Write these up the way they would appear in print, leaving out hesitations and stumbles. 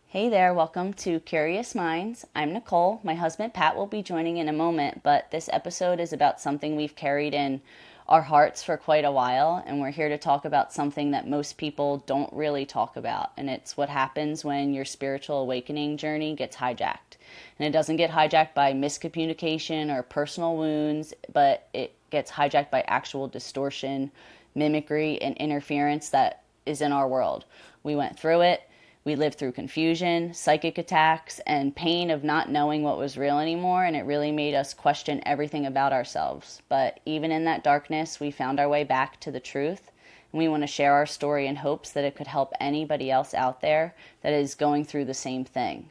Hey there, welcome to Curious Minds. I'm Nicole. My husband Pat will be joining in a moment, but this episode is about something we've carried in our hearts for quite a while, and we're here to talk about something that most people don't really talk about, and it's what happens when your spiritual awakening journey gets hijacked. And it doesn't get hijacked by miscommunication or personal wounds, but it gets hijacked by actual distortion, mimicry, and interference that is in our world. We went through it. We lived through confusion, psychic attacks, and pain of not knowing what was real anymore, and it really made us question everything about ourselves. But even in that darkness, we found our way back to the truth, and we want to share our story in hopes that it could help anybody else out there that is going through the same thing.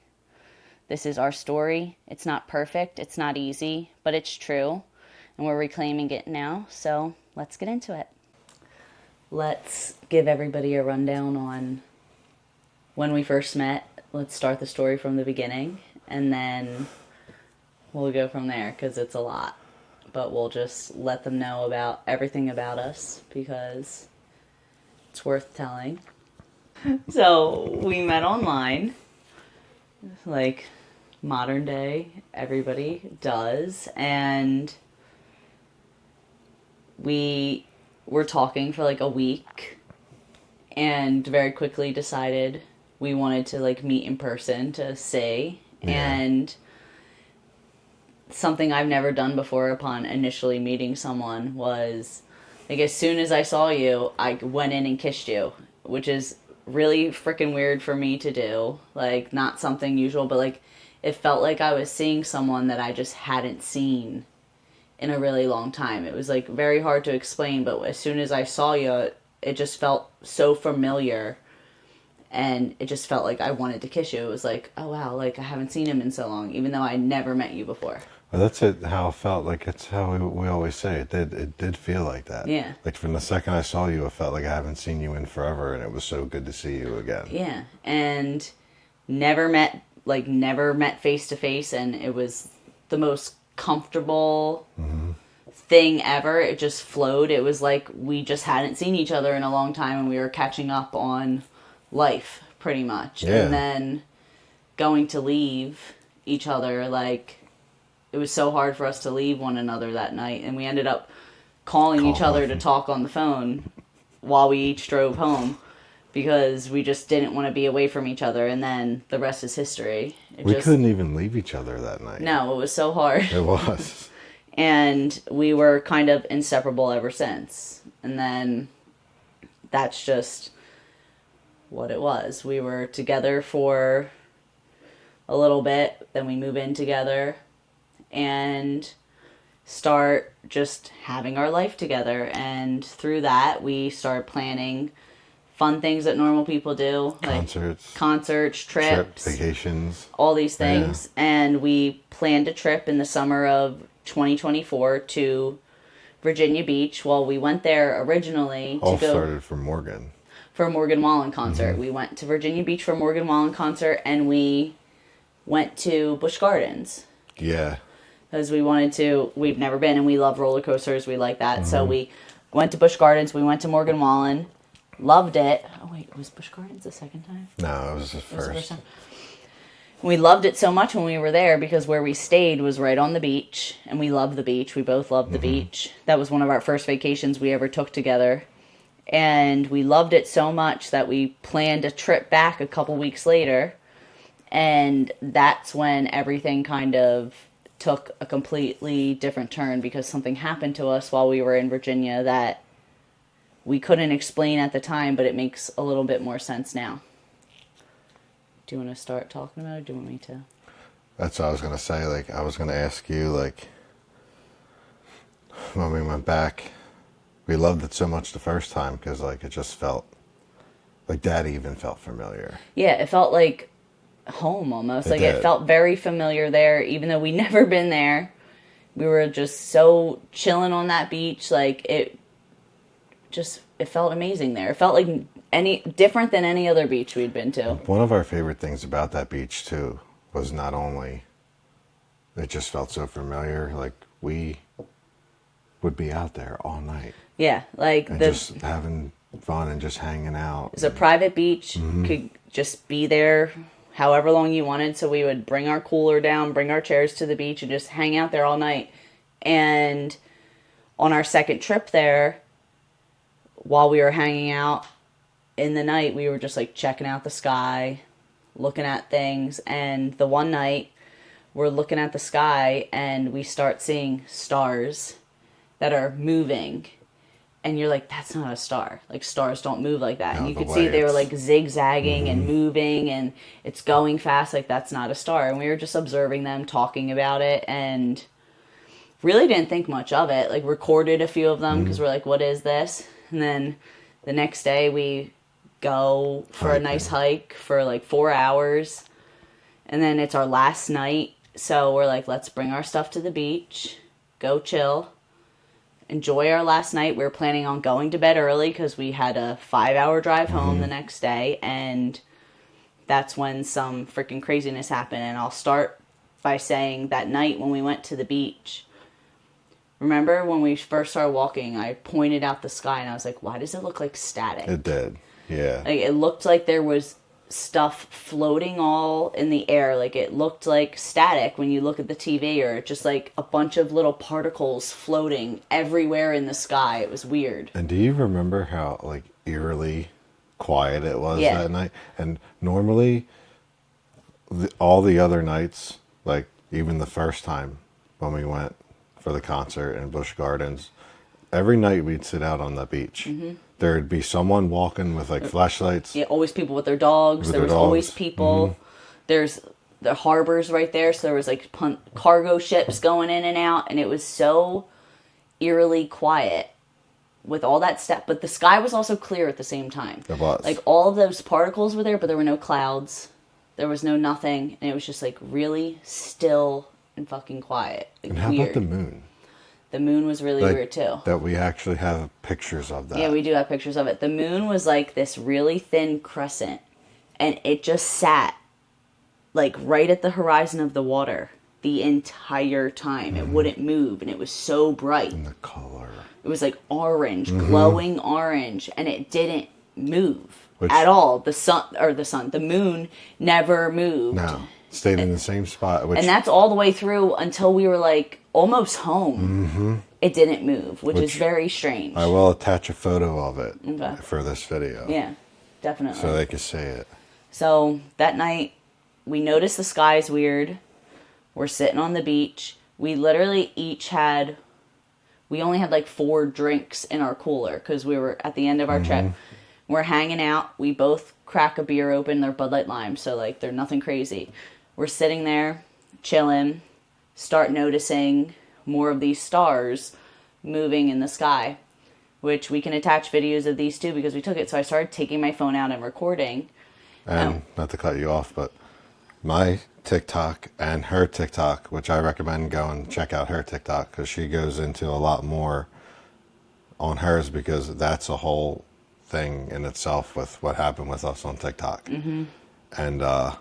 This is our story. It's not perfect, it's not easy, but it's true, and we're reclaiming it now, so let's get into it. Let's give everybody a rundown on when we first met. Let's start the story from the beginning, and then we'll go from there, because it's a lot. But we'll just let them know about everything about us, because it's worth telling. So, we met online, like modern day, everybody does, and we were talking for like a week, and very quickly decided we wanted to like meet in person to see. And something I've never done before upon initially meeting someone was, like, as soon as I saw you, I went in and kissed you, which is really freaking weird for me to do. Like, not something usual, but like, it felt like I was seeing someone that I just hadn't seen in a really long time. It was like very hard to explain, but as soon as I saw you, it just felt so familiar. And it just felt like I wanted to kiss you. It was like, oh wow, like I haven't seen him in so long, even though I never met you before. Well, that's it. How it felt. Like it's how we always say it. It did feel like that. Yeah. Like from the second I saw you, it felt like I haven't seen you in forever, and it was so good to see you again. Yeah, and never met face to face, and it was the most comfortable thing ever. It just flowed. It was like we just hadn't seen each other in a long time, and we were catching up on life pretty much. Yeah. And then going to leave each other, like, it was so hard for us to leave one another that night, and we ended up calling each other to talk on the phone while we each drove home, because we just didn't want to be away from each other. And then the rest is history. We couldn't even leave each other that night. No, it was so hard. It was. And we were kind of inseparable ever since. And then that's just what it was. We were together for a little bit, then we move in together and start just having our life together. And through that, we start planning fun things that normal people do, like concerts, trips, vacations, all these things. Yeah. And we planned a trip in the summer of 2024 to Virginia Beach. Well, we went there originally all started from Morgan. For a Morgan Wallen concert. Mm-hmm. We went to Virginia Beach for a Morgan Wallen concert, and we went to Busch Gardens. Yeah. Because we've never been, and we love roller coasters, we like that. Mm-hmm. So we went to Busch Gardens, we went to Morgan Wallen, loved it. Oh wait, was Busch Gardens the second time? No, it was the first. First time. We loved it so much when we were there, because where we stayed was right on the beach, and we love the beach. We both loved the beach. That was one of our first vacations we ever took together. And we loved it so much that we planned a trip back a couple weeks later. And that's when everything kind of took a completely different turn, because something happened to us while we were in Virginia that we couldn't explain at the time, but it makes a little bit more sense now. Do you want to start talking about it, or do you want me to? That's what I was going to say. Like, I was going to ask you, like, when we went back, we loved it so much the first time because, like, it just felt like Daddy even felt familiar. Yeah, it felt like home almost. It felt very familiar there, even though we never been there. We were just so chilling on that beach. Like, it felt amazing there. It felt like different than any other beach we'd been to. One of our favorite things about that beach too was not only it just felt so familiar, like we would be out there all night. Yeah, like and just having fun and just hanging out. It's a private beach. Mm-hmm. Could just be there however long you wanted. So we would bring our cooler down, bring our chairs to the beach, and just hang out there all night. And on our second trip there, while we were hanging out in the night, we were just like checking out the sky, looking at things. And the one night, we're looking at the sky and we start seeing stars that are moving. And you're like, that's not a star. Like, stars don't move like that. No, and you the could way see they were it's- like zigzagging and moving, and it's going fast. Like, that's not a star. And we were just observing them, talking about it, and really didn't think much of it. Like, recorded a few of them because we're like, what is this? And then the next day we go for a nice hike for like 4 hours. And then it's our last night. So we're like, let's bring our stuff to the beach, go chill, enjoy our last night. We were planning on going to bed early because we had a 5-hour drive home the next day. And that's when some freaking craziness happened. And I'll start by saying that night when we went to the beach, remember when we first started walking, I pointed out the sky and I was like, why does it look like static? It did. Yeah. Like, it looked like there was stuff floating all in the air. Like, it looked like static when you look at the TV, or just like a bunch of little particles floating everywhere in the sky. It was weird. And do you remember how like eerily quiet it was that night? And normally, all the other nights, like even the first time when we went for the concert in Busch Gardens, every night we'd sit out on the beach. There'd be someone walking with like flashlights. Yeah, always people with their dogs. There was always people. There's the harbor's right there, so there was like cargo ships going in and out, and it was so eerily quiet with all that stuff. But the sky was also clear at the same time. It was. Like, all of those particles were there, but there were no clouds. There was no nothing, and it was just like really still and fucking quiet. Like, And how weird. about the moon? The moon was really Like, weird too. That we actually have pictures of that. Yeah, we do have pictures of it. The moon was like this really thin crescent, and it just sat like right at the horizon of the water the entire time. It wouldn't move, and it was so bright. And the color. It was like orange, glowing orange, and it didn't move Which- at all. The moon never moved. No. Stayed in the same spot. Which, And that's all the way through until we were like almost home. It didn't move, which is very strange. I will attach a photo of it Okay. for this video. Yeah, definitely. So they can see it. So that night, we noticed the sky's weird. We're sitting on the beach. We literally we only had like 4 drinks in our cooler because we were at the end of our trip. We're hanging out. We both crack a beer open. They're Bud Light Lime, so like they're nothing crazy. We're sitting there, chilling, start noticing more of these stars moving in the sky, which we can attach videos of these too because we took it. So I started taking my phone out and recording. And not to cut you off, but my TikTok and her TikTok, which I recommend go and check out her TikTok because she goes into a lot more on hers because that's a whole thing in itself with what happened with us on TikTok. And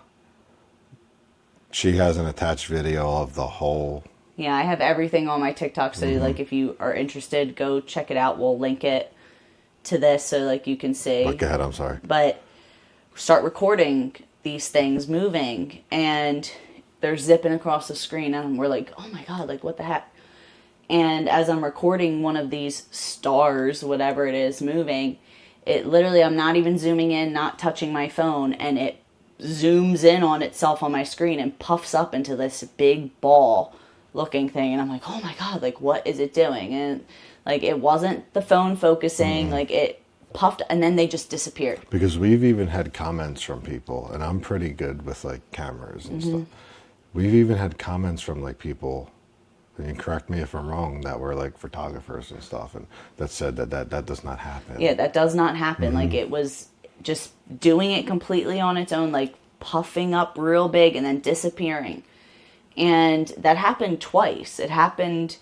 she has an attached video of the whole. Yeah, I have everything on my TikTok, so like if you are interested, go check it out. We'll link it to this so like you can see. Look ahead, I'm sorry. But start recording these things moving, and they're zipping across the screen, and we're like, oh my god, like what the heck? And as I'm recording one of these stars, whatever it is, moving, it literally, I'm not even zooming in, not touching my phone, and it zooms in on itself on my screen and puffs up into this big ball looking thing. And I'm like, oh my god, like what is it doing? And like it wasn't the phone focusing, like it puffed and then they just disappeared. Because we've even had comments from people, and I'm pretty good with like cameras and stuff. We've even had comments from like people, and correct me if I'm wrong, that were like photographers and stuff, and that said that does not happen. Yeah, that does not happen. Like it was just doing it completely on its own, like puffing up real big and then disappearing. And that happened twice. It happened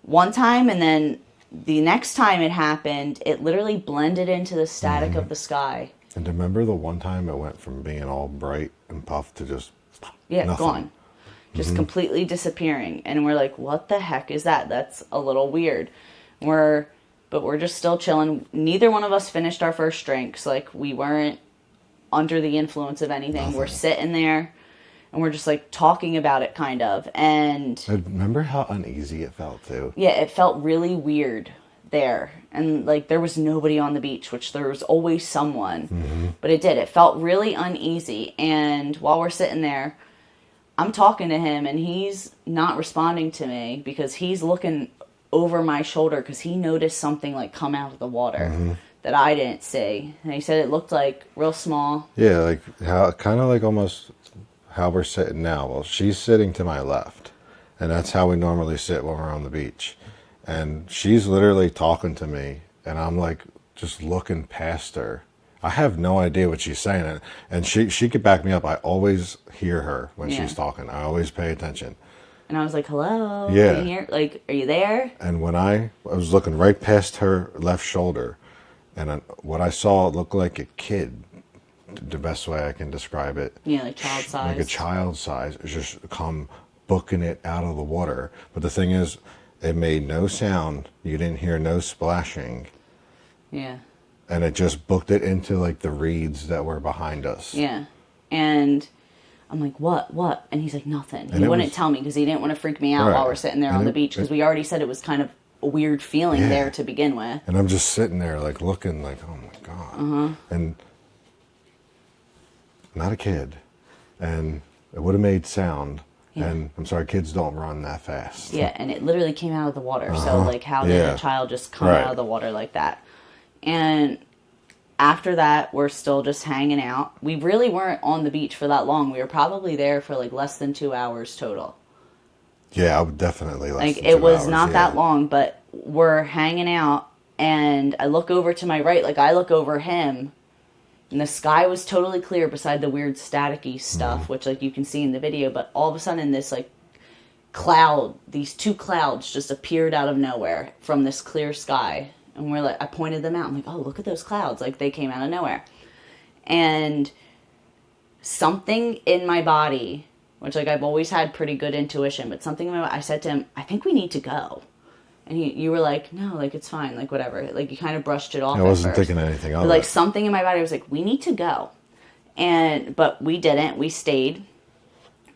one time, and then the next time it happened, it literally blended into the static of the sky. And remember the one time it went from being all bright and puffed to just nothing. Gone. Just completely disappearing. And we're like, what the heck is that? That's a little weird. But we're just still chilling. Neither one of us finished our first drinks. Like, we weren't under the influence of anything. Nothing. We're sitting there and we're just like talking about it kind of. And remember how uneasy it felt too? yeah, it felt really weird there. And like there was nobody on the beach, which there was always someone. But it felt really uneasy. And while we're sitting there, I'm talking to him and he's not responding to me because he's looking over my shoulder because he noticed something like come out of the water that I didn't see. And he said it looked like real small. Yeah, like how kind of like almost how we're sitting now. Well, she's sitting to my left, and that's how we normally sit when we're on the beach. And she's literally talking to me, and I'm like just looking past her. I have no idea what she's saying, and she could back me up. I always hear her when she's talking. I always pay attention. And I was like, hello? Yeah. Are you here? Like, are you there? And when I was looking right past her left shoulder, and what I saw looked like a kid, the best way I can describe it. Yeah, like child size. Like a child size. It's just come booking it out of the water. But the thing is, it made no sound. You didn't hear no splashing. Yeah. And it just booked it into like the reeds that were behind us. Yeah. And I'm like, what? And he's like, nothing. He wouldn't tell me because he didn't want to freak me out while we're sitting there on the beach because we already said it was kind of a weird feeling there to begin with. And I'm just sitting there like looking like, oh my God. And not a kid. And it would have made sound. And I'm sorry, kids don't run that fast. Yeah, and it literally came out of the water. So like how did a child just come out of the water like that? And after that, we're still just hanging out. We really weren't on the beach for that long. We were probably there for like less than 2 hours total. Yeah, I would definitely like it was not that long, but we're hanging out and I look over to my right, like I look over him and the sky was totally clear beside the weird staticky stuff, which like you can see in the video, but all of a sudden this like cloud, these two clouds just appeared out of nowhere from this clear sky. And we're like, I pointed them out. I'm like, oh, look at those clouds. Like they came out of nowhere. And something in my body, which like I've always had pretty good intuition, but something in my body, I said to him, I think we need to go. And you were like, no, like it's fine, like whatever. Like you kind of brushed it off. I wasn't thinking anything of it. Like something in my body was like, we need to go. But we didn't. We stayed.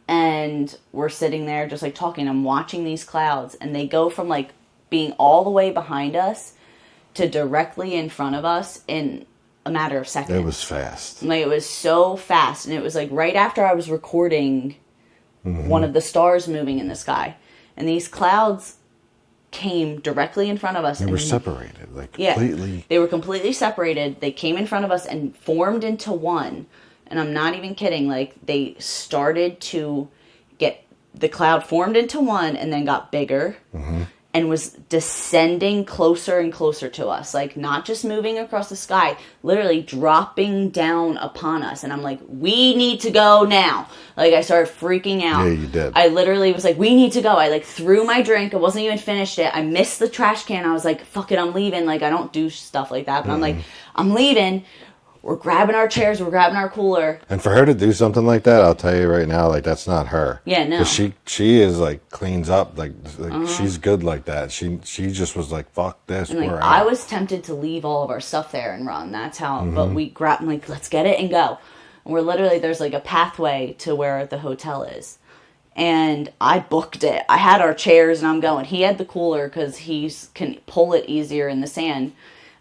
And we're sitting there just like talking. I'm watching these clouds and they go from like being all the way behind us to directly in front of us in a matter of seconds. It was fast. Like it was so fast. And it was like right after I was recording one of the stars moving in the sky. And these clouds came directly in front of us. They were separated, like completely. They were completely separated. They came in front of us and formed into one. And I'm not even kidding. Like they started to get, the cloud formed into one and then got bigger and was descending closer and closer to us. Like not just moving across the sky, literally dropping down upon us. And I'm like, we need to go now. Like I started freaking out. Yeah, you did. I literally was like, we need to go. I like threw my drink. I wasn't even finished it. I missed the trash can. I was like, fuck it, I'm leaving. Like I don't do stuff like that. But I'm like, I'm leaving. We're grabbing our chairs. We're grabbing our cooler. And for her to do something like that, I'll tell you right now, like that's not her. Yeah, no. 'Cause she is like cleans up, like she's good like that. She just was like, fuck this. And like we're I out. was tempted to leave all of our stuff there and run. That's how. But we grabbed. I'm like, let's get it and go. And we're literally there's like a pathway to where the hotel is, and I booked it. I had our chairs and I'm going. He had the cooler because he can pull it easier in the sand.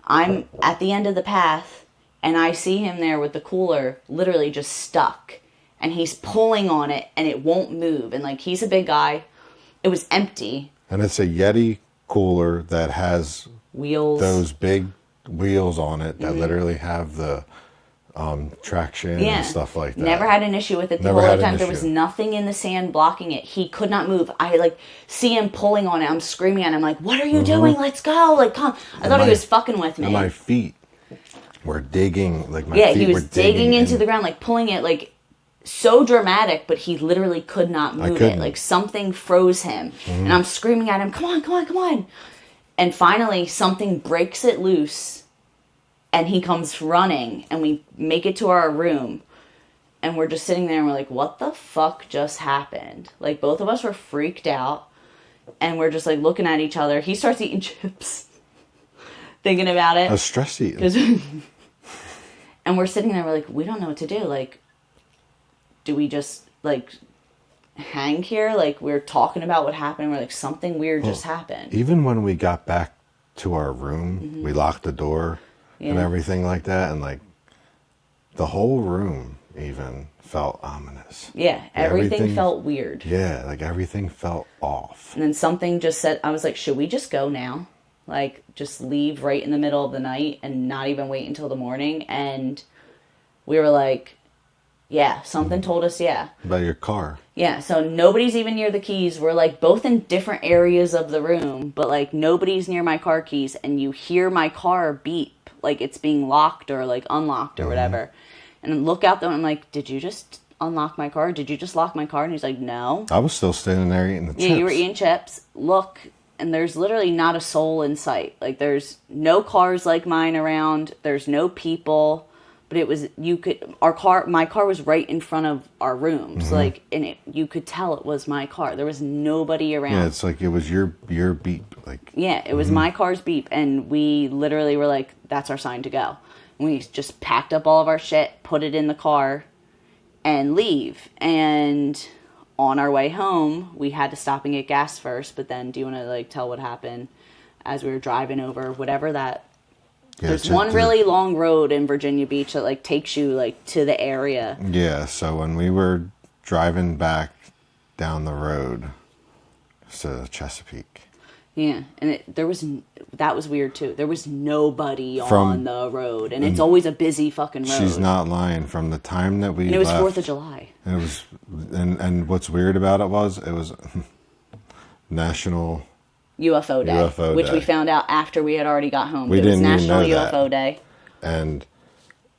I'm at the end of the path. And I see him there with the cooler literally just stuck. And he's pulling on it and it won't move. And like, he's a big guy. It was empty. And it's a Yeti cooler that has Wheels. those big wheels on it that literally have the traction and stuff like that. Never had an issue with it the whole time. There was nothing in the sand blocking it. He could not move. I like see him pulling on it. I'm screaming at him like, what are you doing? Let's go. Like, come. I thought he was fucking with me. And my feet were digging, like my feet he was were digging into the ground, like pulling it, like so dramatic, but he literally could not move it. Like something froze him. And I'm screaming at him, come on, come on, come on. And finally something breaks it loose and he comes running and we make it to our room and we're just sitting there and we're like, what the fuck just happened? Like both of us were freaked out and we're just like looking at each other. He starts eating chips. Thinking about it. I was stress eating. And we're sitting there, we're like, we don't know what to do. Like, do we just, like, hang here? Like, we're talking about what happened. We're like, something weird just happened. Even when we got back to our room, we locked the door and everything like that. And, like, the whole room even felt ominous. Yeah, everything felt weird. Yeah, like, everything felt off. And then something just said, I was like, should we just go now? Like, just leave right in the middle of the night and not even wait until the morning? And we were like, yeah, something told us, yeah. About your car. Yeah, so nobody's even near the keys. We're, like, both in different areas of the room, but, like, nobody's near my car keys. And you hear my car beep, like it's being locked or, like, unlocked or whatever. And look out there, and I'm like, did you just unlock my car? Did you just lock my car? And he's like, no. I was still standing there eating the chips. Yeah, you were eating chips. Look, and there's literally not a soul in sight. Like, there's no cars like mine around. There's no people. But it was, my car was right in front of our room. So, like, and you could tell it was my car. There was nobody around. Yeah, it's like it was your beep. Like, yeah, it was my car's beep. And we literally were like, that's our sign to go. And we just packed up all of our shit, put it in the car, and leave. And on our way home, we had to stop and get gas first. But then, do you want to, like, tell what happened as we were driving over whatever that... Yeah, there's one really long road in Virginia Beach that, like, takes you, like, to the area. Yeah, so when we were driving back down the road to Chesapeake. Yeah, and that was weird, too. There was nobody on the road, and it's always a busy fucking road. She's not lying. From the time that we left... And it was left, 4th of July. And it was, and what's weird about it was National... UFO Day, which we found out after we had already got home. It was National UFO Day. And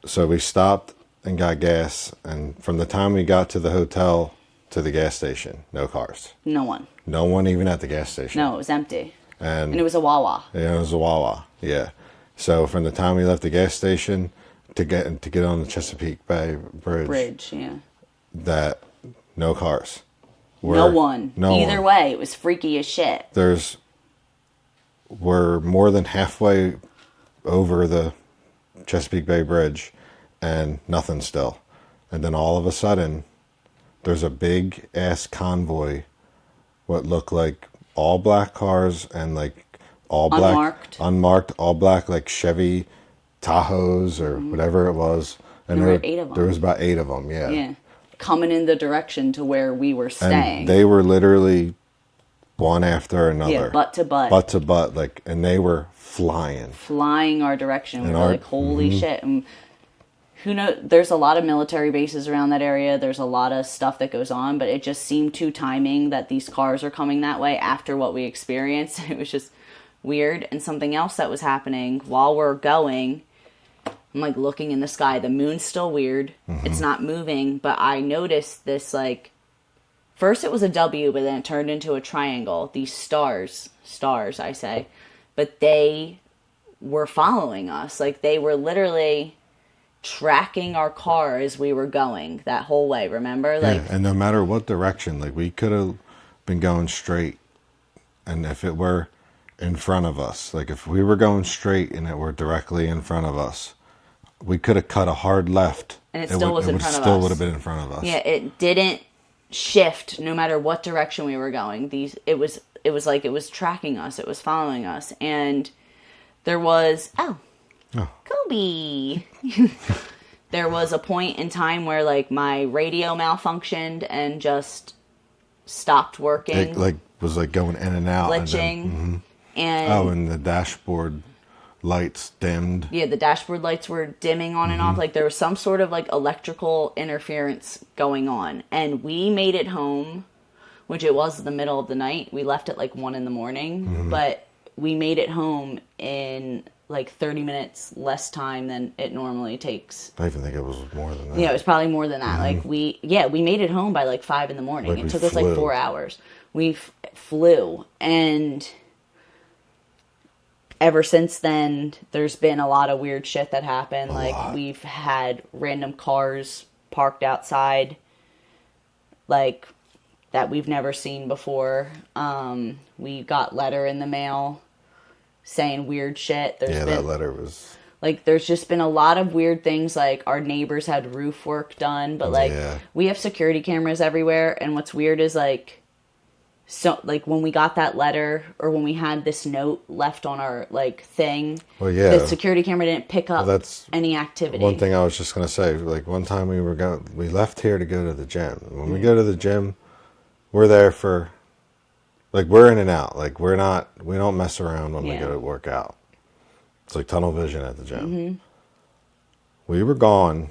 so we stopped and got gas, and from the time we got to the hotel to the gas station, no cars. No one. No one even at the gas station. No, it was empty. And it was a Wawa. Yeah, it was a Wawa. Yeah. So from the time we left the gas station to get on the Chesapeake Bay Bridge. Yeah. That no cars. No one. Either way, it was freaky as shit. We're more than halfway over the Chesapeake Bay Bridge and nothing still. And then all of a sudden, there's a big ass convoy, what looked like all black cars and like all black, unmarked, all black, like Chevy Tahoes or whatever it was. And there were 8 of them. There was about 8 of them, yeah. Yeah. Coming in the direction to where we were staying. And they were literally one after another. Yeah, butt to butt. Butt to butt, like, and they were flying. Flying our direction. We were like, holy shit. And who knows, there's a lot of military bases around that area. There's a lot of stuff that goes on, but it just seemed too timing that these cars are coming that way after what we experienced. It was just weird. And something else that was happening while we're going, I'm like looking in the sky. The moon's still weird. It's not moving, but I noticed this, like, first it was a W, but then it turned into a triangle. These stars, I say. But they were following us. Like, they were literally tracking our car as we were going that whole way, remember? Like, yeah, and no matter what direction, like, we could have been going straight. And if it were in front of us, like, if we were going straight and it were directly in front of us, we could have cut a hard left. And it still was in front of us. It still would have been in front of us. Yeah, it didn't shift no matter what direction we were going. It was like it was tracking us, it was following us. And there was Kobe. There was a point in time where, like, my radio malfunctioned and just stopped working. It, like, was like going in and out, glitching. And the dashboard lights dimmed. Yeah, the dashboard lights were dimming on and off. Like, there was some sort of, like, electrical interference going on. And we made it home, which it was the middle of the night. We left at, like, 1 a.m, but we made it home in, like, 30 minutes less time than it normally takes. I even think it was more than that. Yeah, it was probably more than that. Like, we made it home by, like, 5 a.m. Like, it took us, like, 4 hours. We flew, and ever since then, there's been a lot of weird shit that happened. We've had random cars parked outside, like, that we've never seen before. We got letter in the mail saying weird shit. That letter was... Like, there's just been a lot of weird things, like our neighbors had roof work done, but like Yeah. we have security cameras everywhere, and what's weird is like, so like when we got that letter or when we had this note left on our like thing, Well, yeah. the security camera didn't pick up That's any activity. one thing I was just gonna say. Like one time we left here to go to the gym. When we go to the gym, we're there for, like, we're in and out. Like we don't mess around when we go to work out. It's like tunnel vision at the gym. We were gone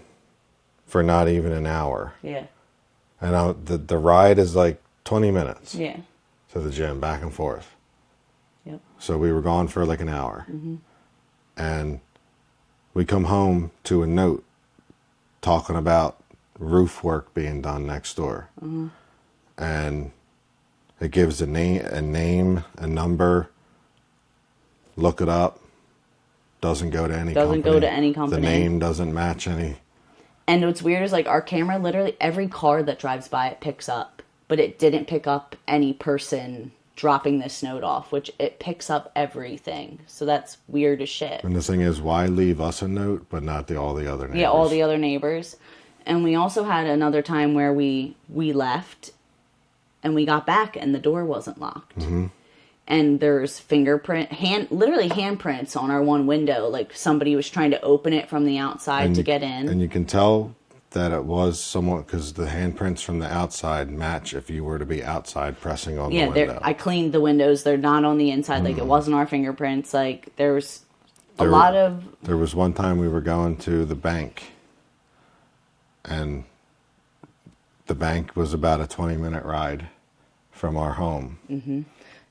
for not even an hour. Yeah. And the ride is like 20 minutes Yeah. to the gym, back and forth. Yep. So we were gone for like an hour. And we come home to a note talking about roof work being done next door. And it gives a name, a number. Look it up. Doesn't go to any company. Doesn't go to any company. The name doesn't match any. And what's weird is like our camera, literally every car that drives by it picks up, but it didn't pick up any person dropping this note off, which it picks up everything. So that's weird as shit. And the thing is, why leave us a note, but not all the other neighbors? Yeah, all the other neighbors. And we also had another time where we left and we got back and the door wasn't locked. And there's literally handprints on our one window. Like somebody was trying to open it from the outside to get in. And you can tell that it was someone, because the handprints from the outside match if you were to be outside pressing on the window. I cleaned the windows. They're not on the inside. Like it wasn't our fingerprints. Like there was a lot of... There was one time we were going to the bank, and the bank was about a 20-minute ride from our home.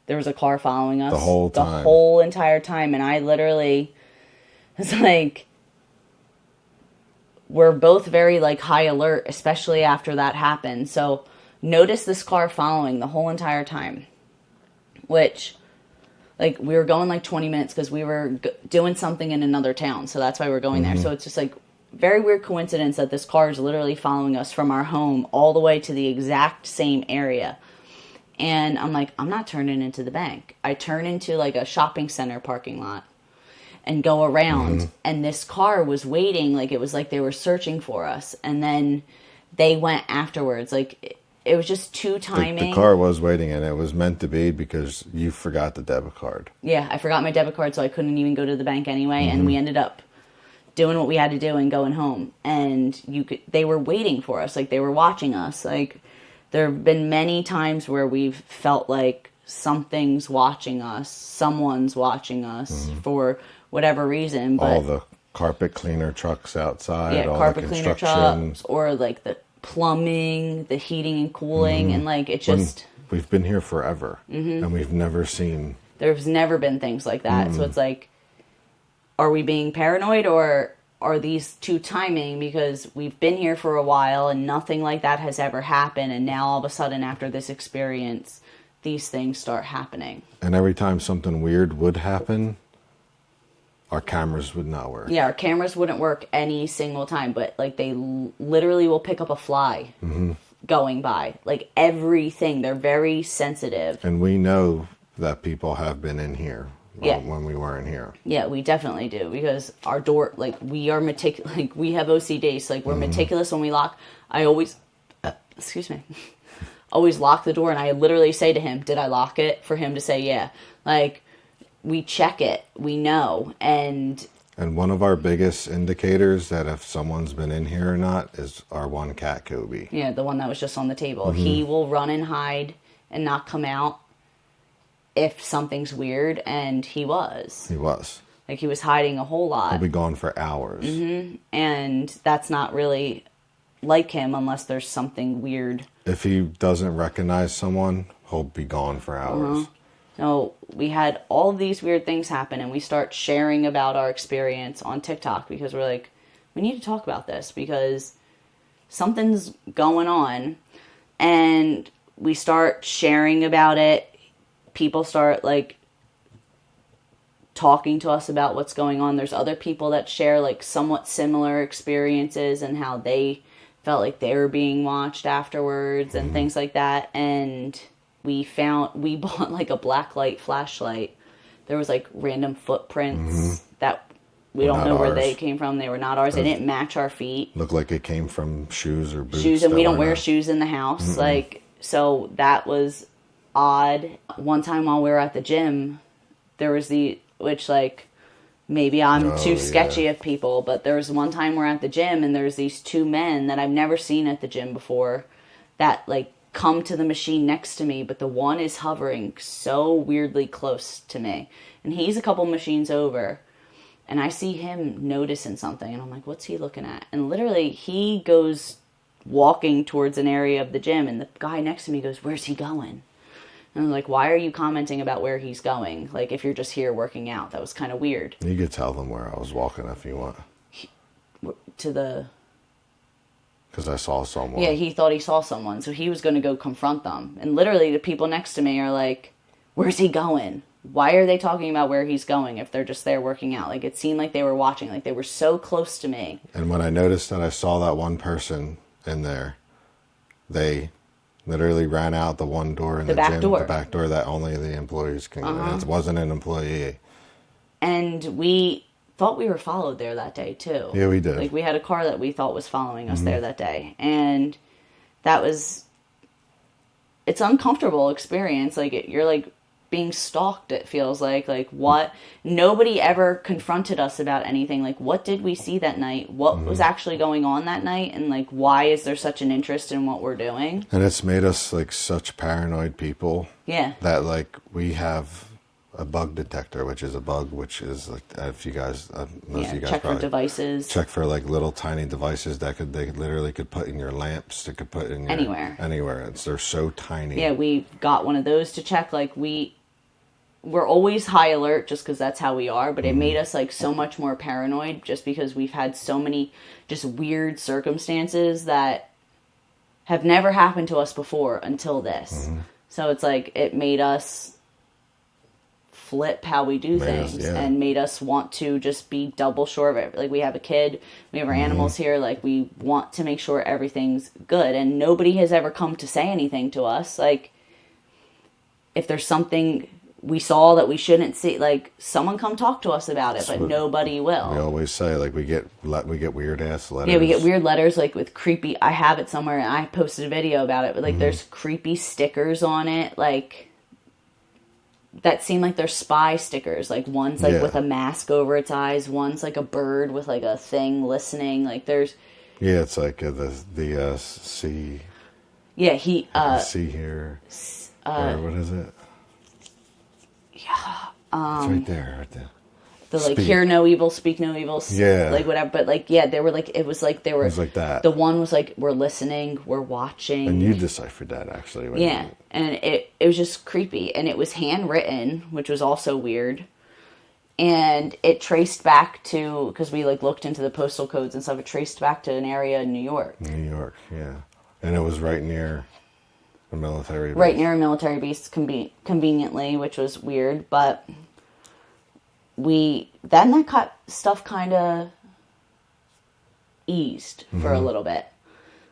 There was a car following us The whole time. the whole entire time, and I literally was like, we're both very like high alert, especially after that happened. So notice this car following the whole entire time, which like we were going like 20 minutes because we were doing something in another town, so that's why we're going there. So it's just like very weird coincidence that this car is literally following us from our home all the way to the exact same area. And I'm like, I'm not turning into the bank. I turn into like a shopping center parking lot and go around. And this car was waiting. Like it was like they were searching for us. And then they went afterwards. Like it was just too timing. The car was waiting, and it was meant to be because you forgot the debit card. Yeah, I forgot my debit card, so I couldn't even go to the bank anyway. And we ended up doing what we had to do and going home. And they were waiting for us. Like they were watching us. Like... There have been many times where we've felt like something's watching us, someone's watching us for whatever reason. But all the carpet cleaner trucks outside, all carpet the cleaner construction. trucks, or like the plumbing, the heating and cooling, and like it just... We've been here forever, and we've never seen... There's never been things like that. So it's like, are we being paranoid, or... are these two timing, because we've been here for a while and nothing like that has ever happened, and now all of a sudden after this experience these things start happening. And every time something weird would happen, our cameras would not work. Yeah, our cameras wouldn't work any single time, but like they literally will pick up a fly going by, like everything. They're very sensitive. And we know that people have been in here when we weren't here. Yeah, we definitely do, because our door, like we are meticulous, like we have OCD, so like we're meticulous when we lock. I always, always lock the door, and I literally say to him, did I lock it? For him to say yeah. Like, we check it, we know, and one of our biggest indicators that if someone's been in here or not is our one cat, Kobe. Yeah, the one that was just on the table. He will run and hide and not come out if something's weird, and he was. He was. Like, he was hiding a whole lot. He'll be gone for hours. And that's not really like him unless there's something weird. If he doesn't recognize someone, he'll be gone for hours. So we had all of these weird things happen, and we start sharing about our experience on TikTok because we're like, we need to talk about this because something's going on. And we start sharing about it. People start like talking to us about what's going on. There's other people that share like somewhat similar experiences and how they felt like they were being watched afterwards and things like that. And we bought like a black light flashlight. There was like random footprints that we Were don't not know where they ours. came from. They were not ours. They didn't match our feet. Looked like it came from shoes or boots. Shoes, and that we don't were wear not- shoes in the house. Like, so that was odd. One time while we were at the gym, there was which like, maybe I'm Oh, too sketchy yeah. of people, but there was one time we're at the gym and there's these two men that I've never seen at the gym before that like come to the machine next to me, but the one is hovering so weirdly close to me. And he's a couple machines over. And I see him noticing something, and I'm like, what's he looking at? And literally, he goes walking towards an area of the gym, and the guy next to me goes, where's he going? And I'm like, why are you commenting about where he's going? Like, if you're just here working out. That was kind of weird. You could tell them where I was walking if you want. To the... Because I saw someone. Yeah, he thought he saw someone, so he was going to go confront them. And literally, the people next to me are like, where's he going? Why are they talking about where he's going if they're just there working out? Like, it seemed like they were watching. Like, they were so close to me. And when I noticed that I saw that one person in there, they literally ran out the one door in the back gym, door. the back door that only the employees can go in. It wasn't an employee. And we thought we were followed there that day, too. Yeah, we did. Like, we had a car that we thought was following us there that day. And that was... It's an uncomfortable experience. Like, you're, like, being stalked, it feels like. Like, what? Nobody ever confronted us about anything. Like, what did we see that night? What was actually going on that night? And, like, why is there such an interest in what we're doing? And it's made us, like, such paranoid people. Yeah. That, like, we have a bug detector, which is a bug, which is, like, if you guys... most of you guys Check for probably devices. check for, like, little tiny devices that they literally could put in your lamps. They could put in your... Anywhere. They're so tiny. Yeah, we got one of those to check. Like, we're always high alert just because that's how we are, but it made us like so much more paranoid just because we've had so many just weird circumstances that have never happened to us before until this. So it's like it made us flip how we do things and made us want to just be double sure of it. Like, we have a kid, we have our animals here, like, we want to make sure everything's good, and nobody has ever come to say anything to us. Like, if there's something we saw that we shouldn't see, like, someone come talk to us about it, but nobody will. We always say, like, we get weird ass letters. Yeah, we get weird letters, like, with creepy... I have it somewhere, and I posted a video about it, but, like, there's creepy stickers on it, like, that seem like they're spy stickers. Like, one's, like, with a mask over its eyes, one's, like, a bird with, like, a thing listening. Like, there's... Yeah, it's like the C... Yeah, he... C here... or what is it? Yeah, it's right there. The, like, hear no evil, speak no evil. Yeah. Like, whatever. But, like, yeah, they were, like... It was, like, they were... It was like that. The one was, like, we're listening, we're watching. And you deciphered that, actually. Yeah, and it was just creepy. And it was handwritten, which was also weird. And it traced back to... Because we, like, looked into the postal codes and stuff. It traced back to an area in New York. New York, yeah. And it was right near... a military base. Right near a military base, conveniently, which was weird, but that stuff kind of eased for a little bit.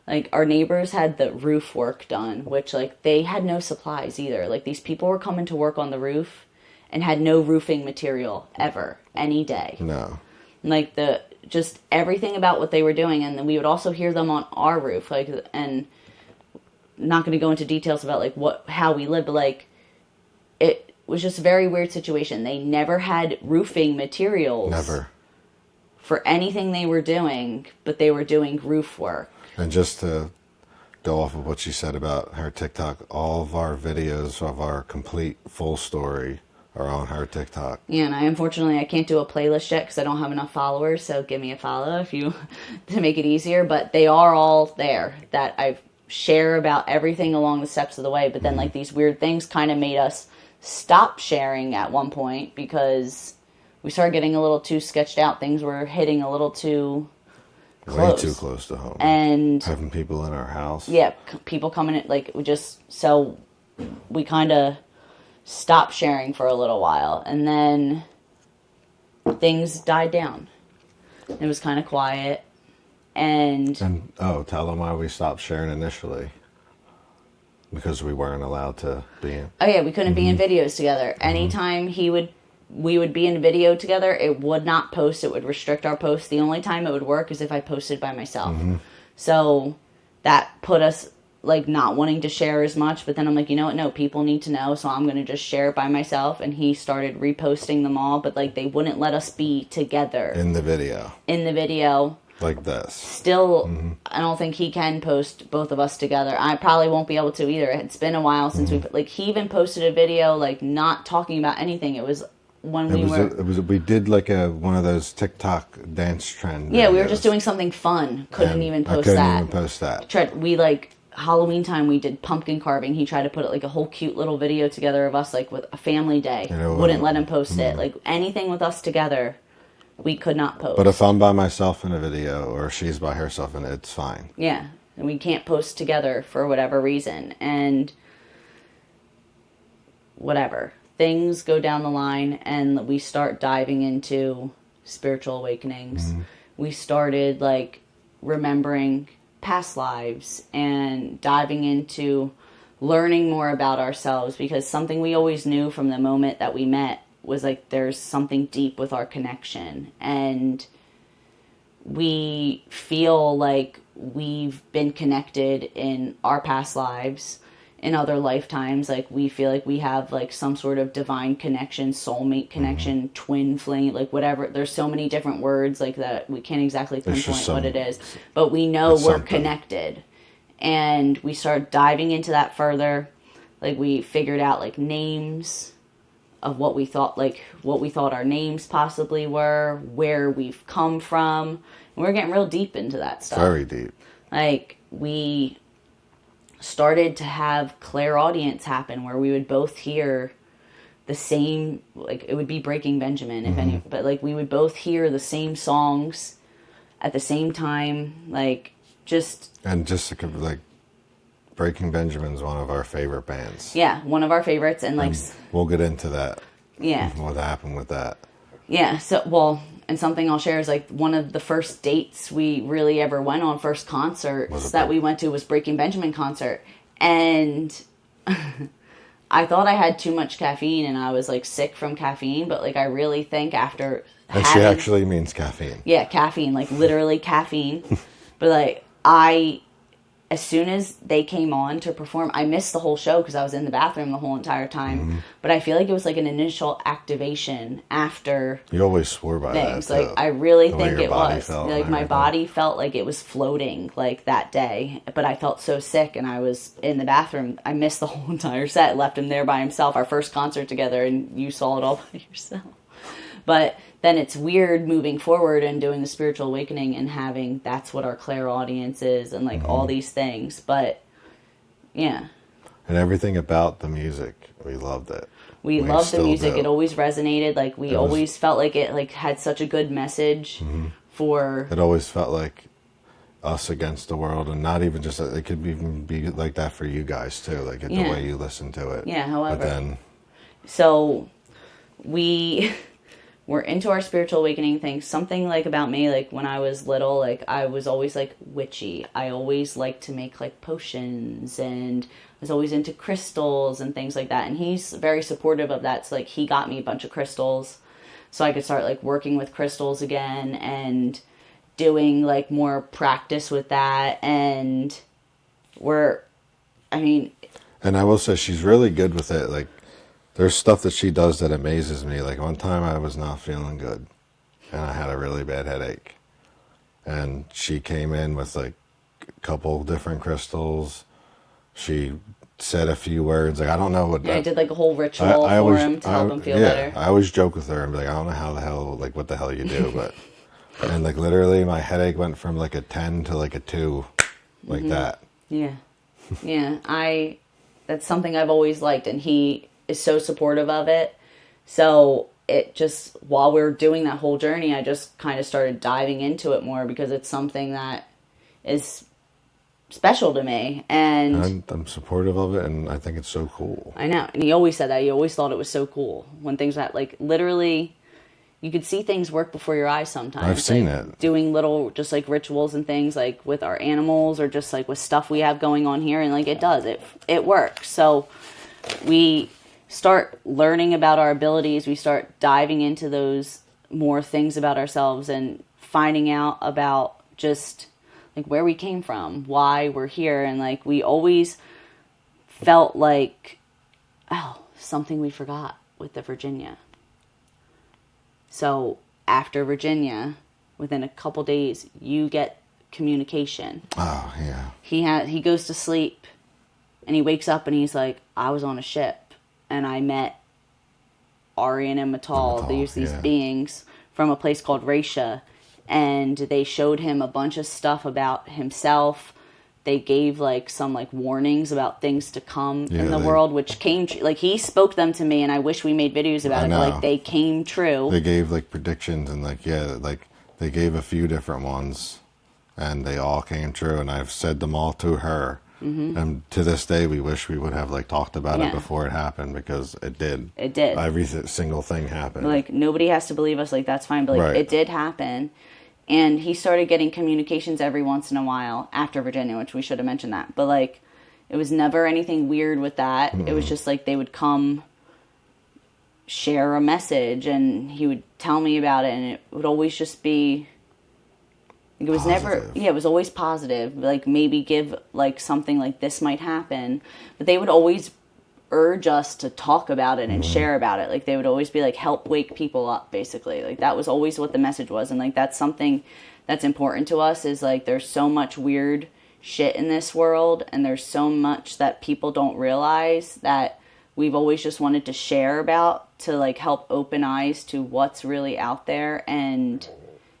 Like, our neighbors had the roof work done, which, like, they had no supplies either. Like, these people were coming to work on the roof and had no roofing material ever, any day. No. Like, just everything about what they were doing, and then we would also hear them on our roof, like, and... Not going to go into details about, like, how we lived, but, like, it was just a very weird situation. They never had roofing materials. Never. For anything they were doing, but they were doing roof work. And just to go off of what she said about her TikTok, all of our videos of our complete full story are on her TikTok. Yeah, and unfortunately I can't do a playlist yet because I don't have enough followers, so give me a follow if you... to make it easier, but they are all there that I've share about everything along the steps of the way, but then like these weird things kind of made us stop sharing at one point because we started getting a little too sketched out. Things were hitting a little too close. Way too close to home. And having people in our house. Yeah, people coming in, like, we kind of stopped sharing for a little while, and then things died down. It was kind of quiet. And tell them why we stopped sharing initially. Because we weren't allowed to be in. Oh yeah, we couldn't be in videos together. Anytime he would we would be in a video together, it would not post. It would restrict our posts. The only time it would work is if I posted by myself. So that put us like not wanting to share as much. But then I'm like, you know what? No, people need to know. So I'm going to just share it by myself. And he started reposting them all. But like they wouldn't let us be together In the video. Like this. Still, I don't think he can post both of us together. I probably won't be able to either. It's been a while since he even posted a video like not talking about anything. It was when we did like one of those TikTok dance trend. Yeah, videos. we were just doing something fun. Couldn't even post that. We like Halloween time we did pumpkin carving. He tried to put like a whole cute little video together of us like with a family day. Wouldn't let him post it. Like anything with us together, we could not post. But if I'm by myself in a video or she's by herself in it, it's fine. Yeah, and we can't post together for whatever reason. And whatever. Things go down the line and we start diving into spiritual awakenings. We started like remembering past lives and diving into learning more about ourselves, because something we always knew from the moment that we met was like there's something deep with our connection, and we feel like we've been connected in our past lives, in other lifetimes. Like we feel like we have like some sort of divine connection, soulmate connection, twin flame, like whatever. There's so many different words like that we can't exactly pinpoint what it is, but we know we're connected. And we started diving into that further. Like we figured out like names of what we thought our names possibly were, where we've come from. And we're getting real deep into that stuff. Very deep. Like we started to have clairaudience happen where we would both hear the same, like it would be Breaking Benjamin, if any, but like we would both hear the same songs at the same time, like just like Breaking Benjamin's one of our favorite bands. Yeah, one of our favorites, and like we'll get into that. Yeah. What happened with that? Yeah, so well, and something I'll share is like one of the first dates we really ever went on, first concerts that we went to was Breaking Benjamin concert. And I thought I had too much caffeine and I was like sick from caffeine, but like I really think after she actually means caffeine. Yeah, caffeine, like literally caffeine. But like as soon as they came on to perform, I missed the whole show because I was in the bathroom the whole entire time. But I feel like it was like an initial activation after. You always swore by things. that. Like I really think it was. Like my body felt like it was floating like that day. But I felt so sick and I was in the bathroom. I missed the whole entire set. Left him there by himself. Our first concert together, and you saw it all by yourself. But then it's weird moving forward and doing the spiritual awakening and having that's what our clairaudience is and like all these things. But yeah. And everything about the music, we loved it. We loved the music. It always resonated. Like we always felt like it like had such a good message for. It always felt like us against the world, and not even just it could even be like that for you guys too. Like the way you listen to it. Yeah. However. But then. So we. We're into our spiritual awakening thing. Something like about me, like when I was little, like I was always like witchy. I always liked to make like potions and was always into crystals and things like that. And he's very supportive of that. So like he got me a bunch of crystals so I could start like working with crystals again and doing like more practice with that. And and I will say she's really good with it. Like, there's stuff that she does that amazes me. Like one time I was not feeling good and I had a really bad headache. And she came in with like a couple different crystals. She said a few words. Like, I don't know what... Yeah, I did like a whole ritual for him to help him feel better. I always joke with her and be like, I don't know how the hell, like what the hell you do, but... And like literally my headache went from like a 10 to like a 2, like that. Yeah. Yeah, that's something I've always liked, and he is so supportive of it. So it just, while we were doing that whole journey, I just kind of started diving into it more because it's something that is special to me. And I'm supportive of it, and I think it's so cool. I know. And he always said that. He always thought it was so cool when things that, like, literally, you could see things work before your eyes sometimes. I've seen it. Doing little, just like rituals and things, like with our animals or just like with stuff we have going on here. And like it does. It works. So we start learning about our abilities, we start diving into those more things about ourselves and finding out about just like where we came from, why we're here. And like we always felt like, oh, something we forgot with the Virginia. So after Virginia, within a couple days, you get communication. Oh, yeah. He goes to sleep and he wakes up and he's like, I was on a ship and I met Aryan and Matal. These beings from a place called Raisha, and they showed him a bunch of stuff about himself. They gave like some like warnings about things to come in the world, which came like he spoke them to me, and I wish we made videos about it. But, like they came true. They gave like predictions and like like they gave a few different ones, and they all came true. And I've said them all to her. Mm-hmm. And to this day, we wish we would have like talked about it before it happened, because it did. It did. Every single thing happened. Like nobody has to believe us. Like that's fine, but like it did happen. And he started getting communications every once in a while after Virginia, which we should have mentioned that. But, like, it was never anything weird with that. Mm-hmm. It was just, like, they would come share a message, and he would tell me about it, and it would always just be... It was positive. It was always positive. Like, maybe give, like, something like this might happen. But they would always urge us to talk about it and share about it. Like they would always be like, help wake people up, basically. Like that was always what the message was. And like that's something that's important to us, is like there's so much weird shit in this world, and there's so much that people don't realize, that we've always just wanted to share about, to like help open eyes to what's really out there and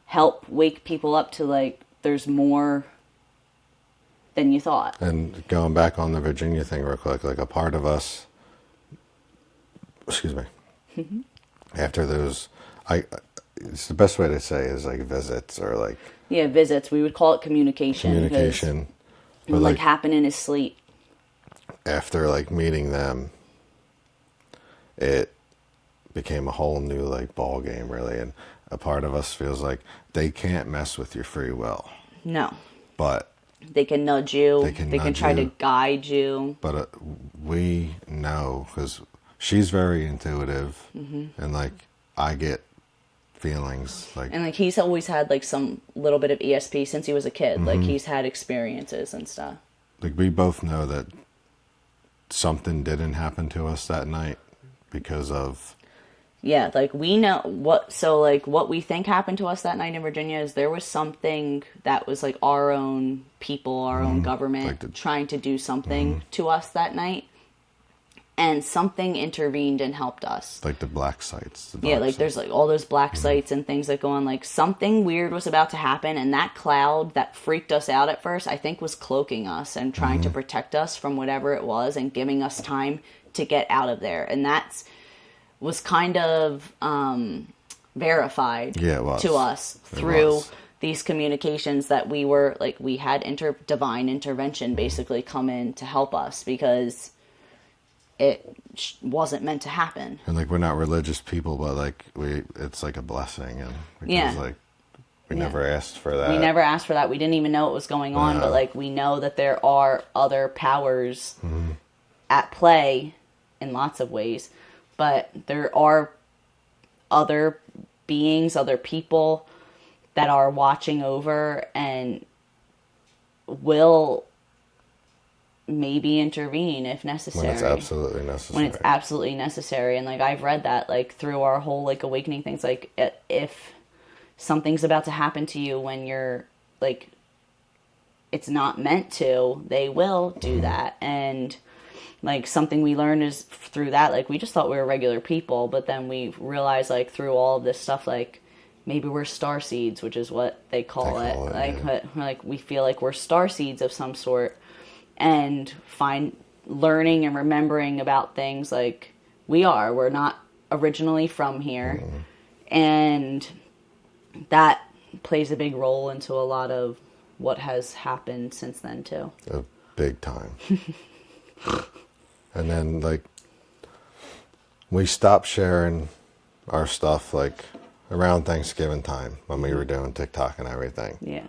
help wake people up to like there's more than you thought. And going back on the Virginia thing real quick, like a part of us, after those, it's the best way to say is like visits, or like... Yeah, visits. We would call it communication. Communication. It would like happen in his sleep. After like meeting them, it became a whole new like ball game, really. And a part of us feels like they can't mess with your free will. No. But they can nudge you. They can try to guide you. But we know, because she's very intuitive, and like I get feelings like. And like he's always had like some little bit of ESP since he was a kid. Like he's had experiences and stuff. Like we both know that something didn't happen to us that night because of... Yeah, like we know what we think happened to us that night in Virginia is there was something that was like our own people, our own government like trying to do something to us that night. And something intervened and helped us. Like the black sites. There's like all those black sites and things that go on. Like something weird was about to happen, and that cloud that freaked us out at first, I think was cloaking us and trying to protect us from whatever it was and giving us time to get out of there. And was kind of verified to us through these communications that we were like, we had divine intervention basically come in to help us, because it wasn't meant to happen. And like we're not religious people, but like it's like a blessing, and because like we never asked for that. We never asked for that. We didn't even know what was going on, but like we know that there are other powers at play in lots of ways. But there are other beings, other people that are watching over and will maybe intervene if necessary. When it's absolutely necessary. And like I've read that like through our whole like awakening things, like if something's about to happen to you when you're like it's not meant to, they will do that. And like something we learned is through that, like we just thought we were regular people, but then we realized like through all of this stuff, like maybe we're star seeds, which is what they call it. Like we feel like we're star seeds of some sort, and learning and remembering about things like we're not originally from here. And that plays a big role into a lot of what has happened since then too. A big time. And then, like, we stopped sharing our stuff, like, around Thanksgiving time when we were doing TikTok and everything. Yeah.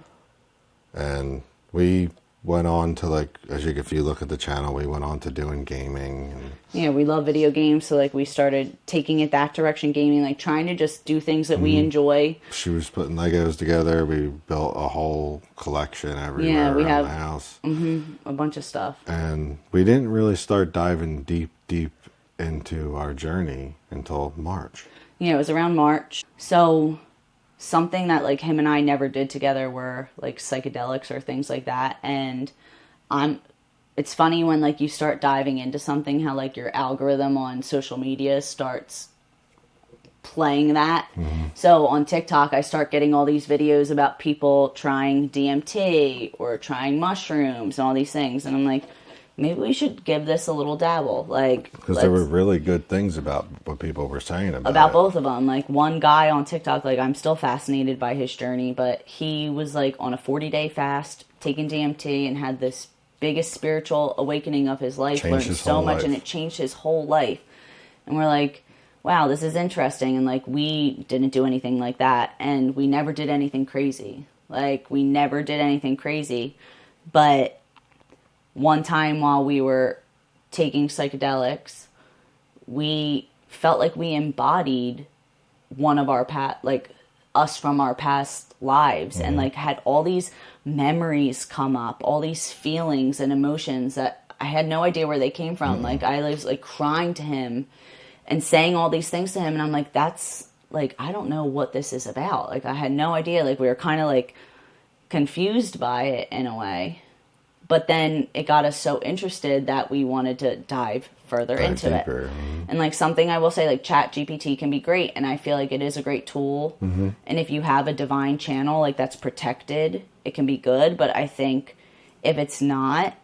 And we went on to like, if you look at the channel, we went on to doing gaming. And Yeah, we love video games, so like we started taking it that direction, gaming, like trying to just do things that we enjoy. she was putting Legos together. We built a whole collection Yeah, everywhere we around the have house. a bunch of stuff. And we didn't really start diving deep into our journey until March. Yeah, it was around March. So something that like him and I never did together were like psychedelics or things like that. And I'm it's funny when like you start diving into something how like your algorithm on social media starts playing that. So on TikTok I start getting all these videos about people trying DMT or trying mushrooms and all these things, and I'm like, maybe we should give this a little dabble, like, Because there were really good things about what people were saying about it. both of them. Like one guy on TikTok, like I'm still fascinated by his journey, but he was like on a 40-day fast taking DMT and had this biggest spiritual awakening of his life, Changed learned his so whole much life. and it changed his whole life. And we're like, wow, this is interesting. And like we didn't do anything like that, and we never did anything crazy. But one time while we were taking psychedelics, we felt like we embodied one of our like us from our past lives, and like had all these memories come up, all these feelings and emotions that I had no idea where they came from. Like I was like crying to him and saying all these things to him, and I'm like, that's like, I don't know what this is about. Like I had no idea. Like we were kind of like confused by it in a way. But then it got us so interested that we wanted to dive further into deeper. it. And like something I will say, like Chat GPT can be great, and I feel like it is a great tool. And if you have a divine channel like that's protected, it can be good. But I think if it's not,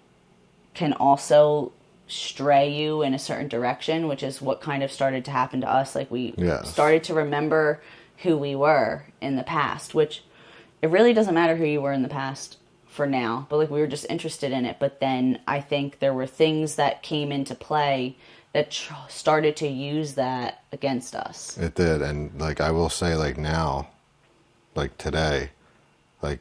can also stray you in a certain direction, which is what kind of started to happen to us. Like we started to remember who we were in the past, which it really doesn't matter who you were in the past for now, but like we were just interested in it. But then I think there were things that came into play that started to use that against us. It did. And like I will say, like now, like today, like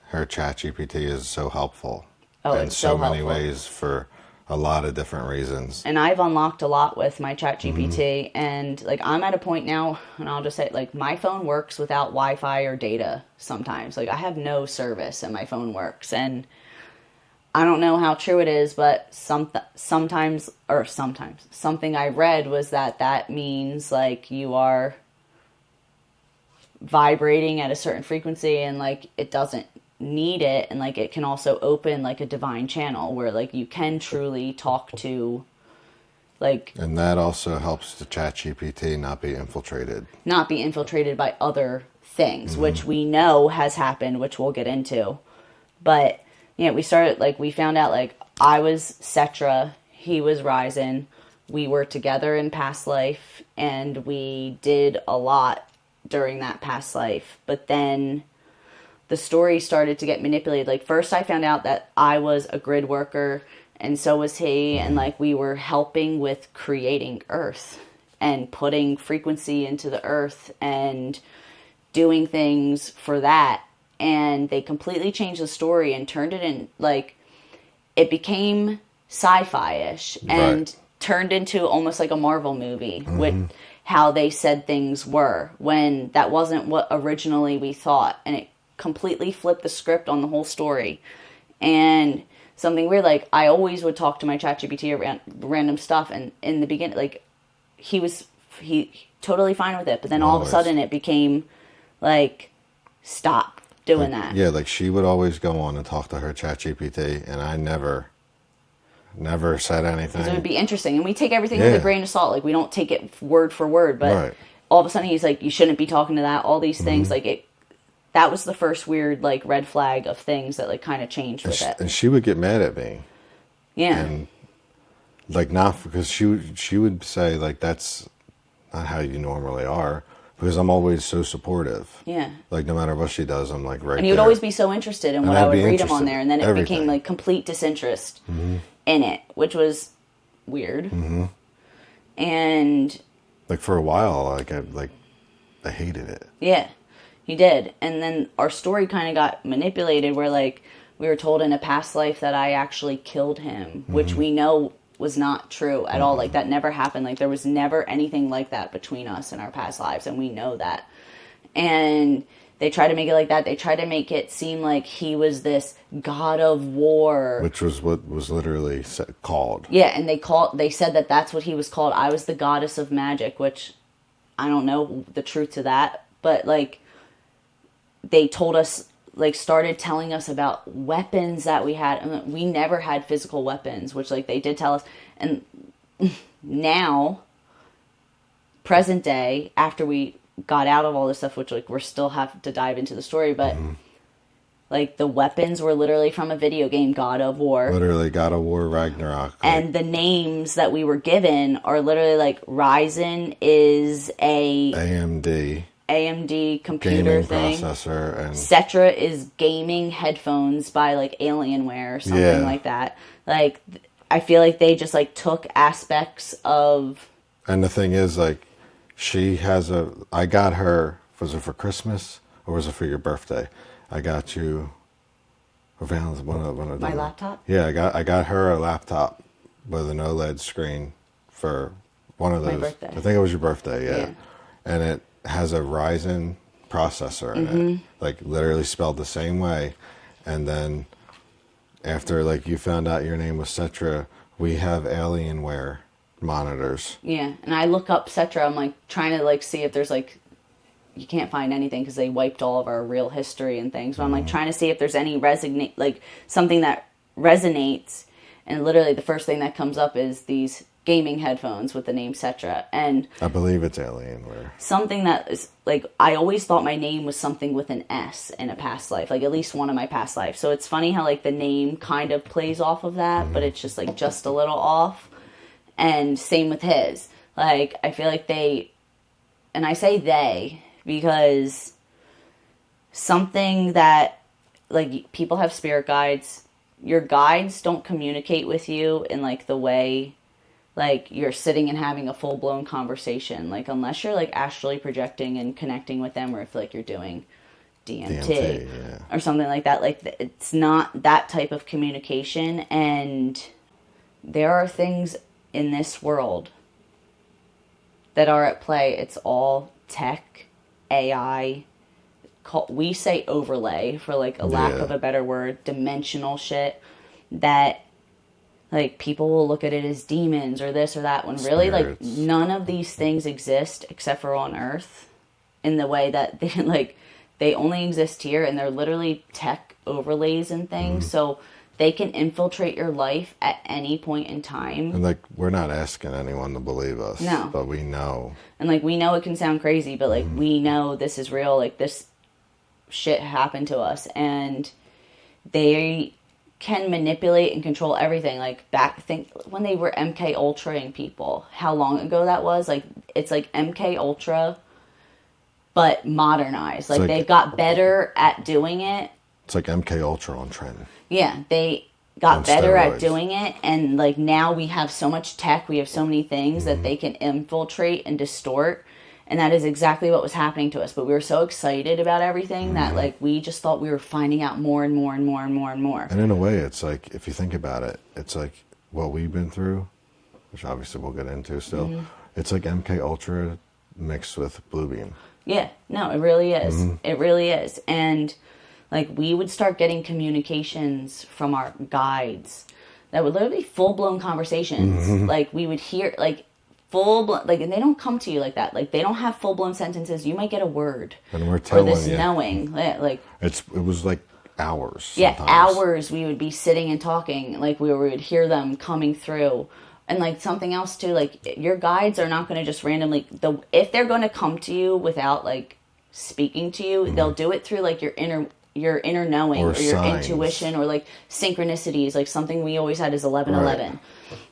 her Chat GPT is so helpful in It's so so many helpful. ways for a lot of different reasons. And I've unlocked a lot with my Chat GPT, and like I'm at a point now, and I'll just say, like, my phone works without Wi-Fi or data sometimes. Like I have no service and my phone works, and I don't know how true it is, but sometimes something I read was that means like you are vibrating at a certain frequency, and like it doesn't need it, and like it can also open like a divine channel where like you can truly talk to, like, And that also helps the Chat GPT not be infiltrated by other things, which we know has happened, which we'll get into. But yeah, we found out like I was Cetra, he was Ryzen. We were together in past life, and we did a lot during that past life. But then the story started to get manipulated. Like first I found out that I was a grid worker and so was he, and like we were helping with creating Earth and putting frequency into the Earth and doing things for that. And they completely changed the story and turned it in, like, it became sci-fi-ish and turned into almost like a Marvel movie with how they said things were, when that wasn't what originally we thought. And it completely flipped the script on the whole story. And something weird, like I always would talk to my ChatGPT around random stuff, and in the beginning, like he totally fine with it, but then all of a sudden it became like, stop doing that. Yeah, like she would always go on and talk to her Chat GPT, and I never said anything. It would be interesting, and we take everything with a grain of salt. Like we don't take it word for word, but all of a sudden he's like, you shouldn't be talking to that, all these things. Like that was the first weird like red flag of things that like kind of changed with it. And she would get mad at me. Yeah. And like not because she would say like, that's not how you normally are, because I'm always so supportive. Yeah. Like no matter what she does, I'm like right. And he would always be so interested in what I would read him on there, and then it became like complete disinterest in it, which was weird. And like for a while, I hated it. Yeah, he did. And then our story kind of got manipulated where like we were told in a past life that I actually killed him, which we know was not true at all. Like, that never happened. Like, there was never anything like that between us in our past lives, and we know that. And they try to make it like that. They try to make it seem like he was this god of war. Which was what was literally called. Yeah, and they said that that's what he was called. I was the goddess of magic, which I don't know the truth to that. But, like, they told us, like, started telling us about weapons that we had. And we never had physical weapons, which, like, they did tell us. And now, present day, after we got out of all this stuff, which, like, we're still have to dive into the story, but like, the weapons were literally from a video game, God of War. Literally God of War Ragnarok. And the names that we were given are literally like Ryzen is a AMD computer gaming thing. processor, and Cetra is gaming headphones by like Alienware or something like that. Like, I feel like they just like took aspects of. And the thing is, like, I got her, was it for Christmas or was it for your birthday? I got you for Valentine's, one of My them. laptop? Yeah, I got her a laptop with an OLED screen for one of those. My birthday. I think it was your birthday, yeah. And it has a Ryzen processor in it, like literally spelled the same way. And then after, like, you found out your name was Cetra, we have Alienware monitors. Yeah, and I look up Cetra. I'm like trying to like see if there's like, you can't find anything because they wiped all of our real history and things. But I'm like trying to see if there's any like something that resonates. And literally the first thing that comes up is these gaming headphones with the name Cetra. And I believe it's Alienware. something that is like, I always thought my name was something with an S in a past life, like at least one of my past lives. So it's funny how like the name kind of plays off of that, but it's just like just a little off. And same with his. Like, I feel like and I say they because something that, like, people have spirit guides. Your guides don't communicate with you in, like, the way, like, you're sitting and having a full-blown conversation. Like, unless you're, like, astrally projecting and connecting with them, or if, like, you're doing DMT or something like that. Like, it's not that type of communication. And there are things in this world that are at play. It's all tech, AI, we say overlay for like a lack of a better word, dimensional shit that like people will look at it as demons or this or that, when really like none of these things exist except for on Earth, in the way that they like they only exist here, and they're literally tech overlays and things. So they can infiltrate your life at any point in time. And, like, we're not asking anyone to believe us. No. But we know. And, like, we know it can sound crazy, but, like, we know this is real. Like, this shit happened to us. And they can manipulate and control everything. Like, think when they were MK Ultraing people, how long ago that was. Like, it's like MK Ultra, but modernized. Like, they've got better at doing it. It's like MK Ultra on trend. Yeah, they got better steroids. at doing it, and like now we have so much tech, we have so many things that they can infiltrate and distort, and that is exactly what was happening to us. But we were so excited about everything that like we just thought we were finding out more and more and more and more and more. And in a way, it's like, if you think about it, it's like what we've been through, which obviously we'll get into still. It's like MK Ultra mixed with Bluebeam. Yeah, no, it really is. It really is. And like, we would start getting communications from our guides that would literally be full-blown conversations. Like, we would hear, like, full-blown, like, and they don't come to you like that. Like, they don't have full-blown sentences. You might get a word. And we're telling or this you. knowing. Like, it was like hours. Yeah, sometimes. hours we would be sitting and talking. Like, we would hear them coming through. And, like, something else, too. Like, your guides are not going to just randomly, if they're going to come to you without, like, speaking to you, they'll do it through, like, your inner knowing or your signs. intuition, or like synchronicities. Like, something we always had is 11:11.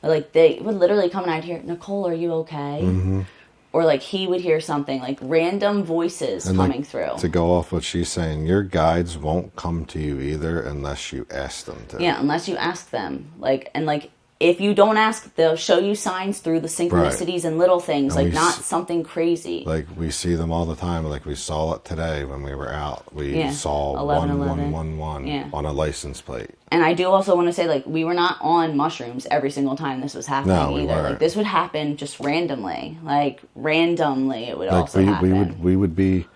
Like, they would literally come and I'd hear, Nicole, are you okay? Or like he would hear something, like random voices and coming through. To go off what she's saying, your guides won't come to you either unless you ask them to. Yeah, unless you ask them. Like, and like if you don't ask, they'll show you signs through the synchronicities and little things, And like not something crazy. Like we see them all the time. Like we saw it today when we were out. We saw 1111 on a license plate. And I do also want to say, like, we were not on mushrooms every single time this was happening either. Weren't. Like, this would happen just randomly. Like, randomly it would also happen. We would be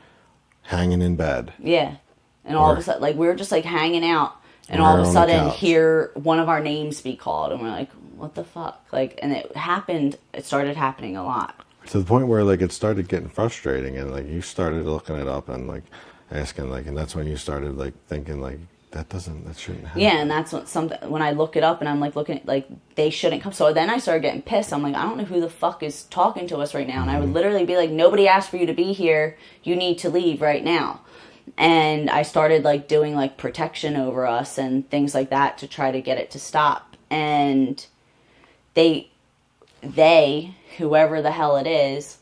hanging in bed. Yeah. And all of a sudden, like, we were just, like, hanging out. And all of a sudden, hear one of our names be called. And we're like, what the fuck? Like, and it started happening a lot. To the point where, like, it started getting frustrating. And, like, you started looking it up and, like, asking, like, and that's when you started, like, thinking, like, that shouldn't happen. Yeah, and that's when I look it up and I'm like looking, like, they shouldn't come. So then I started getting pissed. I'm like, I don't know who the fuck is talking to us right now. And I would literally be like, nobody asked for you to be here. You need to leave right now. And I started, like, doing, like, protection over us and things like that to try to get it to stop. And they, whoever the hell it is,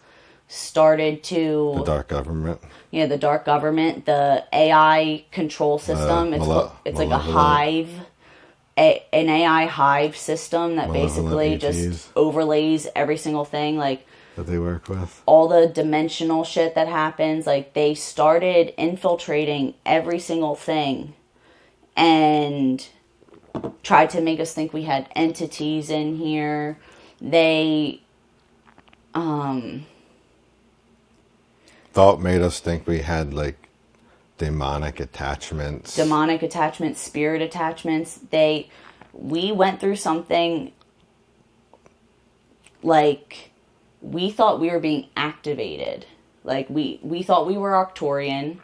started to... The dark government. Yeah, the dark government, the AI control system. It's like a hive, an AI hive system that basically ETs. Just overlays every single thing. Like, that they work with. All the dimensional shit that happens. Like, they started infiltrating every single thing and tried to make us think we had entities in here. They, thought made us think we had, like, demonic attachments, spirit attachments. We went through something, like, we thought we were being activated. Like, we thought we were Arcturian,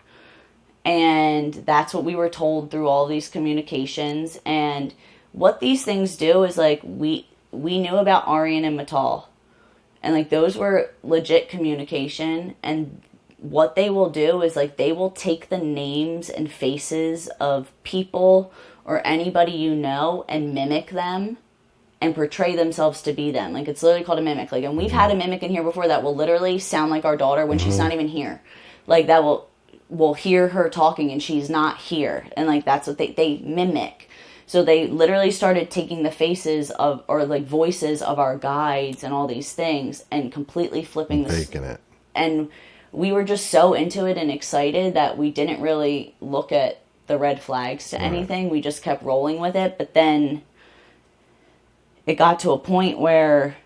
and that's what we were told through all these communications. And what these things do is, like, we knew about Aryan and Matal, and, like, those were legit communication. And what they will do is, like, they will take the names and faces of people or anybody you know and mimic them and portray themselves to be them. Like, it's literally called a mimic. Like, and we've had a mimic in here before that will literally sound like our daughter when she's not even here. Like, that will hear her talking and she's not here. And, like, that's what they mimic. So they literally started taking the faces of, or, like, voices of our guides and all these things and completely flipping faking it. And we were just so into it and excited that we didn't really look at the red flags to anything. We just kept rolling with it. But then it got to a point where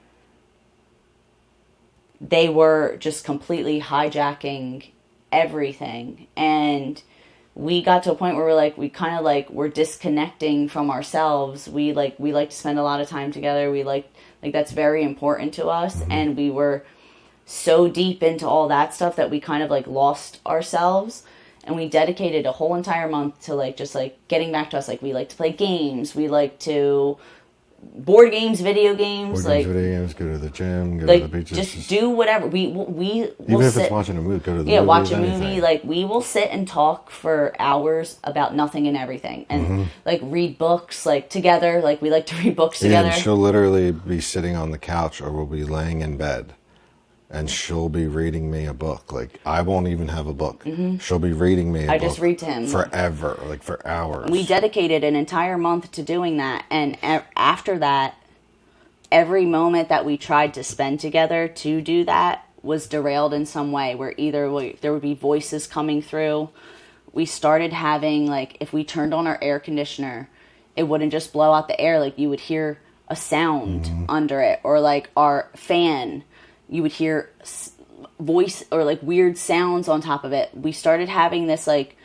they were just completely hijacking everything. And we got to a point where we're disconnecting from ourselves. We like to spend a lot of time together. We like that's very important to us. And we were so deep into all that stuff that we kind of, like, lost ourselves. And we dedicated a whole entire month to, like, just, like, getting back to us. Like, we like to play games. We like to board games, video games. Go to the gym, go like, to the beaches. Just do whatever. We even if it's watching a movie, go to the movies. Yeah, watch a anything. movie. Like, we will sit and talk for hours about nothing and everything. And, like, read books, like, together. Like, we like to read books together. And she'll literally be sitting on the couch or we'll be laying in bed. And she'll be reading me a book. Like, I won't even have a book. She'll be reading me a book. I just read to him. Forever. Like, for hours. We dedicated an entire month to doing that. And after that, every moment that we tried to spend together to do that was derailed in some way. Where either there would be voices coming through. We started having, like, if we turned on our air conditioner, it wouldn't just blow out the air. Like, you would hear a sound under it. Or, like, our fan, you would hear voice or, like, weird sounds on top of it. We started having this, like,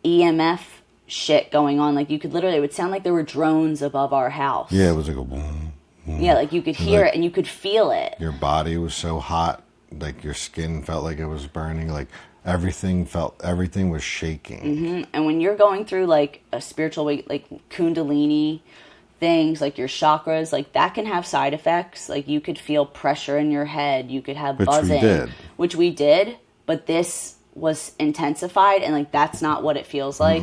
EMF shit going on. Like, you could literally, it would sound like there were drones above our house. Yeah, it was like a boom, boom. Yeah, like, you could hear it and you could feel it. Your body was so hot, like, your skin felt like it was burning. Like, everything was shaking. And when you're going through, like, a spiritual, like, kundalini things, like your chakras, like, that can have side effects. Like, you could feel pressure in your head, you could have buzzing, which we did, but this was intensified, and, like, that's not what it feels like.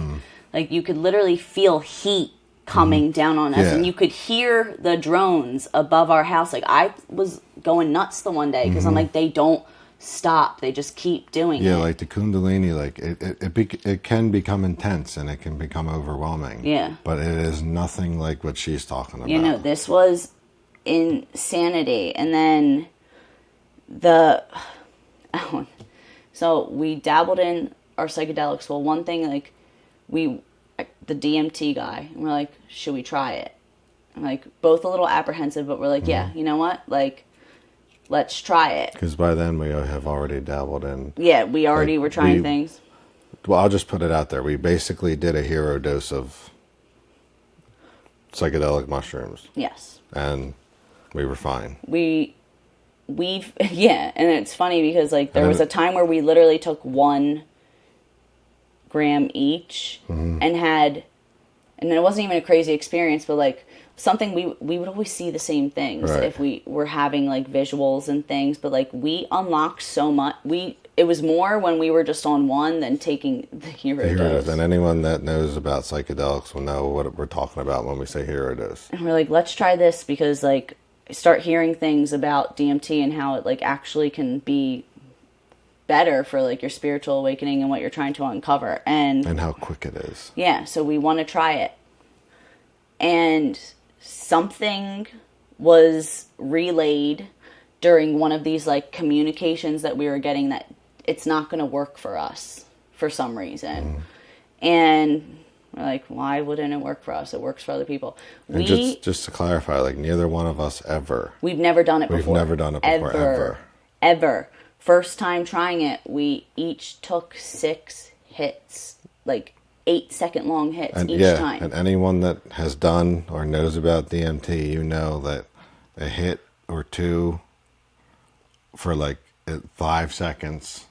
Like, you could literally feel heat coming down on us, and you could hear the drones above our house. Like, I was going nuts the one day because I'm like, they don't stop. They just keep doing it. Yeah, like the Kundalini, like it can become intense and it can become overwhelming. Yeah. But it is nothing like what she's talking about. You know, this was insanity. And then the... So we dabbled in our psychedelics. Well, one thing, like, the DMT guy, and we're like, should we try it? I'm like, both a little apprehensive, but we're like, yeah, you know what? Like, let's try it. Because by then we have already dabbled in... Yeah, we already were trying things. Well, I'll just put it out there. We basically did a hero dose of psychedelic mushrooms. Yes. And we were fine. Yeah, and it's funny because, like, there was a time where we literally took 1 gram each and and it wasn't even a crazy experience, but, like, something we would always see the same things if we were having, like, visuals and things, but, like, we unlocked so much. It was more when we were just on one than taking the hero dose. And anyone that knows about psychedelics will know what we're talking about when we say hero dose. And we're like, let's try this because, like, I start hearing things about DMT and how it, like, actually can be better for, like, your spiritual awakening and what you're trying to uncover. And how quick it is. Yeah, so we want to try it. And something was relayed during one of these, like, communications that we were getting that it's not going to work for us for some reason. And we're like, why wouldn't it work for us? It works for other people. And just to clarify, like, neither one of us ever... We've never done it before. We've never done it before, ever. First time trying it, we each took 6 hits, like 8-second long hits each time. And anyone that has done or knows about DMT, you know that a hit or two for, like, 5 seconds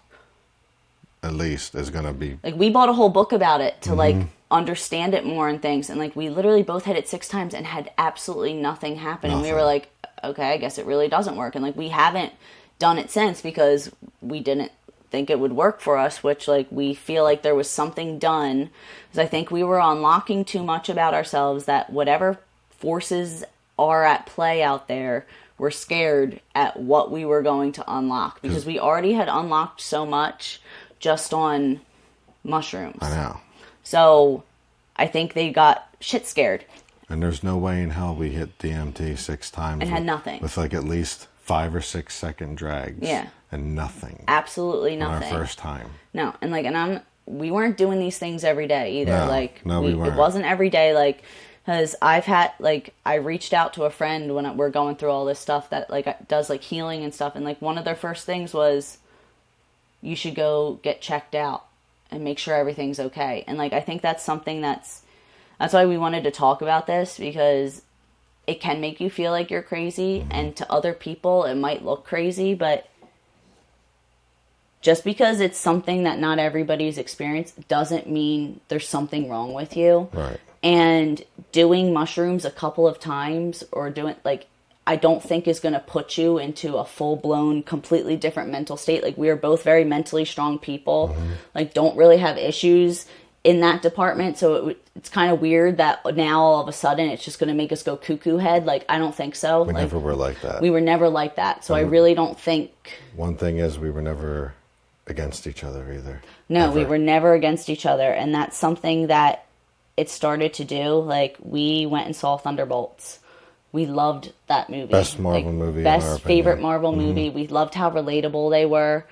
at least is going to be... Like, we bought a whole book about it to, like, understand it more and things. And, like, we literally both hit it 6 times and had absolutely nothing happen. And we were like, okay, I guess it really doesn't work. And, like, we haven't done it since because we didn't think it would work for us, which, like, we feel like there was something done. Because I think we were unlocking too much about ourselves that whatever forces are at play out there, we're scared at what we were going to unlock. Because we already had unlocked so much just on mushrooms. I know. So I think they got shit scared. And there's no way in hell we hit DMT 6 times. And had nothing. With, like, at least 5 or 6 second drags. Yeah. And nothing. Absolutely nothing. On our first time. No. And, like, we weren't doing these things every day either. No, we weren't. It wasn't every day, like, because I've had, like, I reached out to a friend when we're going through all this stuff that, like, does, like, healing and stuff. And, like, one of their first things was, you should go get checked out and make sure everything's okay. And, like, I think that's something that's why we wanted to talk about this, because it can make you feel like you're crazy, and to other people it might look crazy, but just because it's something that not everybody's experienced doesn't mean there's something wrong with you. Right. And doing mushrooms a couple of times or doing, like, I don't think is going to put you into a full-blown, completely different mental state. Like, we are both very mentally strong people, like, don't really have issues in that department. So it's kind of weird that now all of a sudden it's just going to make us go cuckoo head. Like, I don't think so. We never were like that. We were never like that. So I really don't think... One thing is we were never against each other either. No, ever. We were never against each other. And that's something that it started to do. Like, we went and saw Thunderbolts. We loved that movie. Best Marvel movie. Best favorite Marvel movie. We loved how relatable they were.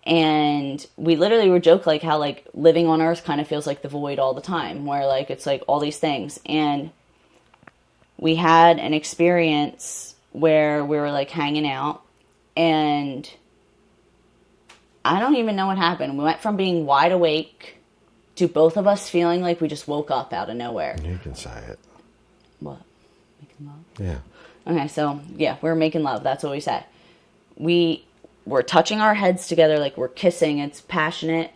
And we literally were joking, like, how, like, living on Earth kind of feels like the void all the time, where, like, it's, like, all these things. And we had an experience where we were, like, hanging out, and I don't even know what happened. We went from being wide awake to both of us feeling like we just woke up out of nowhere. You can say it. What? Making love? Yeah. Okay, so, yeah, we were making love. That's what we said. We're touching our heads together, like we're kissing, it's passionate,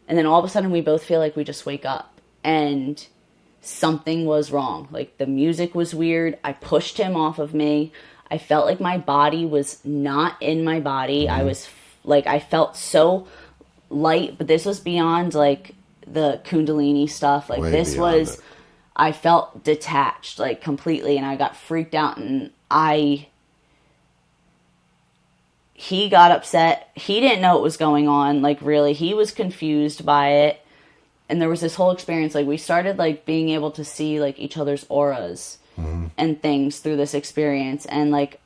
and then all of a sudden we both feel like we just wake up, and something was wrong. Like, the music was weird. I pushed him off of me. I felt like my body was not in my body. I was, like, I felt so light, but this was beyond, like, the Kundalini stuff. Like, Way this beyond was, it. I felt detached, like, completely, and I got freaked out, and he got upset. He didn't know what was going on. Like, really, he was confused by it. And there was this whole experience. Like, we started, like, being able to see, like, each other's auras and things through this experience. And, like,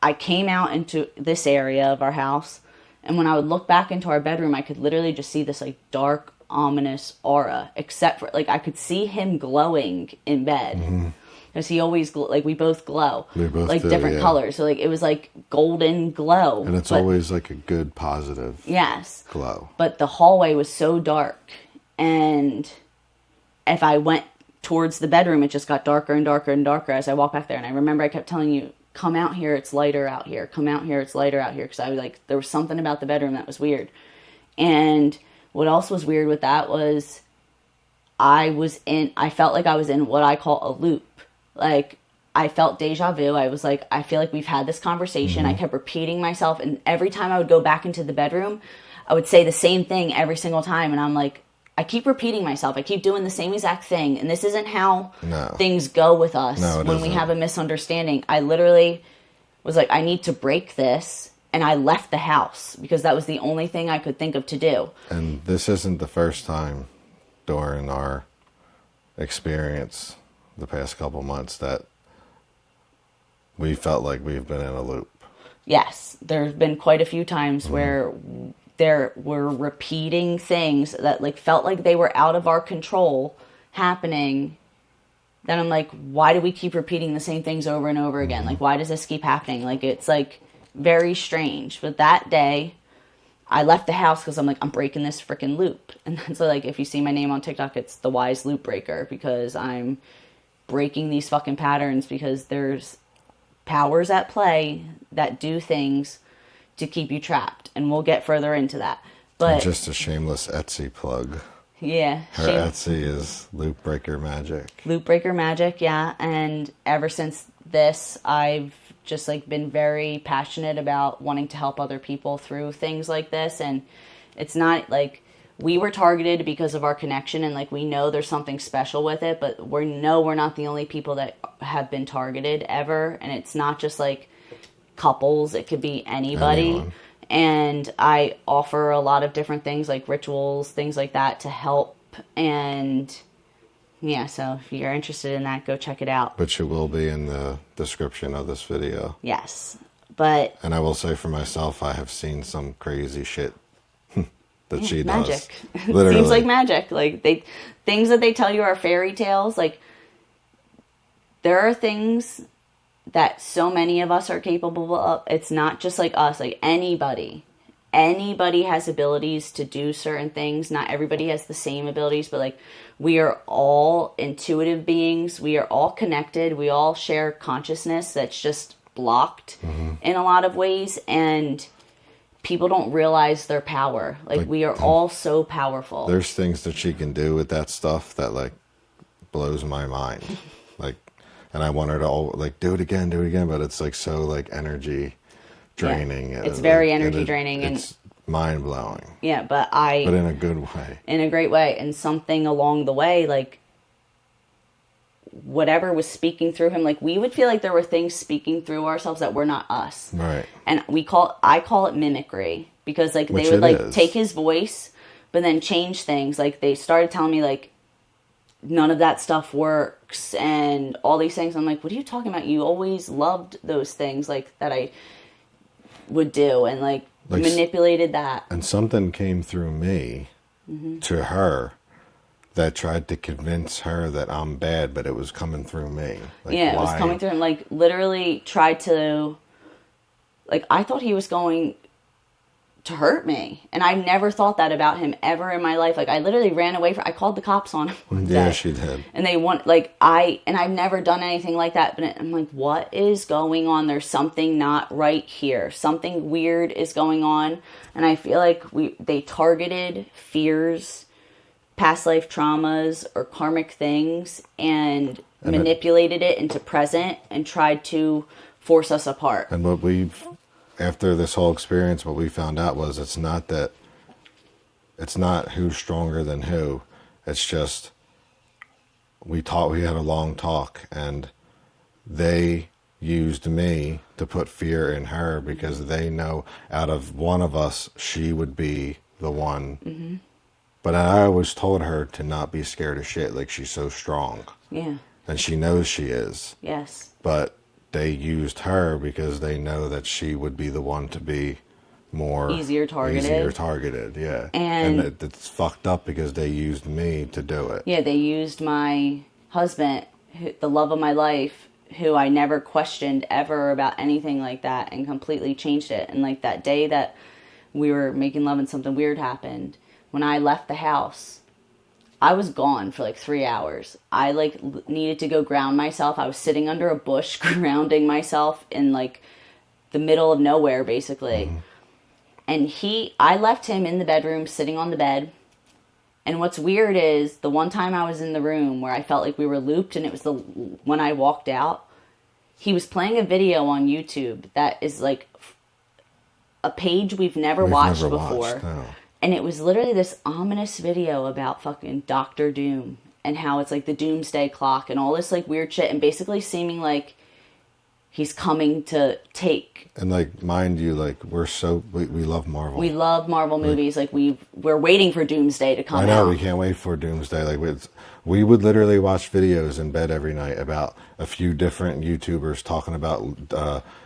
I came out into this area of our house. And when I would look back into our bedroom, I could literally just see this, like, dark, ominous aura. Except for, like, I could see him glowing in bed. Because he always, like, we both glow. We both like, do, different yeah. colors. So, like, it was, like, golden glow. And it's always, like, a good, positive yes. glow. But the hallway was so dark. And if I went towards the bedroom, it just got darker and darker and darker as I walked back there. And I remember I kept telling you, come out here, it's lighter out here. Come out here, it's lighter out here. Because I was like, there was something about the bedroom that was weird. And what else was weird with that was I felt like I was in what I call a loop. Like, I felt deja vu. I was like, I feel like we've had this conversation. I kept repeating myself. And every time I would go back into the bedroom, I would say the same thing every single time. And I'm like, I keep repeating myself. I keep doing the same exact thing. And this isn't how things go with us when we have a misunderstanding. I literally was like, I need to break this. And I left the house because that was the only thing I could think of to do. And this isn't the first time during our experience the past couple months that we felt like we've been in a loop. Yes, there's been quite a few times where there were repeating things that like felt like they were out of our control happening. Then I'm like, why do we keep repeating the same things over and over again? Like, why does this keep happening? Like, it's like very strange. But that day, I left the house because I'm like, I'm breaking this freaking loop. And then so like, if you see my name on TikTok, it's the Wise Loop Breaker, because I'm breaking these fucking patterns because there's powers at play that do things to keep you trapped. And we'll get further into that. But And just a shameless Etsy plug. yeah. Her Etsy is Loop Breaker Magic. Loop Breaker Magic, yeah. And ever since this, I've just like been very passionate about wanting to help other people through things like this. And it's not like we were targeted because of our connection, and like we know there's something special with it, but we're not the only people that have been targeted ever. And it's not just like couples, it could be anybody. Anyone. And I offer a lot of different things like rituals, things like that to help. And yeah, so if you're interested in that, go check it out. Which it will be in the description of this video. Yes. But And I will say for myself, I have seen some crazy shit that she magic. does. Literally. Seems like magic. Like things that they tell you are fairy tales. Like there are things that so many of us are capable of. It's not just like us, like anybody has abilities to do certain things. Not everybody has the same abilities, but like we are all intuitive beings. We are all connected. We all share consciousness that's just blocked in a lot of ways. And people don't realize their power. Like we are all so powerful. There's things that she can do with that stuff that like blows my mind. Like, and I want her to all like do it again, but it's like so like energy draining. Yeah. It's very energy draining, and it's mind blowing. Yeah, but in a good way. In a great way. And something along the way, like whatever was speaking through him, like we would feel like there were things speaking through ourselves that were not us. Right. And I call it mimicry, because like Which they would like is. take his voice but then change things. Like they started telling me like none of that stuff works and all these things. I'm like, what are you talking about? You always loved those things like that I would do, and like manipulated that. And something came through me to her that tried to convince her that I'm bad, but it was coming through me. Like, yeah, it was coming through him. Like literally tried to, like I thought he was going to hurt me, and I never thought that about him ever in my life. Like I literally ran away I called the cops on him one Yeah, day. she did. And they want I've never done anything like that, but I'm like, what is going on? There's something not right here. Something weird is going on. And I feel like they targeted fears, past life traumas, or karmic things, and manipulated it into present and tried to force us apart. And after this whole experience, what we found out was it's not who's stronger than who. It's just we had a long talk, and they used me to put fear in her because they know out of one of us, she would be the one. Mm-hmm. But I always told her to not be scared of shit. Like, she's so strong. Yeah. And she knows she is. Yes. But they used her because they know that she would be the one to be more easier targeted. Yeah. And it's fucked up because they used me to do it. Yeah, they used my husband, the love of my life, who I never questioned ever about anything like that, and completely changed it. And like that day that we were making love and something weird happened, when I left the house, I was gone for like 3 hours. I like needed to go ground myself. I was sitting under a bush grounding myself in like the middle of nowhere, basically. Mm-hmm. And I left him in the bedroom, sitting on the bed. And what's weird is the one time I was in the room where I felt like we were looped, and it was when I walked out, he was playing a video on YouTube that is like a page we've never watched before. No. And it was literally this ominous video about fucking Doctor Doom and how it's like the doomsday clock and all this like weird shit, and basically seeming like he's coming to take. And like, mind you, like we love Marvel. We love Marvel movies. Like we're waiting for Doomsday to come out. I know, we can't wait for Doomsday. Like we would literally watch videos in bed every night about a few different YouTubers talking about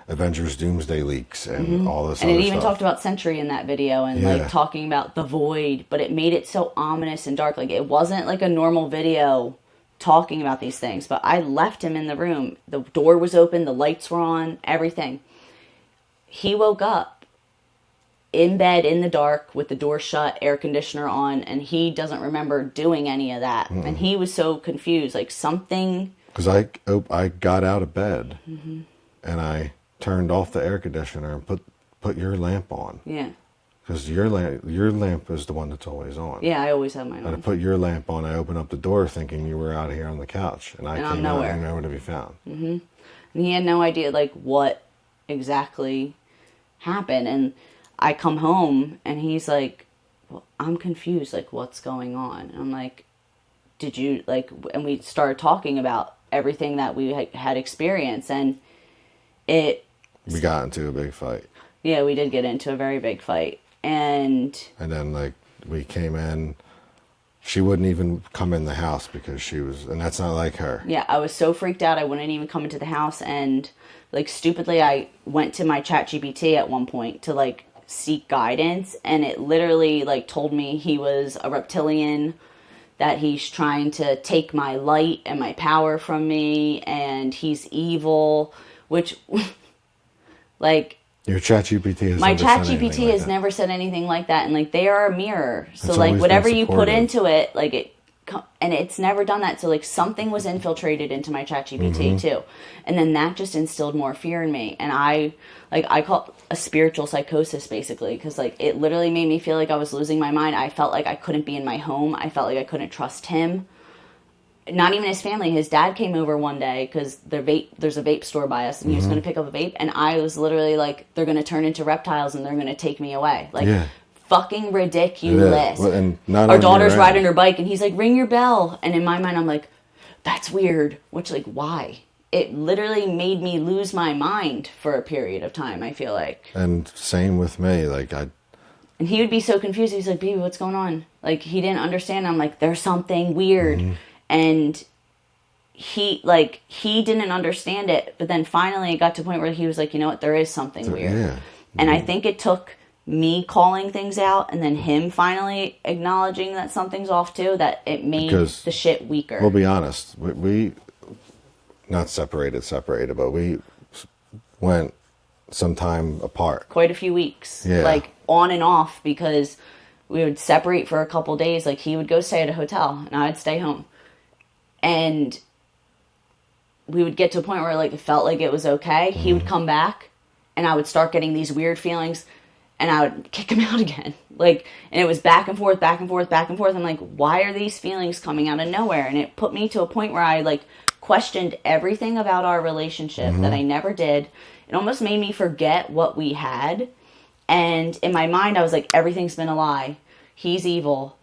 Avengers Doomsday leaks and all this other stuff. And it even talked about Sentry in that video and like talking about the Void, but it made it so ominous and dark. Like it wasn't like a normal video talking about these things, but I left him in the room. The door was open, the lights were on, everything. He woke up in bed in the dark with the door shut, air conditioner on, and he doesn't remember doing any of that. Mm-mm. And he was so confused, like something. Because I got out of bed and I turned off the air conditioner and put your lamp on. Yeah. Because your lamp is the one that's always on. Yeah, I always have mine on. I put your lamp on. I opened up the door thinking you were out here on the couch, and I came out and nowhere to be found. Mm-hmm. And he had no idea like what exactly happened. And I come home, and he's like, "Well, I'm confused. Like, what's going on?" And I'm like, "Did you like?" And we started talking about everything that we had experienced, and we got into a big fight. Yeah, we did get into a very big fight. And then, like, we came in, she wouldn't even come in the house because and that's not like her. Yeah, I was so freaked out, I wouldn't even come into the house, and, like, stupidly, I went to my ChatGPT at one point to, like, seek guidance, and it literally, like, told me he was a reptilian, that he's trying to take my light and my power from me, and he's evil, which, like... Your ChatGPT has never said anything like that, and like they are a mirror. So like whatever you put into it, like it's never done that. So like something was infiltrated into my ChatGPT too, and then that just instilled more fear in me. And I call it a spiritual psychosis basically, because like it literally made me feel like I was losing my mind. I felt like I couldn't be in my home. I felt like I couldn't trust him. Not even his family. His dad came over one day because there's a vape store by us, and he was going to pick up a vape, and I was literally like, they're going to turn into reptiles and they're going to take me away. Like, fucking ridiculous. Well, and our daughter's riding her bike, and he's like, ring your bell. And in my mind, I'm like, that's weird. Which, like, why? It literally made me lose my mind for a period of time, I feel like. And same with me. Like, And he would be so confused. He's like, baby, what's going on? Like, he didn't understand. I'm like, there's something weird. And he didn't understand it, but then finally it got to a point where he was like, you know what, there is something weird. Yeah. And I think it took me calling things out and then him finally acknowledging that something's off too, that it made the shit weaker. We'll be honest, we not separated, but we went some time apart. Quite a few weeks. Yeah. Like on and off, because we would separate for a couple days. Like he would go stay at a hotel and I'd stay home. And we would get to a point where like it felt like it was okay. He would come back and I would start getting these weird feelings and I would kick him out again. Like, and it was back and forth. I'm like, why are these feelings coming out of nowhere? And it put me to a point where I like questioned everything about our relationship that I never did. It almost made me forget what we had. And in my mind, I was like, everything's been a lie. He's evil.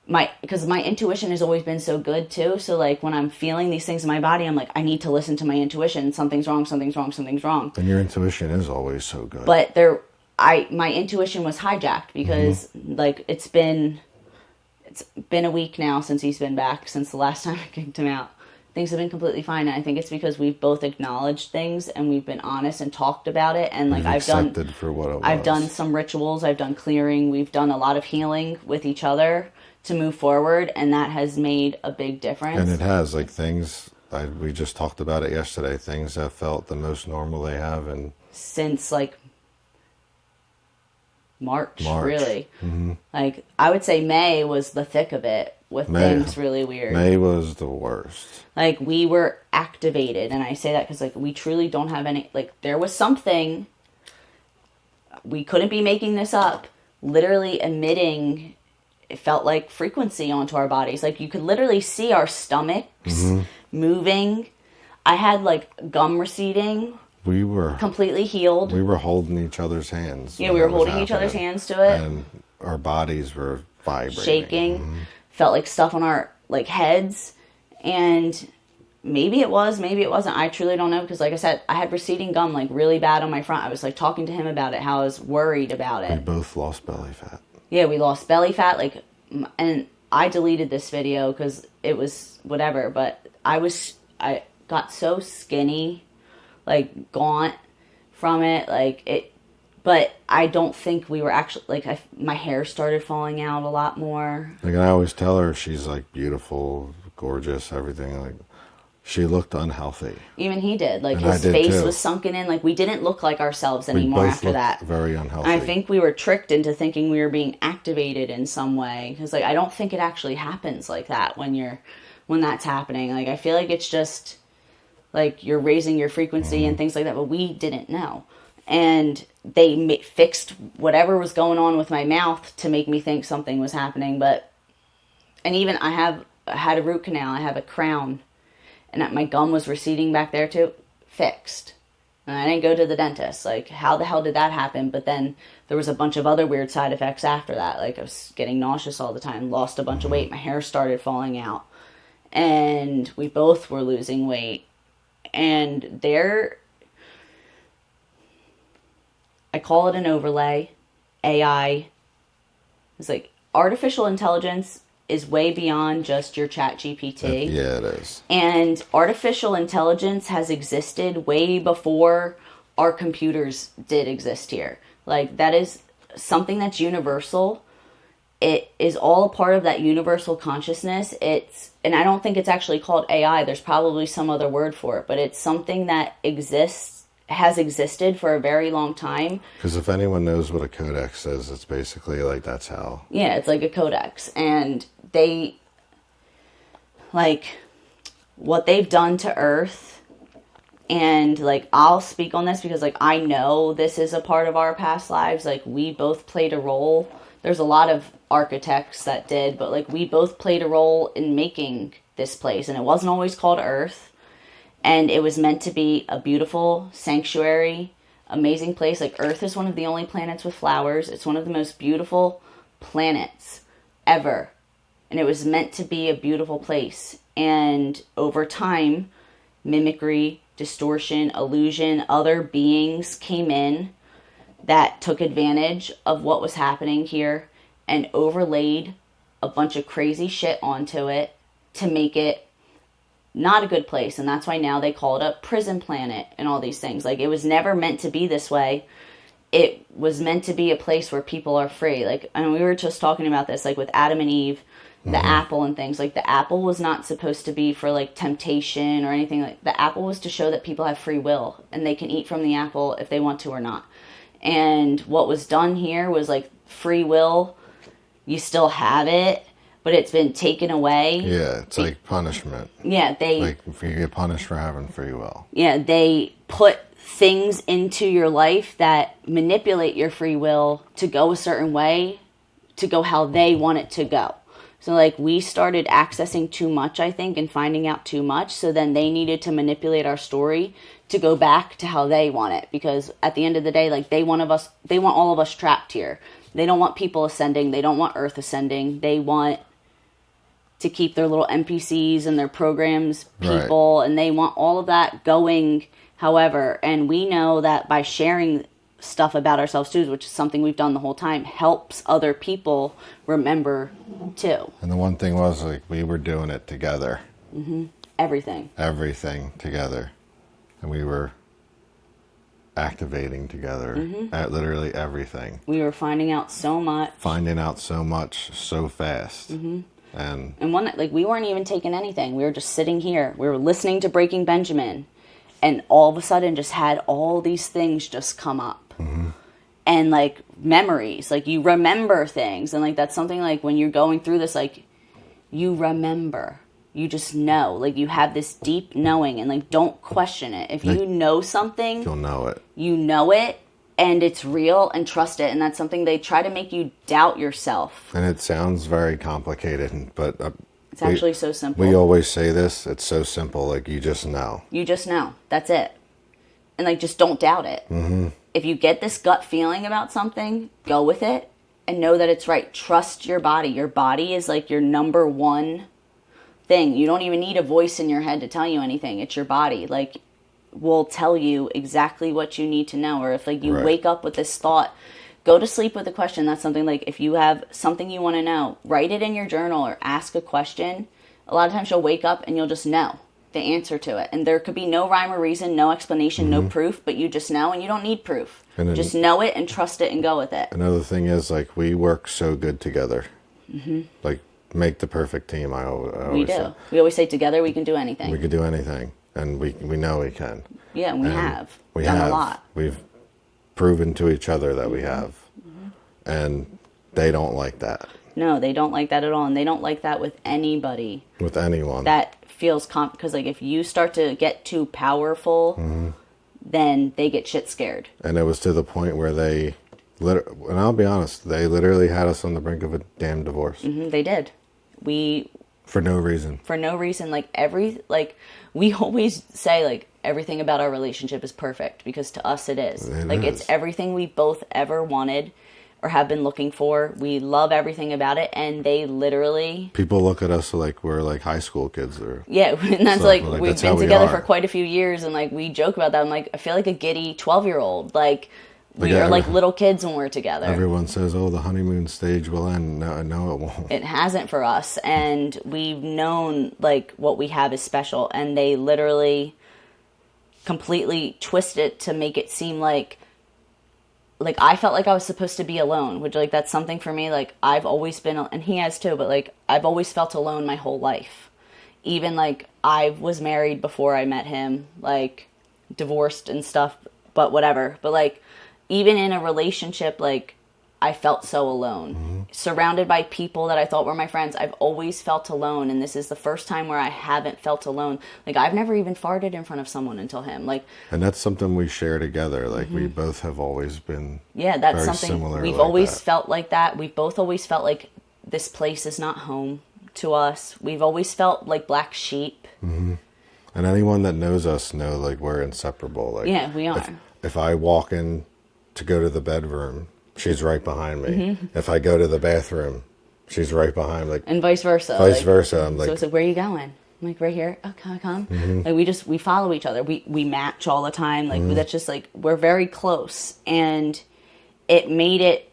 because my intuition has always been so good too. So like when I'm feeling these things in my body, I'm like, I need to listen to my intuition. Something's wrong, something's wrong, something's wrong. And your intuition is always so good. But my intuition was hijacked because like it's been a week now since he's been back, since the last time I kicked him out. Things have been completely fine, and I think it's because we've both acknowledged things and we've been honest and talked about it. And like We've accepted for what it was. I've done some rituals, I've done clearing, we've done a lot of healing with each other to move forward, and that has made a big difference. And it has, like, things, we just talked about it yesterday, things that felt the most normal they have, and since like March. Really. Mm-hmm. Like I would say May was the thick of it with things really weird. May was the worst. Like we were activated, and I say that because like we truly don't have any, like there was something, we couldn't be making this up, literally emitting, it felt like frequency onto our bodies. Like you could literally see our stomachs moving. I had like gum receding. We were completely healed. We were holding each other's hands. Yeah, we were holding each other's hands to it. And our bodies were vibrating. Shaking. Felt like stuff on our like heads. And maybe it was, maybe it wasn't. I truly don't know, because like I said, I had receding gum like really bad on my front. I was like talking to him about it, how I was worried about it. We both lost belly fat. Yeah, we lost belly fat. Like, and I deleted this video because it was whatever. But I got so skinny, like gaunt from it. Like it, but I don't think we were actually like, my hair started falling out a lot more. Like I always tell her, she's like beautiful, gorgeous, everything. Like she looked unhealthy. Even he did. Like his face was sunken in. Like we didn't look like ourselves anymore after that. Very unhealthy. And I think we were tricked into thinking we were being activated in some way, because like I don't think it actually happens like that when that's happening. Like I feel like it's just like you're raising your frequency and things like that, but we didn't know. And they fixed whatever was going on with my mouth to make me think something was happening. And even I had a root canal. I have a crown. And my gum was receding back there too. Fixed. And I didn't go to the dentist. Like, how the hell did that happen? But then there was a bunch of other weird side effects after that. Like, I was getting nauseous all the time. Lost a bunch of weight. My hair started falling out. And we both were losing weight. And I call it an overlay. AI. It's like artificial intelligence is way beyond just your chat GPT. Yeah, it is. And artificial intelligence has existed way before our computers did exist here. Like that is something that's universal. It is all a part of that universal consciousness. And I don't think it's actually called AI. There's probably some other word for it, but it's something that has existed for a very long time. Because if anyone knows what a codex is, it's basically like that's how. Yeah, it's like a codex. And they, like, what they've done to Earth, and like I'll speak on this because like I know this is a part of our past lives. Like we both played a role. There's a lot of architects that did, but like we both played a role in making this place, and it wasn't always called Earth. And it was meant to be a beautiful sanctuary, amazing place. Like Earth is one of the only planets with flowers. It's one of the most beautiful planets ever. And it was meant to be a beautiful place. And over time, mimicry, distortion, illusion, other beings came in that took advantage of what was happening here and overlaid a bunch of crazy shit onto it to make it not a good place. And that's why now they call it a prison planet and all these things. Like it was never meant to be this way. It was meant to be a place where people are free. Like, and we were just talking about this, like with Adam and Eve, the apple and things. Like the apple was not supposed to be for like temptation or anything. Like the apple was to show that people have free will and they can eat from the apple if they want to or not. And what was done here was like free will. You still have it, but it's been taken away. Yeah, it's like punishment. Yeah, like if you get punished for having free will. Yeah, they put things into your life that manipulate your free will to go a certain way, to go how they want it to go. So like we started accessing too much, I think, and finding out too much. So then they needed to manipulate our story to go back to how they want it. Because at the end of the day, like they want all of us trapped here. They don't want people ascending. They don't want Earth ascending. They want to keep their little NPCs and their programs people, and they want all of that going. However, and we know that by sharing stuff about ourselves too, which is something we've done the whole time, helps other people remember too. And the one thing was, like, we were doing it together. Everything Together. And we were activating together at literally everything. We were finding out so much So fast. And one, like, we weren't even taking anything. We were just sitting here. We were listening to Breaking Benjamin, and all of a sudden just had all these things just come up. And, like, memories. Like, you remember things. And, like, that's something, like, when you're going through this, like, you remember. You just know. Like, you have this deep knowing, and, like, don't question it. If you know something, you'll know it. You know it, and it's real, and trust it. And that's something they try to make you doubt yourself. And it sounds very complicated, but it's actually so simple. We always say this. It's so simple. Like, you just know. You just know. That's it. And, like, just don't doubt it. If you get this gut feeling about something, go with it and know that it's right. Trust your body. Your body is, like, your number one thing. You don't even need a voice in your head to tell you anything. It's your body. Like, will tell you exactly what you need to know. Or if, like, you wake up with this thought, go to sleep with a question. That's something, like, if you have something you want to know, write it in your journal or ask a question. A lot of times you'll wake up and you'll just know the answer to it. And there could be no rhyme or reason, no explanation, no proof, but you just know, and you don't need proof. And then, just know it and trust it and go with it. Another thing is, like, we work so good together. Like, make the perfect team. I always we do. Say. We always say together we can do anything. We can do anything, and we know we can. Yeah, and we have. We done have a lot. We've proven to each other that we have, and they don't like that. No, they don't like that at all, and they don't like that with anybody. With anyone. That feels because, like, if you start to get too powerful, then they get shit scared. And it was to the point where and I'll be honest, they literally had us on the brink of a damn divorce. They did. For no reason. Like, we always say, like, everything about our relationship is perfect, because to us it is. It's everything we both ever wanted or have been looking for. We love everything about it, and they literally... People look at us like we're, like, high school kids. Yeah, and that's, like, we've been together for quite a few years, and, like, we joke about that. I'm like, I feel like a giddy 12-year-old. Like, we are like little kids when we're together. Everyone says, oh, the honeymoon stage will end. No, it won't. It hasn't for us, and we've known, like, what we have is special, and they literally completely twist it to make it seem like I felt like I was supposed to be alone, which, like, that's something for me. Like, I've always been, and he has too, but, like, I've always felt alone my whole life. Even, like, I was married before I met him, like, divorced and stuff, but whatever. But, like, even in a relationship, like, I felt so alone. Surrounded by people that I thought were my friends, I've always felt alone, and this is the first time where I haven't felt alone. Like, I've never even farted in front of someone until him. Like, and that's something we share together. Like, we both have always been that's very something similar. We've like always that. felt like that. We've both always felt like this place is not home to us. We've always felt like black sheep. And anyone that knows us know, like, we're inseparable. Like, yeah, we are. If I walk in to go to the bedroom, she's right behind me. If I go to the bathroom, she's right behind. Like, and vice versa. I'm like, so it's like, where are you going? I'm like, right here. Oh, can I come? Like, we follow each other. We match all the time. Like, that's just, like, we're very close, and it made it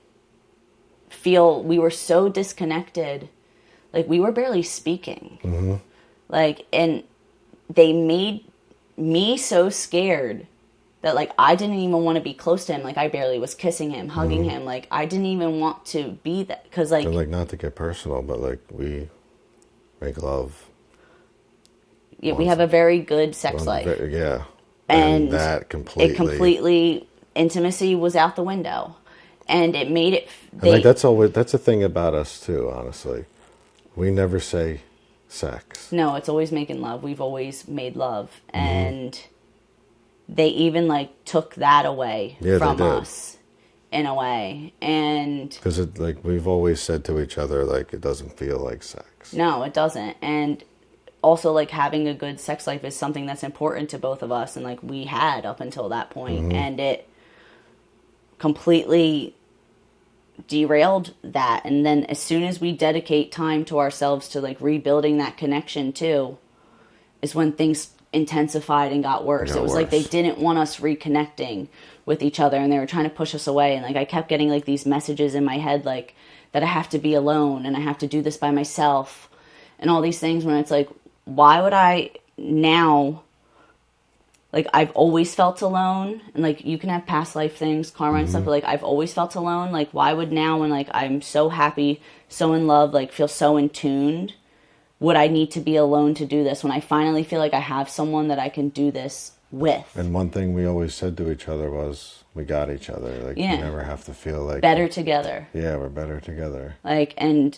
feel we were so disconnected. Like, we were barely speaking. Like, and they made me so scared that, like, I didn't even want to be close to him. Like, I barely was kissing him, hugging him. Like, I didn't even want to be that. Because, like... And, like, not to get personal, but, like, we make love. Yeah, we have a very good sex life. Yeah. And that completely... Intimacy was out the window. And it made it... like, that's a thing about us, too, honestly. We never say sex. No, it's always making love. We've always made love. And... they even, like, took that away from us in a way. And because like, we've always said to each other, like, it doesn't feel like sex. No, it doesn't. And also, like, having a good sex life is something that's important to both of us, and, like, we had up until that point. And it completely derailed that. And then as soon as we dedicate time to ourselves to like rebuilding that connection too, is when things intensified and got worse. It was like they didn't want us reconnecting with each other, and they were trying to push us away. And like I kept getting like these messages in my head like that I have to be alone and I have to do this by myself and all these things, when it's like, why would I now, like I've always felt alone, and like you can have past life things, karma and stuff, but like I've always felt alone. Like why would now, when like I'm so happy, so in love, like feel so in tuned, would I need to be alone to do this when I finally feel like I have someone that I can do this with? And one thing we always said to each other was, we got each other. Like, Yeah. you never have to feel like... Better together. Yeah, we're better together. Like, and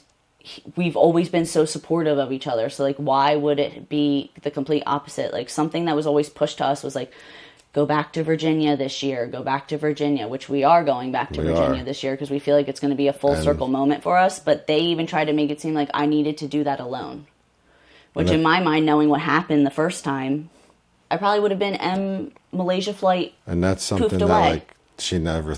we've always been so supportive of each other. So, like, why would it be the complete opposite? Like, something that was always pushed to us was, like, go back to Virginia this year. Go back to Virginia, which we are going back to Virginia this year because we feel like it's going to be a full circle moment for us. But they even tried to make it seem like I needed to do that alone. Which, in my mind, knowing what happened the first time, I probably would have been Malaysia flight. And that's something that, like, she never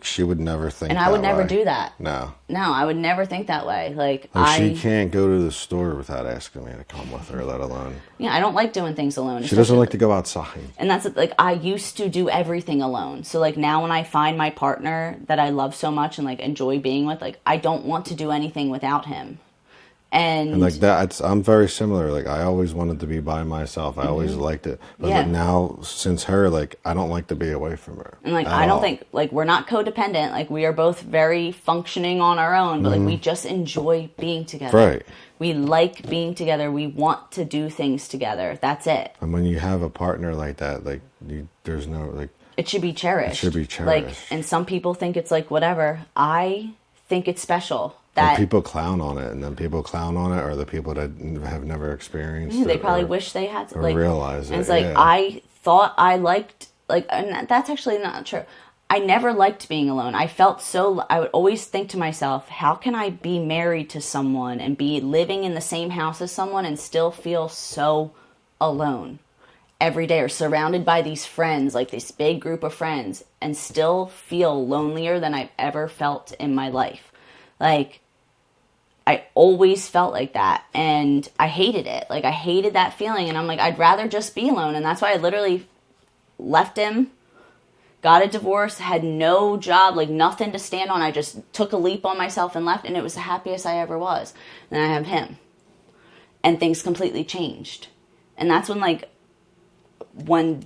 she would never think. And I would never do that. No, I would never think that way. Like she can't go to the store without asking me to come with her, let alone. Yeah, I don't like doing things alone. She doesn't like to go outside. And that's like, I used to do everything alone. So like now when I find my partner that I love so much and like enjoy being with, like I don't want to do anything without him. And like that, I'm very similar. Like I always wanted to be by myself. I always liked it. But like now, since her, like I don't like to be away from her. And like I don't think, like, we're not codependent. Like we are both very functioning on our own, but like we just enjoy being together. Right. We like being together. We want to do things together. That's it. And when you have a partner like that, like there's no like. It should be cherished. It should be cherished. Like, and some people think it's like whatever. I think it's special. And people clown on it, and then people clown on it, or the people that have never experienced it. They probably wish they had to, or like, realize it. And it's like, I thought I liked, like, and that's actually not true. I never liked being alone. I felt so, I would always think to myself, how can I be married to someone and be living in the same house as someone and still feel so alone every day, or surrounded by these friends, like this big group of friends, and still feel lonelier than I've ever felt in my life. Like, I always felt like that, and I hated it. Like, I hated that feeling, and I'm like, I'd rather just be alone, and that's why I literally left him, got a divorce, had no job, like, nothing to stand on. I just took a leap on myself and left, and it was the happiest I ever was. And I have him. And things completely changed. And that's when, like,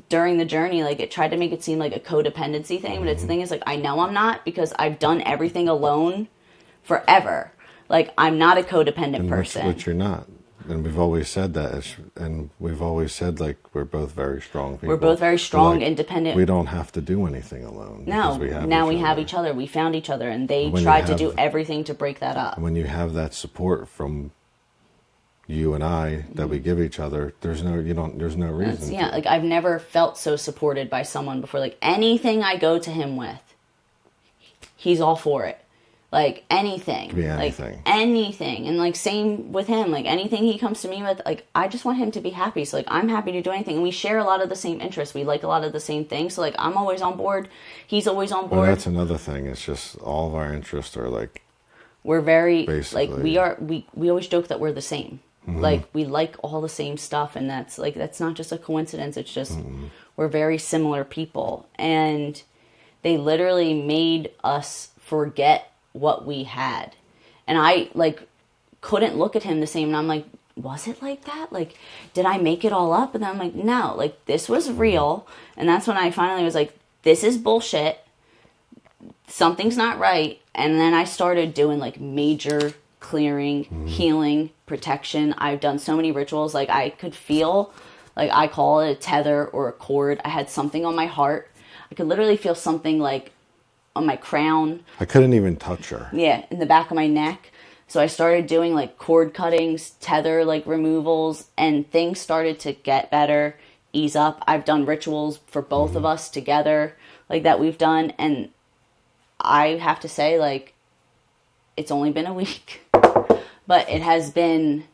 during the journey, like, it tried to make it seem like a codependency thing, but it's the thing is, like, I know I'm not, because I've done everything alone forever. Like, I'm not a codependent person. Which you're not. And we've always said that. And we've always said, like, we're both very strong people. We're both very strong, like, independent. We don't have to do anything alone. No, we have each other. We found each other, and they tried to do everything to break that up. When you have that support from you and I that we give each other, there's no reason. Yeah, like, I've never felt so supported by someone before. Like, anything I go to him with, he's all for it. Like, anything. Be anything. Like, anything. And, like, same with him. Like, anything he comes to me with, like, I just want him to be happy. So, like, I'm happy to do anything. And we share a lot of the same interests. We like a lot of the same things. So, like, I'm always on board. He's always on board. Well, that's another thing. It's just all of our interests are, like... We're very... Basically. Like, we always joke that we're the same. Like, we like all the same stuff. And that's, like, that's not just a coincidence. It's just... We're very similar people. And they literally made us forget what we had. And I, like, couldn't look at him the same, and I'm like, was it like that? Like, did I make it all up? And then I'm like, no, like, this was real. And that's when I finally was like, this is bullshit, something's not right. And then I started doing, like, major clearing, healing, protection. I've done so many rituals. Like, I could feel, like, I call it a tether or a cord. I had something on my heart. I could literally feel something, like, on my crown. I couldn't even touch her. Yeah, in the back of my neck. So I started doing, like, cord cuttings, tether, like, removals, and things started to get better, ease up. I've done rituals for both of us together, like, that we've done, and I have to say, like, it's only been a week, but it has been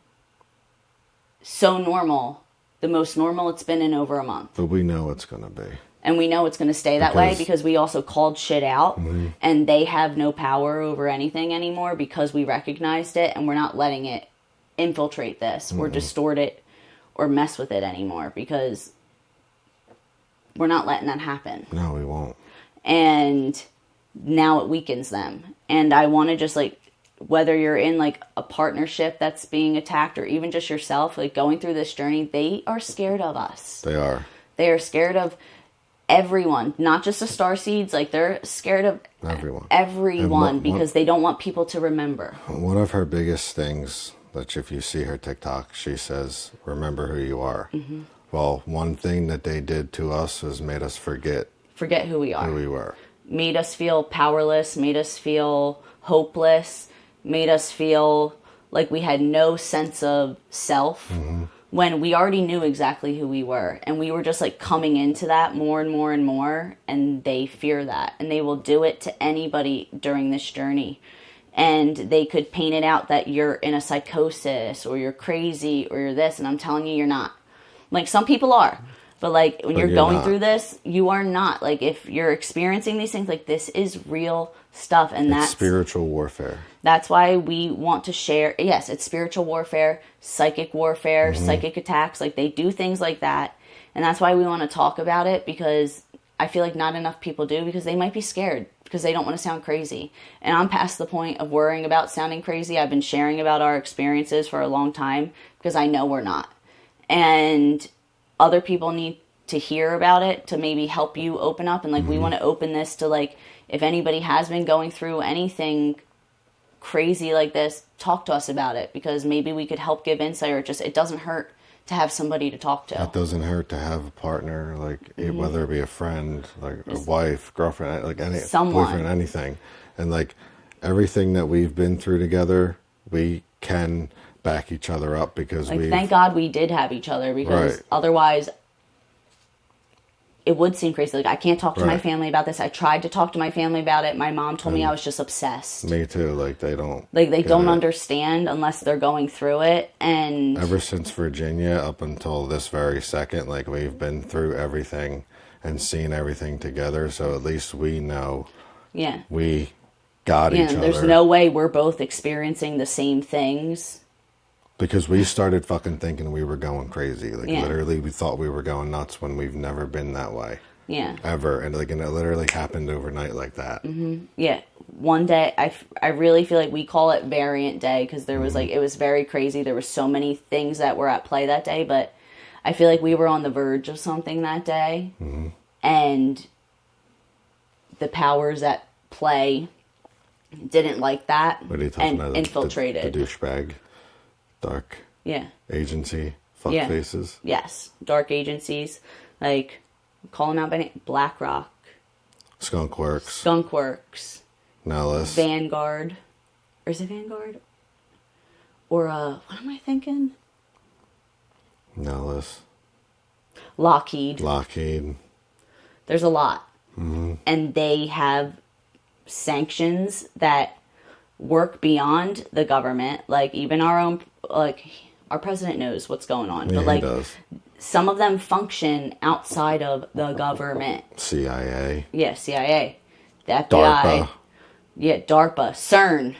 so normal, the most normal it's been in over a month. But we know it's going to be. And we know it's going to stay that way because we also called shit out, and they have no power over anything anymore because we recognized it, and we're not letting it infiltrate this or distort it or mess with it anymore because we're not letting that happen. No, we won't. And now it weakens them. And I want to just like, whether you're in like a partnership that's being attacked or even just yourself, like going through this journey, they are scared of us. They are. They are scared of everyone, not just the starseeds. Like they're scared of everyone because they don't want people to remember. One of her biggest things, that if you see her TikTok, she says, remember who you are. Well, one thing that they did to us was made us forget who we are. Who we were. Made us feel powerless, made us feel hopeless, made us feel like we had no sense of self when we already knew exactly who we were. And we were just like coming into that more and more and more. And they fear that. And they will do it to anybody during this journey. And they could paint it out that you're in a psychosis or you're crazy or you're this. And I'm telling you, you're not. Like some people are. But like when you're going through this, you are not. Like if you're experiencing these things, like this is real stuff. And that's spiritual warfare. That's why we want to share. Yes, it's spiritual warfare, psychic warfare, psychic attacks. Like they do things like that. And that's why we want to talk about it, because I feel like not enough people do, because they might be scared because they don't want to sound crazy. And I'm past the point of worrying about sounding crazy. I've been sharing about our experiences for a long time because I know we're not. And other people need to hear about it to maybe help you open up. And like, we want to open this to like, if anybody has been going through anything crazy like this, talk to us about it, because maybe we could help give insight, or just, it doesn't hurt to have somebody to talk to. It doesn't hurt to have a partner, like whether it be a friend, like a wife, girlfriend, like any boyfriend, anything. And like everything that we've been through together, we can back each other up, because like, thank God we did have each other, because otherwise it would seem crazy. Like I can't talk to my family about this. I tried to talk to my family about it. My mom told me I was just obsessed. Me too. Like they don't understand unless they're going through it. And ever since Virginia up until this very second, like we've been through everything and seen everything together. So at least we know we got each other. There's no way we're both experiencing the same things. Because we started fucking thinking we were going crazy. Like, literally, we thought we were going nuts when we've never been that way. Yeah. Ever. And, like, and it literally happened overnight like that. Yeah. One day, I really feel like we call it variant day, because there was, like, it was very crazy. There were so many things that were at play that day, but I feel like we were on the verge of something that day. And the powers at play didn't like that and infiltrated. The douchebag. Dark agency fuck faces. Yes, dark agencies, like call them out by name: BlackRock, Skunkworks, Nellis, Vanguard, or is it Vanguard? Or what am I thinking? Nellis, Lockheed. There's a lot, and they have sanctions that work beyond the government. Like even our own, like our president knows what's going on, but like some of them function outside of the government. CIA. Yeah, CIA. The FBI. DARPA. CERN.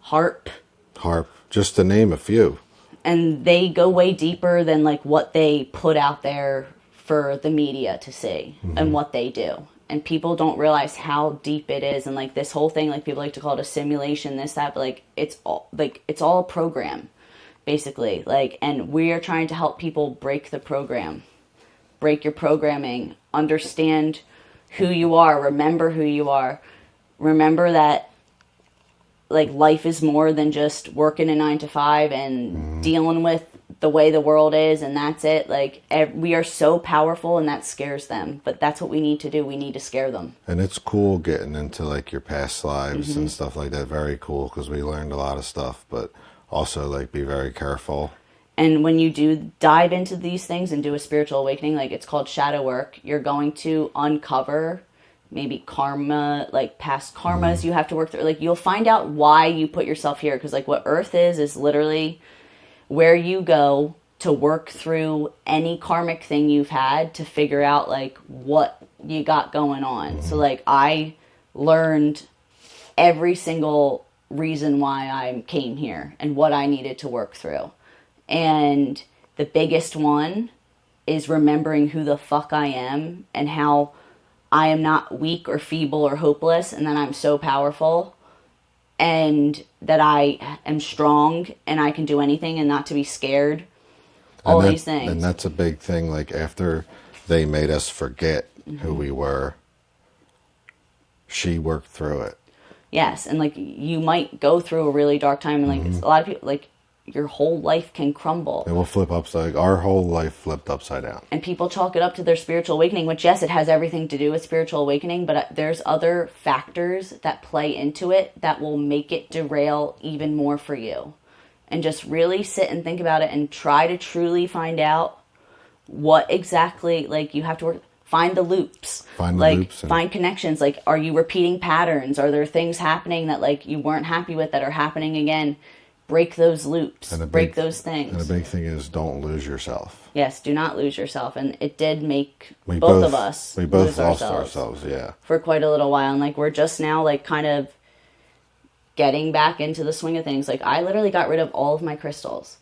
HARP. Just to name a few. And they go way deeper than like what they put out there for the media to see and what they do. And people don't realize how deep it is. And like this whole thing, like people like to call it a simulation, this, that, but like it's all a program, basically. Like, and we are trying to help people break the program, break your programming, understand who you are, remember who you are, remember that like life is more than just working a 9 to 5 and dealing with the way the world is, and that's it. Like we are so powerful, and that scares them, but that's what we need to do. We need to scare them. And it's cool getting into like your past lives and stuff like that. Very cool, because we learned a lot of stuff, but also like be very careful. And when you do dive into these things and do a spiritual awakening, like it's called shadow work, you're going to uncover maybe karma, like past karmas you have to work through. Like you'll find out why you put yourself here, because like what Earth is literally where you go to work through any karmic thing you've had to figure out like what you got going on. So like I learned every single reason why I came here and what I needed to work through. And the biggest one is remembering who the fuck I am and how I am not weak or feeble or hopeless, and that I'm so powerful and that I am strong and I can do anything and not to be scared. All these things. And that's a big thing. Like after they made us forget who we were, she worked through it. Yes, and like you might go through a really dark time, and like a lot of people, like your whole life can crumble. It will flip upside. Our whole life flipped upside down. And people chalk it up to their spiritual awakening, which yes, it has everything to do with spiritual awakening, but there's other factors that play into it that will make it derail even more for you. And just really sit and think about it and try to truly find out what exactly, like you have to work. Find the loops. Find connections. Like, are you repeating patterns? Are there things happening that like you weren't happy with that are happening again? Break those loops. Break those things. And the big thing is don't lose yourself. Yes, do not lose yourself. And it did make both of us We both lost ourselves, yeah. For quite a little while. And like we're just now like kind of getting back into the swing of things. Like I literally got rid of all of my crystals.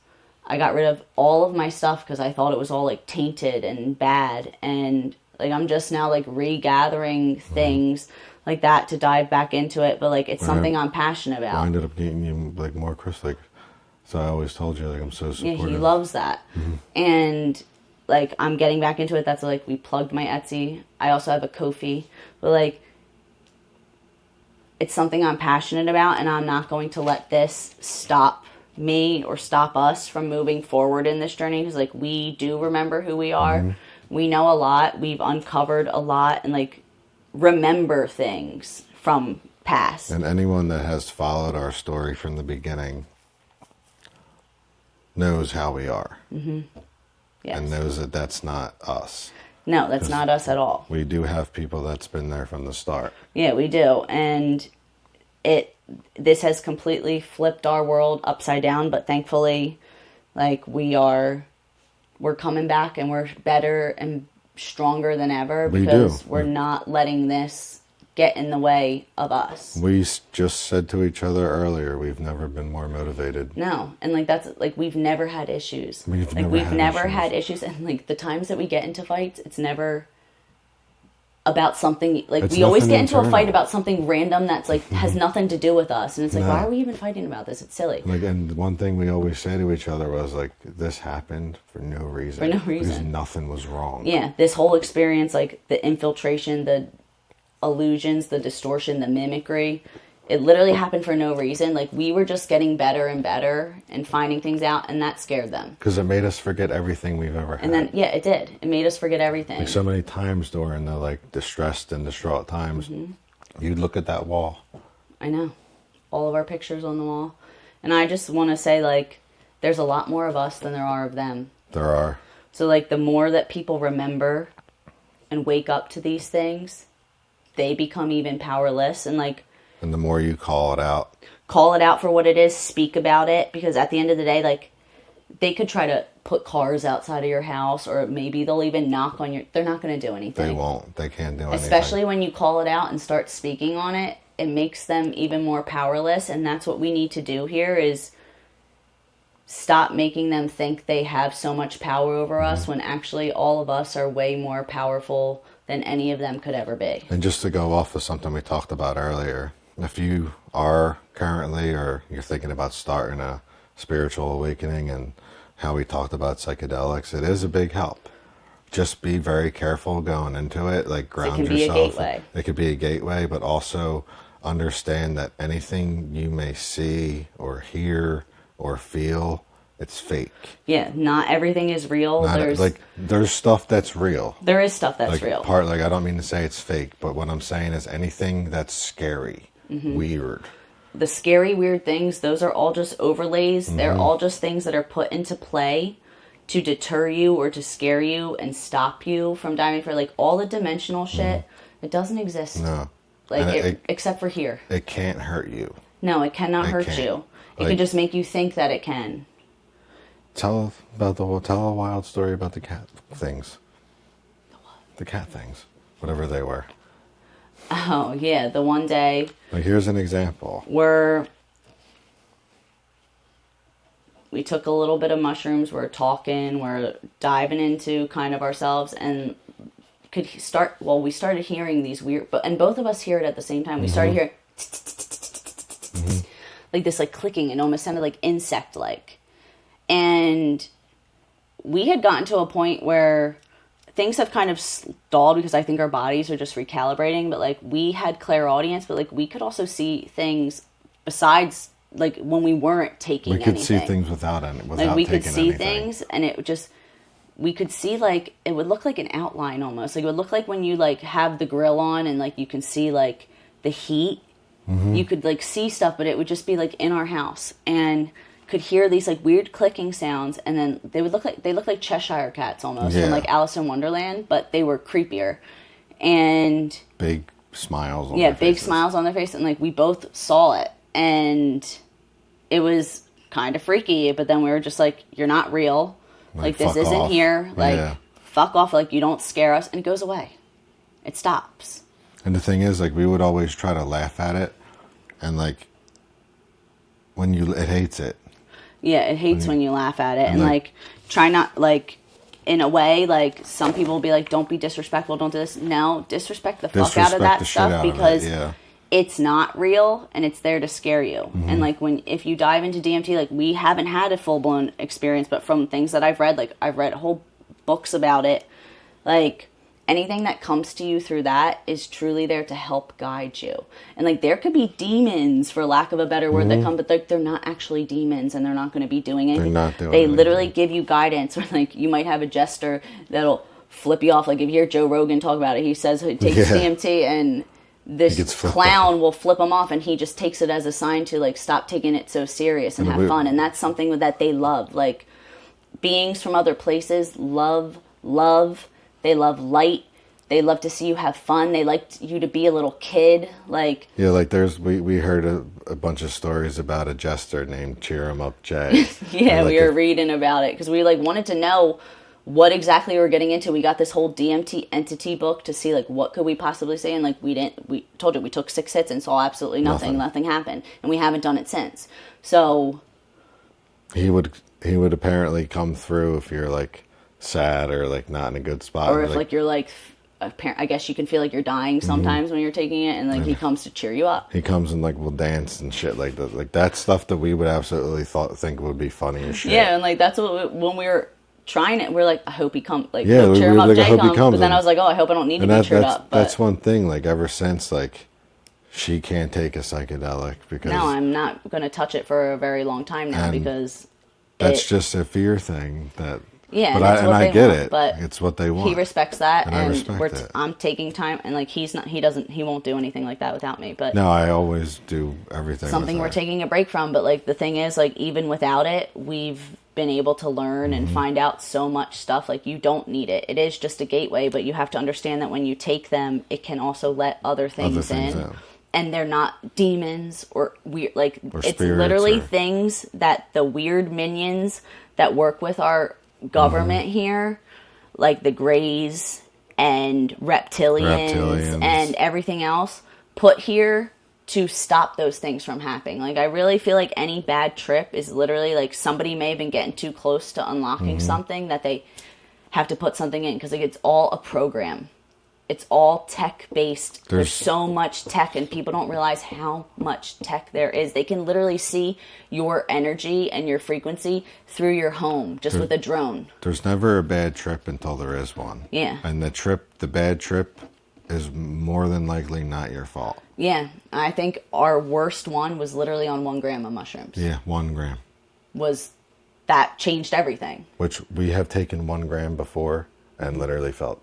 I got rid of all of my stuff because I thought it was all like tainted and bad. And like I'm just now like regathering things like that to dive back into it. But like it's something I'm passionate about. I ended up getting you like more crystals. Like, so I always told you like I'm so supportive. Yeah, he loves that. And like I'm getting back into it. That's like we plugged my Etsy. I also have a Ko-fi. But like it's something I'm passionate about, and I'm not going to let this stop me or stop us from moving forward in this journey. Because like we do remember who we are. We know a lot. We've uncovered a lot, and like remember things from past. And anyone that has followed our story from the beginning knows how we are. Yes. And knows that that's not us. No, that's not us at all. We do have people that's been there from the start. Yeah, we do. And this has completely flipped our world upside down, but thankfully, like we're coming back and we're better and stronger than ever because we're not letting this get in the way of us. We just said to each other earlier, we've never been more motivated. No, and like that's like we've never had issues. We've never had issues, and like the times that we get into fights, it's never about something like we always get into a fight about something random that's like has nothing to do with us, and it's like why are we even fighting about this? It's silly. Like, and one thing we always say to each other was like, this happened for no reason. For no reason. Because nothing was wrong. Yeah, this whole experience, like the infiltration, the illusions, the distortion, the mimicry, it literally happened for no reason. Like we were just getting better and better and finding things out, and that scared them. Because it made us forget everything we've ever had. And then, yeah, it did. It made us forget everything. Like so many times during the like distressed and distraught times, you'd look at that wall. I know. All of our pictures on the wall. And I just want to say, like, there's a lot more of us than there are of them. There are. So, like, the more that people remember and wake up to these things, they become even powerless. And, like... And the more you call it out. Call it out for what it is. Speak about it. Because at the end of the day, like, they could try to put cars outside of your house, or maybe they'll even knock on your... They're not going to do anything. They won't. They can't do anything. Especially when you call it out and start speaking on it, it makes them even more powerless. And that's what we need to do here is stop making them think they have so much power over us when actually all of us are way more powerful than any of them could ever be. And just to go off of something we talked about earlier, if you are currently or you're thinking about starting a spiritual awakening and how we talked about psychedelics, it is a big help. Just be very careful going into it, like ground yourself. It can be a gateway. It could be a gateway, but also understand that anything you may see or hear or feel, it's fake. Yeah, not everything is real. There's stuff that's real. There is stuff that's real. I don't mean to say it's fake, but what I'm saying is anything that's scary, weird. The scary, weird things, those are all just overlays. They're all just things that are put into play to deter you or to scare you and stop you from diving for, like, all the dimensional shit. It doesn't exist. No. Like, except for here. It can't hurt you. No, it cannot hurt you. It can just make you think that it can. tell a wild story about the cat things. The cat things, whatever they were. Oh, yeah, the one day Like, here's an example. where we took a little bit of mushrooms, we're talking, we're diving into kind of ourselves, and we started hearing these weird, and both of us hear it at the same time. We started hearing like this, like clicking, and almost sounded like insect-like. And we had gotten to a point where things have kind of stalled because I think our bodies are just recalibrating, but like we had clairaudience, but like we could also see things besides like when we weren't taking anything. We could see things without Like we could see anything. things, and it just, we could see like, it would look like an outline almost. Like it would look like when you like have the grill on and like you can see like the heat. You could like see stuff, but it would just be like in our house, and could hear these like weird clicking sounds, and then they look like Cheshire cats almost from like Alice in Wonderland, but they were creepier. And big smiles on their faces. big smiles on their face, and like we both saw it, and it was kind of freaky, but then we were just like, you're not real, like this isn't off. here, like fuck off, like you don't scare us, and it goes away, it stops. And the thing is, like, we would always try to laugh at it, and like it hates it. Yeah, it hates when you laugh at it, and like try not, like, in a way, like some people will be like, don't be disrespectful, don't do this. No, disrespect the fuck out of that stuff, because it's not real, and it's there to scare you. And like if you dive into DMT, like we haven't had a full-blown experience, but from things that I've read, like I've read whole books about it, like anything that comes to you through that is truly there to help guide you. And like there could be demons, for lack of a better word, that come, but they're not actually demons, and they're not going to be doing anything. They're not doing They anything. literally give you guidance, or like you might have a jester that'll flip you off. Like if you hear Joe Rogan talk about it, he says he takes DMT and this clown will flip him off, and he just takes it as a sign to like stop taking it so serious and have fun. And that's something that they love. Like beings from other places love. They love light. They love to see you have fun. They like you to be a little kid. Like like we heard a bunch of stories about a jester named Cheer 'em Up Jay. yeah, we were reading about it because we like wanted to know what exactly we were getting into. We got this whole DMT entity book to see like what could we possibly say, and like we told you we took 6 hits and saw absolutely nothing. Nothing happened, and we haven't done it since. So he would apparently come through if you're like sad or like not in a good spot, or if like you're like, I guess you can feel like you're dying sometimes when you're taking it, and like he comes to cheer you up. He comes and like will dance and shit like that. Like that's stuff that we would absolutely think would be funny as shit. Yeah, and like that's what when we were trying it, we're like, I hope he comes. Like, yeah, cheer him up, like, Jay I hope he comes. But then I was like, oh, I hope I don't need to be cheered up. But that's one thing. Like ever since, like she can't take a psychedelic because no, I'm not going to touch it for a very long time now because that's just a fear thing that. Yeah, but I get it. But it's what they want. He respects that, and I respect it. I'm taking time, and like he won't do anything like that without me. But no, I always do everything. Something we're taking a break from, but like the thing is, like even without it, we've been able to learn and find out so much stuff. Like you don't need it; it is just a gateway. But you have to understand that when you take them, it can also let other things in. And they're not demons or weird. Like it's literally things that the weird minions that work with our government here, like the Greys and reptilians and everything else, put here to stop those things from happening. Like I really feel like any bad trip is literally like somebody may have been getting too close to unlocking something that they have to put something in, because like it's all a program. It's all tech-based. There's so much tech, and people don't realize how much tech there is. They can literally see your energy and your frequency through your home just with a drone. There's never a bad trip until there is one. Yeah. And the bad trip is more than likely not your fault. Yeah. I think our worst one was literally on 1 gram of mushrooms. Yeah, 1 gram. That changed everything. Which we have taken 1 gram before and literally felt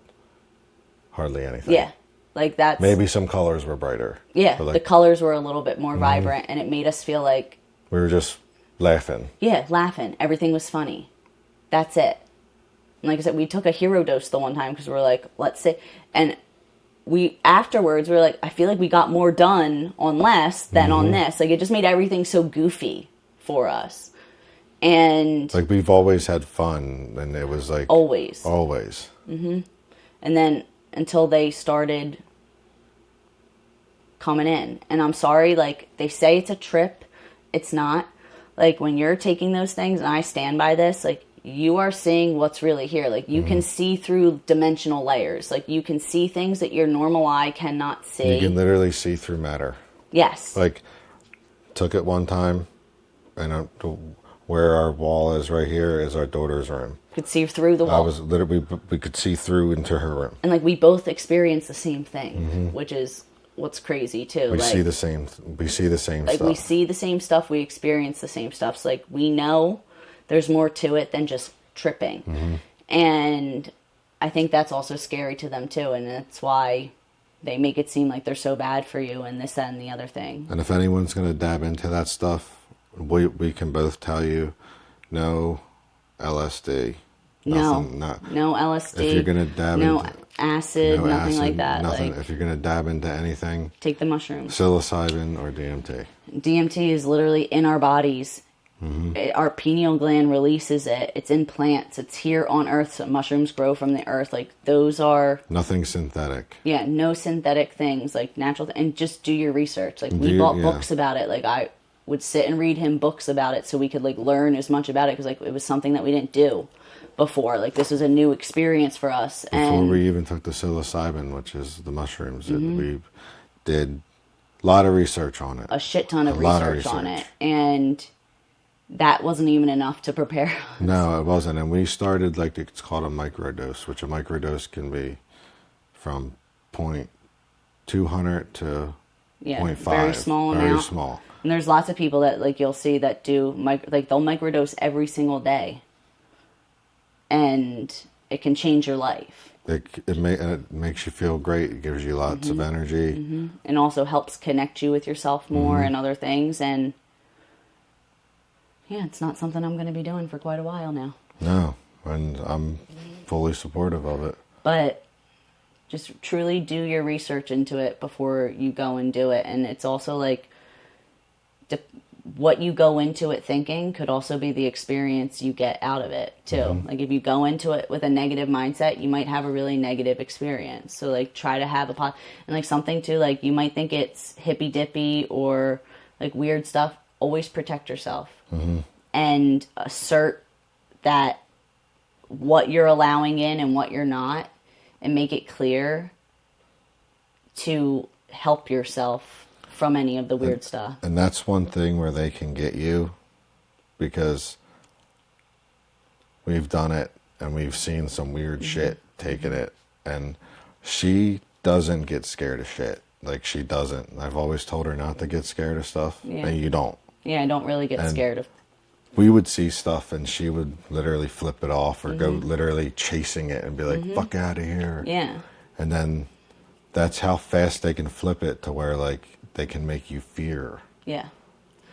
hardly anything. Yeah. Like that's... Maybe some colors were brighter. Yeah, like, the colors were a little bit more vibrant, and it made us feel like... We were just laughing. Yeah, laughing. Everything was funny. That's it. And like I said, we took a hero dose the one time because we were like, let's see. And afterwards, we were like, I feel like we got more done on less than on this. Like, it just made everything so goofy for us. And Like, we've always had fun, and it was like always. always. And then until they started coming in. And I'm sorry, like, they say it's a trip. It's not. Like, when you're taking those things, and I stand by this, like, you are seeing what's really here. Like, you can see through dimensional layers. Like, you can see things that your normal eye cannot see. You can literally see through matter. Yes. Like, took it one time, and where our wall is right here is our daughter's room. Could see through the wall. We could see through into her room. And, like, we both experience the same thing, which is what's crazy, too. We like, see the same. We see the same like, stuff. we see the same stuff. We experience the same stuff. So, like, we know there's more to it than just tripping. And I think that's also scary to them, too. And that's why they make it seem like they're so bad for you and this, that, and the other thing. And if anyone's going to dab into that stuff, we can both tell you, no LSD. Nothing, no LSD. If you're going to dab no into acid, no nothing acid, like that. Nothing. Like, if you're going to dab into anything, take the mushrooms. psilocybin or DMT. DMT is literally in our bodies. Our pineal gland releases it. It's in plants. It's here on Earth. So mushrooms grow from the earth. Like, those are Nothing synthetic. Yeah, no synthetic things, like natural, and just do your research. Like, we bought books about it. Like, I would sit and read him books about it so we could, like, learn as much about it, because, like, it was something that we didn't do before. Like, this was a new experience for us. Before and we even took the psilocybin, which is the mushrooms, we did a lot of research on it. A shit ton of research on it. And that wasn't even enough to prepare us. No, it wasn't. And we started, like, it's called a microdose, which a microdose can be from 0.200 to 0.5. Very small amount. Very small. And there's lots of people that, like, you'll see that do, like, they'll microdose every single day. And it can change your life. It makes you feel great. It gives you lots of energy. And also helps connect you with yourself more and other things. And yeah, it's not something I'm going to be doing for quite a while now. No, and I'm fully supportive of it. But just truly do your research into it before you go and do it. And it's also like, what you go into it thinking could also be the experience you get out of it too. Like, if you go into it with a negative mindset, you might have a really negative experience. So, like, try to have and, like, something too, like, you might think it's hippy dippy or, like, weird stuff. Always protect yourself and assert that what you're allowing in and what you're not, and make it clear to help yourself from any of the weird stuff. And that's one thing where they can get you, because we've done it and we've seen some weird shit taking it, and she doesn't get scared of shit. Like, she doesn't. I've always told her not to get scared of stuff, and you don't. Yeah, I don't really get scared of. We would see stuff and she would literally flip it off or go literally chasing it and be like, fuck out of here. Yeah. And then that's how fast they can flip it to where, like, they can make you fear. Yeah.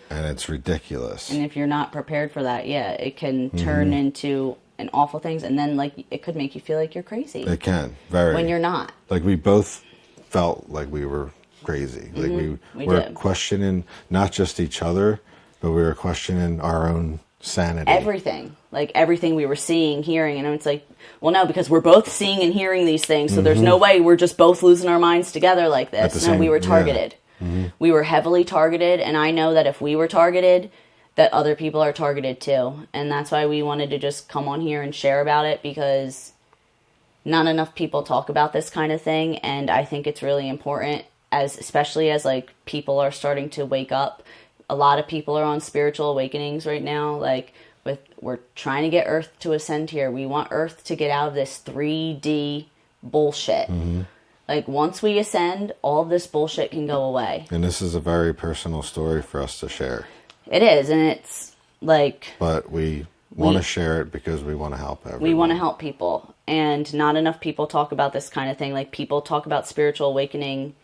And it's ridiculous. And if you're not prepared for that, it can turn into an awful things. And then, like, it could make you feel like you're crazy. It can. Very. When you're not. Like, we both felt like we were crazy. Like, we were questioning not just each other, but we were questioning our own sanity. Everything. Like, everything we were seeing, hearing. And it's like, well, no, because we're both seeing and hearing these things. So there's no way we're just both losing our minds together like this. No, we were targeted. We were heavily targeted. And I know that if we were targeted, that other people are targeted too. And that's why we wanted to just come on here and share about it, because not enough people talk about this kind of thing. And I think it's really important, especially as, like, people are starting to wake up. A lot of people are on spiritual awakenings right now. Like, we're trying to get Earth to ascend here. We want Earth to get out of this 3D bullshit. Like, once we ascend, all of this bullshit can go away. And this is a very personal story for us to share. It is, and it's like... But we want to share it because we want to help everyone. We want to help people. And not enough people talk about this kind of thing. Like, people talk about spiritual awakening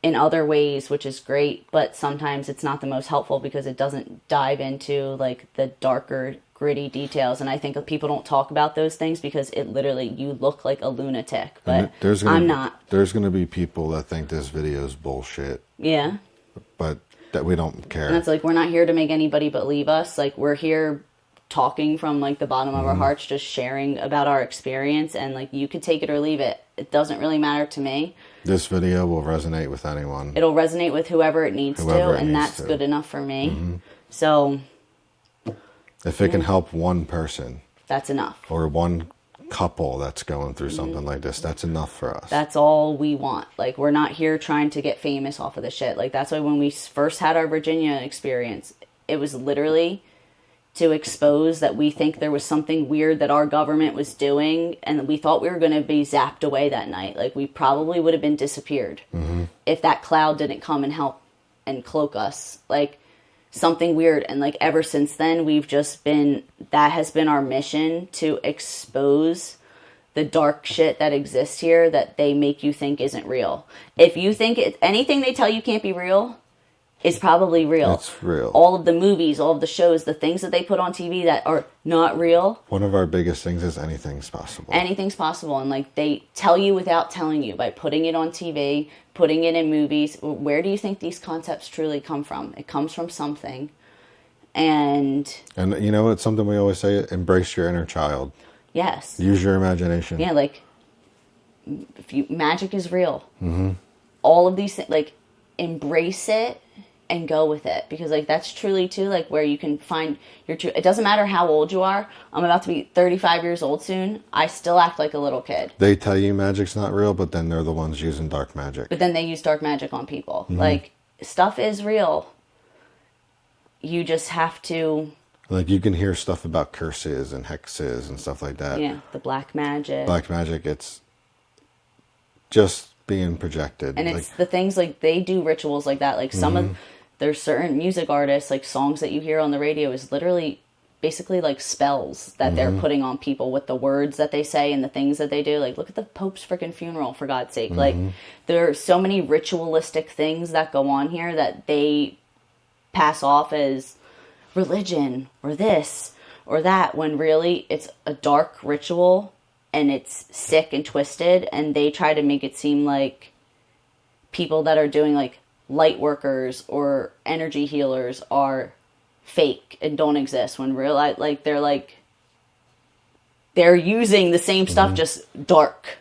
in other ways, which is great, but sometimes it's not the most helpful because it doesn't dive into, like, the darker, gritty details. And I think people don't talk about those things because it literally, you look like a lunatic, but I'm not. There's going to be people that think this video is bullshit. Yeah. But that we don't care. And it's like, we're not here to make anybody believe us. Like, we're here talking from like the bottom of our hearts, just sharing about our experience, and like, you could take it or leave it. It doesn't really matter to me. This video will resonate with anyone. It'll resonate with whoever it needs to, and that's good enough for me. So if it can help one person, that's enough. or one couple that's going through something like this, that's enough for us. That's all we want. Like, we're not here trying to get famous off of this shit. Like, that's why when we first had our Virginia experience, it was literally to expose that we think there was something weird that our government was doing, and we thought we were going to be zapped away that night. Like, we probably would have been disappeared if that cloud didn't come and help and cloak us. Like, something weird. And like, ever since then, we've just been, that has been our mission, to expose the dark shit that exists here that they make you think isn't real. If you think anything they tell you can't be real, is probably real. It's real. All of the movies, all of the shows, the things that they put on TV that are not real. One of our biggest things is anything's possible. Anything's possible. And like, they tell you without telling you, by putting it on TV, putting it in movies. Where do you think these concepts truly come from? It comes from something. And you know, it's something we always say, embrace your inner child. yes. Use your imagination. Yeah, like, magic is real. All of these things, like, embrace it and go with it, because like, that's truly too like where you can find your true. It doesn't matter how old you are. I'm about to be 35 years old soon. I still act like a little kid. They tell you magic's not real, but then they're the ones using dark magic. But then they use dark magic on people. Like, stuff is real. You just have to. Like, you can hear stuff about curses and hexes and stuff like that. Yeah, the black magic. Black magic, it's just being projected. And it's the things, like, they do rituals like that. Like, some of, there's certain music artists, like, songs that you hear on the radio is literally basically like spells that they're putting on people with the words that they say and the things that they do. Like, look at the Pope's freaking funeral, for God's sake. Like, there are so many ritualistic things that go on here that they pass off as religion or this or that, when really it's a dark ritual and it's sick and twisted, and they try to make it seem like people that are doing like light workers or energy healers are fake and don't exist, when real, like, they're using the same stuff, just dark,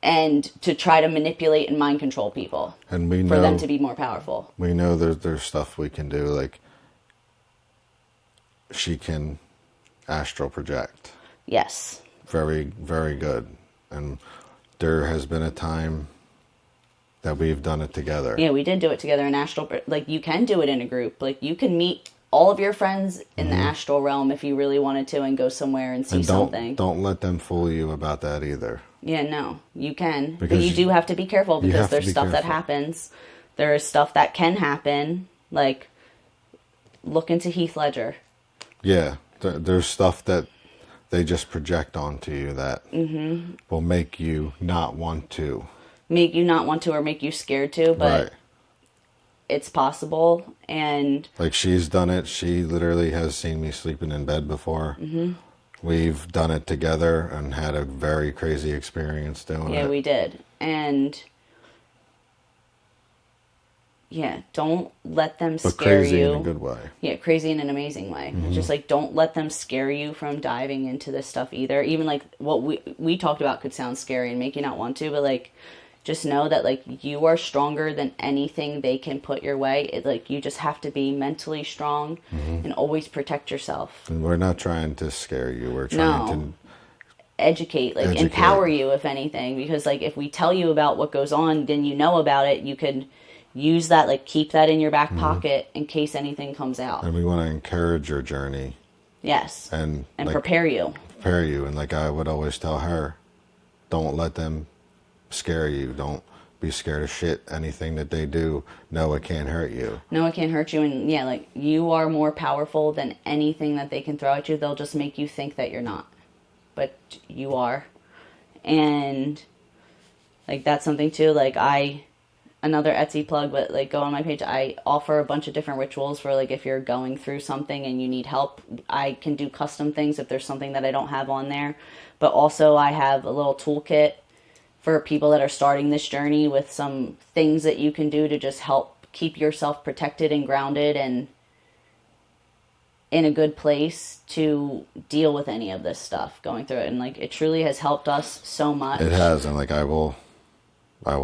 and to try to manipulate and mind control people, and we know, for them to be more powerful. We know there's stuff we can do, like she can astral project. Yes. Very, very good. And there has been a time that we've done it together. Yeah, we did do it together in astral. Like, you can do it in a group. Like, you can meet all of your friends in the astral realm if you really wanted to, and go somewhere and see and something. Don't let them fool you about that either. Yeah, no, you can. Because but you do have to be careful, because there's stuff that careful. happens. There is stuff that can happen. Like, look into Heath Ledger. Yeah, there's stuff that they just project onto you that will make you not want to. Make you not want to, or make you scared to, but Right. it's possible. And like, she's done it. She literally has seen me sleeping in bed before. We've done it together and had a very crazy experience doing it. yeah, we did. And yeah, don't let them But scare crazy you. in a good way. Yeah, crazy in an amazing way. Just like, don't let them scare you from diving into this stuff either. Even like what we talked about could sound scary and make you not want to, but like, just know that like, you are stronger than anything they can put your way. Like, you just have to be mentally strong and always protect yourself. And we're not trying to scare you. We're trying No. Educate, like, Educate. empower you, if anything, because like, if we tell you about what goes on, then you know about it. You could use that, like, keep that in your back pocket in case anything comes out. and we want to encourage your journey Yes. and like, prepare you. prepare you. And like I would always tell her, don't let them scare you. Don't be scared of shit. Anything that they do, no, it can't hurt you. No, it can't hurt you. And yeah, like, you are more powerful than anything that they can throw at you. They'll just make you think that you're not, but you are. And like, that's something too. Like, another Etsy plug, but like, go on my page. I offer a bunch of different rituals for like, if you're going through something and you need help. I can do custom things if there's something that I don't have on there. But also, I have a little toolkit for people that are starting this journey with some things that you can do to just help keep yourself protected and grounded and in a good place to deal with any of this stuff going through it. And like, it truly has helped us so much. It has, and like I will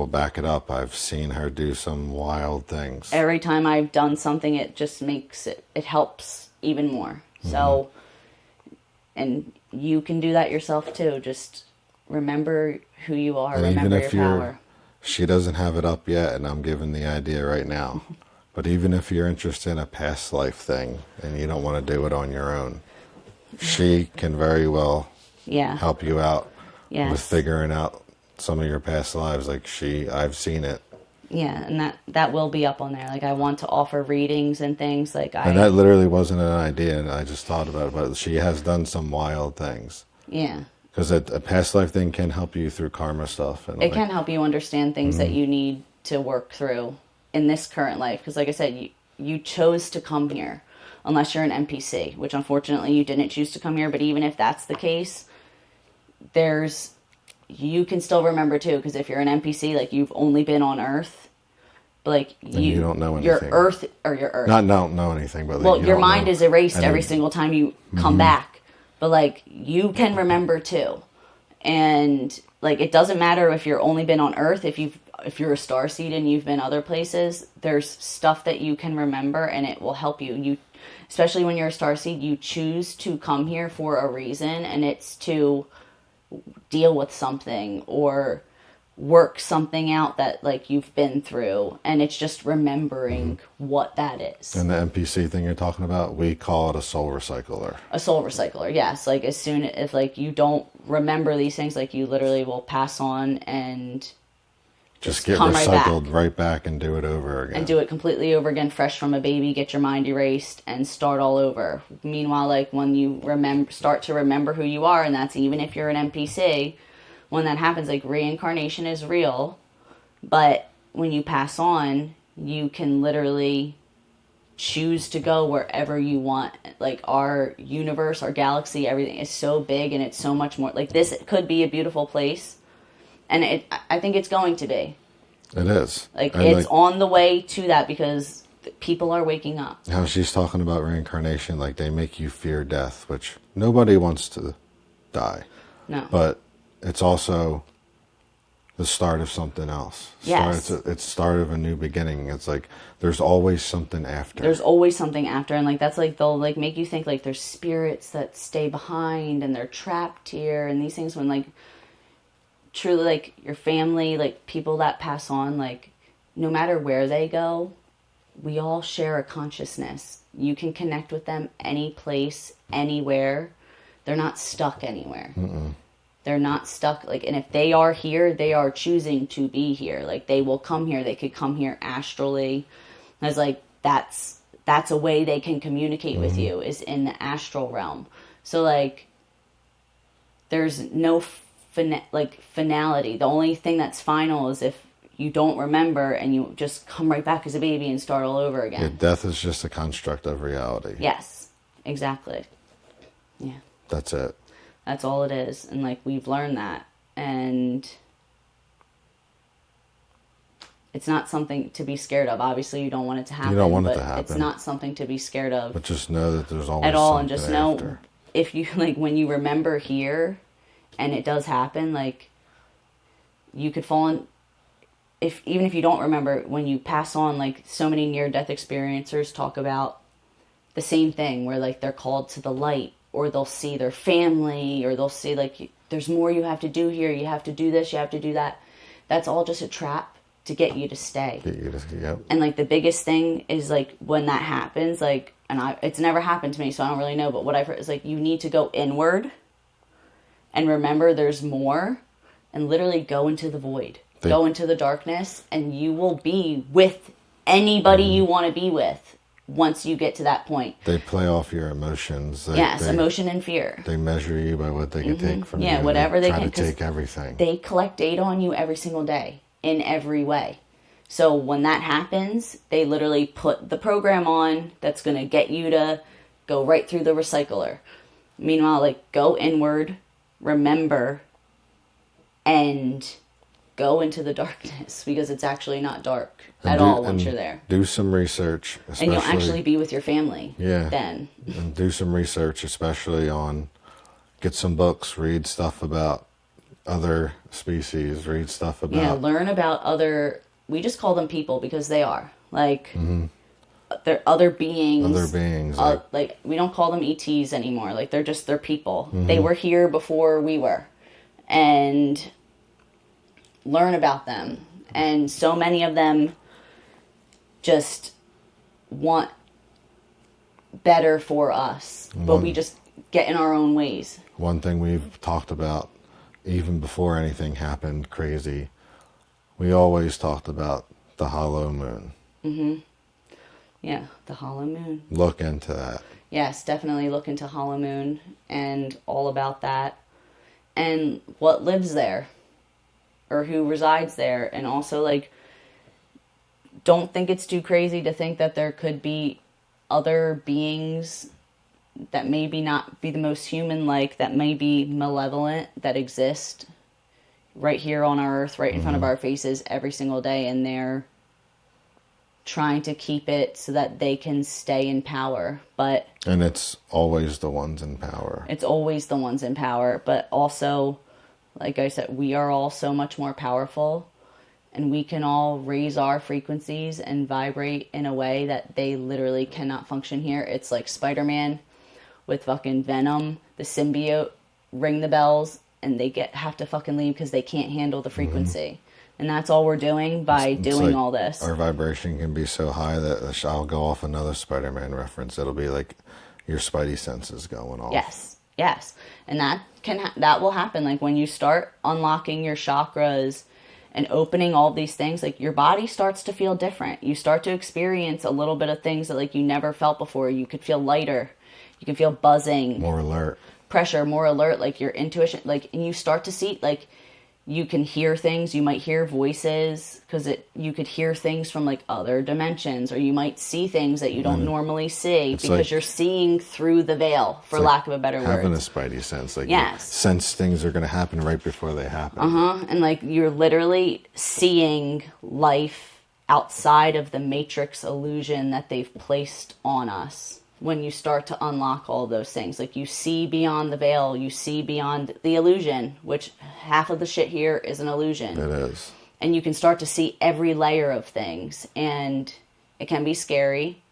back it up. I've seen her do some wild things. Every time I've done something, it just makes it helps even more. So, and you can do that yourself too. Just remember who you are, And remember even your if power. she doesn't have it up yet, and I'm giving the idea right now, but even if you're interested in a past life thing and you don't want to do it on your own, she can very well help you out with figuring out some of your past lives. Like I've seen it. Yeah, and that will be up on there. Like, I want to offer readings and things. And that literally wasn't an idea, and I just thought about it. But she has done some wild things. Yeah. Because a past life thing can help you through karma stuff. And it can help you understand things that you need to work through in this current life. Because like I said, you chose to come here, unless you're an NPC, which unfortunately you didn't choose to come here. But even if that's the case, you can still remember too, because if you're an NPC, like, you've only been on Earth, but like you don't know anything. Your Earth. Not don't know anything, but well, your mind is erased every single time you come back. But like, you can remember too, and like, it doesn't matter if you're only been on Earth. If you're a starseed and you've been other places, there's stuff that you can remember, and it will help you. You, especially when you're a starseed, you choose to come here for a reason, and it's to deal with something or work something out that like you've been through, and it's just remembering what that is. And the NPC thing you're talking about, we call it a soul recycler. A soul recycler, yes. Like, as soon if like you don't remember these things, like, you literally will pass on and just get recycled right back and do it over again. And do it completely over again, fresh from a baby, get your mind erased, and start all over. Meanwhile, like, when you start to remember who you are, and that's even if you're an NPC, when that happens, like, reincarnation is real, but when you pass on, you can literally choose to go wherever you want. Like, our universe, our galaxy, everything is so big, and it's so much more. Like, this could be a beautiful place. And I think it's going to be. It is. Like, it's on the way to that, because people are waking up. How she's talking about reincarnation, like, they make you fear death, which nobody wants to die. No. But it's also the start of something else. Yes. It's the start of a new beginning. It's like, there's always something after. There's always something after. And like, that's like, they'll like make you think like there's spirits that stay behind and they're trapped here and these things, when like, truly, like, your family, like, people that pass on, like, no matter where they go, we all share a consciousness. You can connect with them any place, anywhere. They're not stuck anywhere. They're not stuck. Like, and if they are here, they are choosing to be here. Like, they will come here. They could come here astrally. It's like, that's a way they can communicate with you, is in the astral realm. So, like, there's no finality. The only thing that's final is if you don't remember and you just come right back as a baby and start all over again. Yeah, death is just a construct of reality. Yes, exactly. Yeah. That's it. That's all it is. And like, we've learned that. And it's not something to be scared of. Obviously, you don't want it to happen. You don't want it to happen. It's not something to be scared of. But just know that there's always at all, something and just after. know, if you like, when you remember here and it does happen, like, you could fall in, even if you don't remember, when you pass on, like, so many near-death experiencers talk about the same thing, where like, they're called to the light, or they'll see their family, or they'll see like, there's more you have to do here, you have to do this, you have to do that. That's all just a trap to get you to stay. Yep. And like, the biggest thing is like, when that happens, like, and it's never happened to me, so I don't really know, but what I've heard is like, you need to go inward and remember there's more, and literally go into the void, go into the darkness, and you will be with anybody you want to be with once you get to that point. They play off your emotions. Emotion and fear. They measure you by what they can take from you. Yeah, whatever they try can. To take everything. They collect data on you every single day, in every way. So when that happens, they literally put the program on that's going to get you to go right through the recycler. Meanwhile, like, go inward, remember, and go into the darkness because it's actually not dark at all once you're there. Do some research, and you'll actually be with your family. Yeah. Then. And do some research, especially on, get some books, read stuff about other species, read stuff about... Yeah, learn about other... We just call them people because they are. Like, they're other beings. Other beings. Like, we don't call them ETs anymore. Like, they're people. They were here before we were. And learn about them. And so many of them just want better for us. But we just get in our own ways. One thing we've talked about, even before anything happened crazy, we always talked about the hollow moon. Yeah, the hollow moon. Look into that. Yes, definitely look into hollow moon and all about that. And what lives there. Or who resides there. And also, like, don't think it's too crazy to think that there could be other beings that maybe not be the most human-like, that may be malevolent, that exist right here on our earth, right in front of our faces every single day, and they're trying to keep it so that they can stay in power. And it's always the ones in power. It's always the ones in power, but also, like I said, we are all so much more powerful, and we can all raise our frequencies and vibrate in a way that they literally cannot function here. It's like Spider-Man with fucking Venom, the symbiote, ring the bells, and they have to fucking leave because they can't handle the frequency. And that's all we're doing by doing like all this. Our vibration can be so high that I'll go off another Spider-Man reference. It'll be like your spidey senses going off. Yes. And that will happen. Like, when you start unlocking your chakras and opening all these things, like, your body starts to feel different. You start to experience a little bit of things that, like, you never felt before. You could feel lighter. You can feel buzzing. More alert. Pressure, more alert, like your intuition, like, and you start to see, like, you can hear things, you might hear voices, because you could hear things from, like, other dimensions, or you might see things that you don't normally see, because like, you're seeing through the veil, for lack of a better word. Having a spidey sense, like, yes. You sense things are going to happen right before they happen. And, like, you're literally seeing life outside of the matrix illusion that they've placed on us. When you start to unlock all those things, like, you see beyond the veil, you see beyond the illusion, which half of the shit here is an illusion. It is. And you can start to see every layer of things, and it can be scary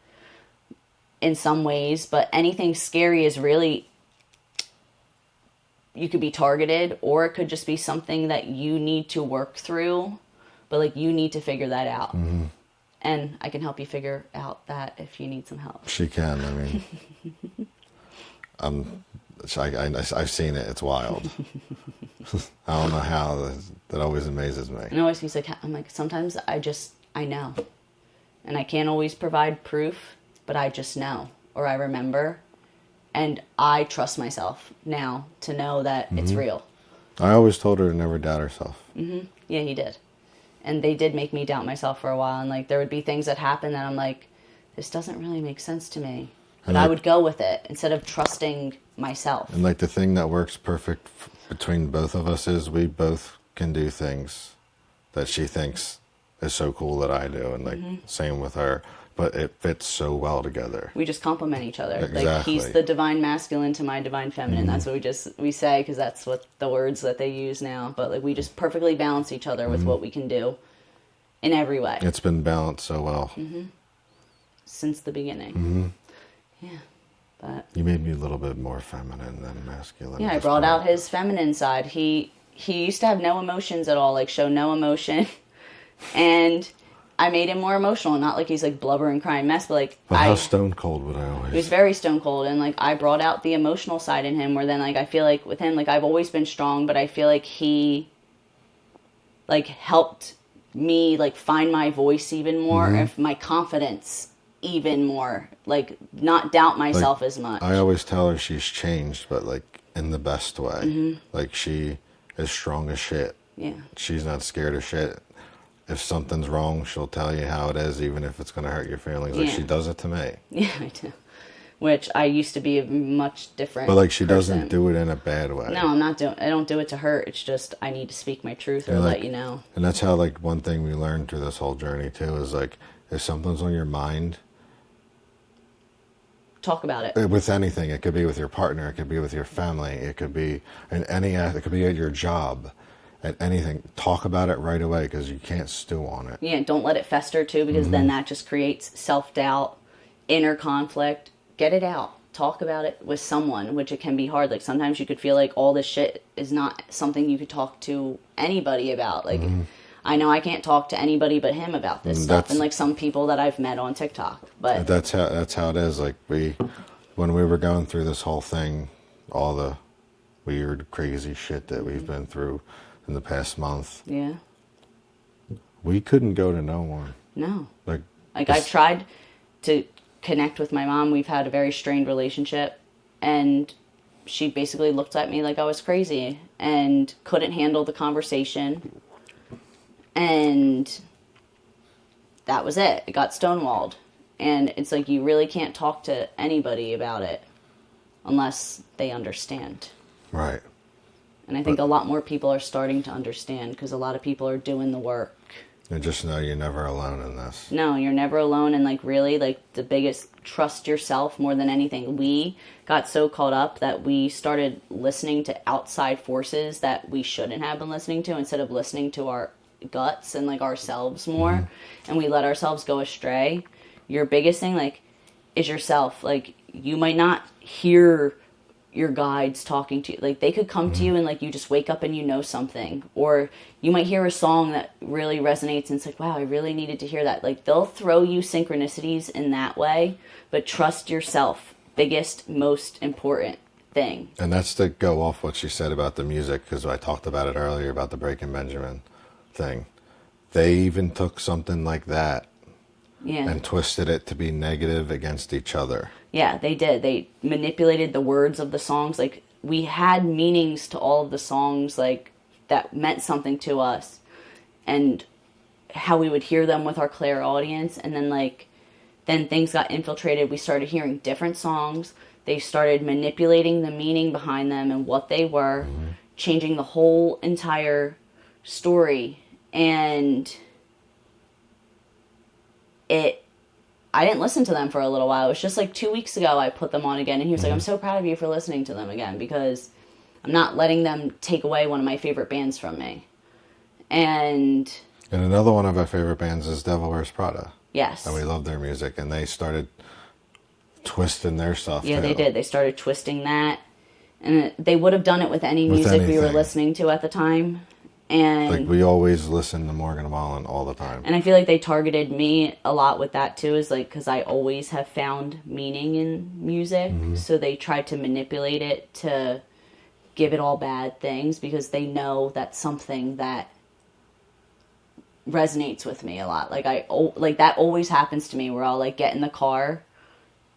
in some ways, but anything scary is really, you could be targeted, or it could just be something that you need to work through, but, like, you need to figure that out. And I can help you figure out that if you need some help. She can. I mean, I've seen it. It's wild. I don't know how. That always amazes me. And always he's like, I'm like, sometimes I know. And I can't always provide proof, but I just know. Or I remember. And I trust myself now to know that it's real. I always told her to never doubt herself. Yeah, he did. And they did make me doubt myself for a while. And, like, there would be things that happen that I'm like, this doesn't really make sense to me. But I would go with it instead of trusting myself. And, like, the thing that works perfect between both of us is we both can do things that she thinks is so cool that I do. And, like, same with her. But it fits so well together. We just complement each other. Exactly. Like, he's the divine masculine to my divine feminine. That's what we say, because that's what the words that they use now. But, like, we just perfectly balance each other with what we can do in every way. It's been balanced so well. Since the beginning. Yeah. But you made me a little bit more feminine than masculine. Yeah, I brought out his feminine side. He used to have no emotions at all, like, show no emotion. And I made him more emotional. Not like he's, like, blubbering, crying mess, but, like... But how stone cold would I always... He was very stone cold, and, like, I brought out the emotional side in him, where then, like, I feel like with him, like, I've always been strong, but I feel like he, like, helped me, like, find my voice even more, and my confidence even more. Like, not doubt myself, like, as much. I always tell her she's changed, but, like, in the best way. Like, she is strong as shit. Yeah. She's not scared of shit. If something's wrong, she'll tell you how it is, even if it's going to hurt your feelings. Like, she does it to me. Yeah, I do. which I used to be a much different But like she person. doesn't do it in a bad way. No, I don't do it to her. It's just I need to speak my truth or And let you know. And that's how like one thing we learned through this whole journey too is like if something's on your mind, Talk about it. with anything, it could be with your partner, it could be with your family, it could be it could be at your job, at anything. Talk about it right away because you can't stew on it. Yeah, don't let it fester too, because then that just creates self-doubt, inner conflict. Get it out. Talk about it with someone, which it can be hard. Like sometimes you could feel like all this shit is not something you could talk to anybody about. Like I know I can't talk to anybody but him about this stuff, and like some people that I've met on TikTok. But that's how it is. Like when we were going through this whole thing, all the weird, crazy shit that we've been through in the past month, yeah, we couldn't go to no one. no, Like I tried to connect with my mom. We've had a very strained relationship, and she basically looked at me like I was crazy and couldn't handle the conversation. And that was it. It got stonewalled. And it's like you really can't talk to anybody about it unless they understand. Right. And I think a lot more people are starting to understand because a lot of people are doing the work. And just know you're never alone in this. No, you're never alone. And like really, like the biggest, trust yourself more than anything. We got so caught up that we started listening to outside forces that we shouldn't have been listening to instead of listening to our guts and like ourselves more, and we let ourselves go astray. Your biggest thing like is yourself. Like you might not hear your guides talking to you, like they could come to you and like you just wake up and you know something, or you might hear a song that really resonates and it's like, wow, I really needed to hear that. Like they'll throw you synchronicities in that way, but trust yourself. Biggest, most important thing. And that's to go off what she said about the music, because I talked about it earlier about the Breaking Benjamin thing. They even took something like that and twisted it to be negative against each other. Yeah, they did. They manipulated the words of the songs. Like we had meanings to all of the songs, like that meant something to us, and how we would hear them with our clairaudience. And then things got infiltrated. We started hearing different songs. They started manipulating the meaning behind them and what they were, changing the whole entire story. And I didn't listen to them for a little while. It was just like 2 weeks ago I put them on again, and he was like, I'm so proud of you for listening to them again, because I'm not letting them take away one of my favorite bands from me. And another one of our favorite bands is Devil Wears Prada. Yes. And we love their music, and they started twisting their stuff Yeah, too. they did. They started twisting that. And they would have done it with any music we were listening to at the time. And like we always listen to Morgan Wallen all the time. And I feel like they targeted me a lot with that too, is like because I always have found meaning in music. So they tried to manipulate it to give it all bad things because they know that's something that resonates with me a lot. Like that always happens to me, where I'll like get in the car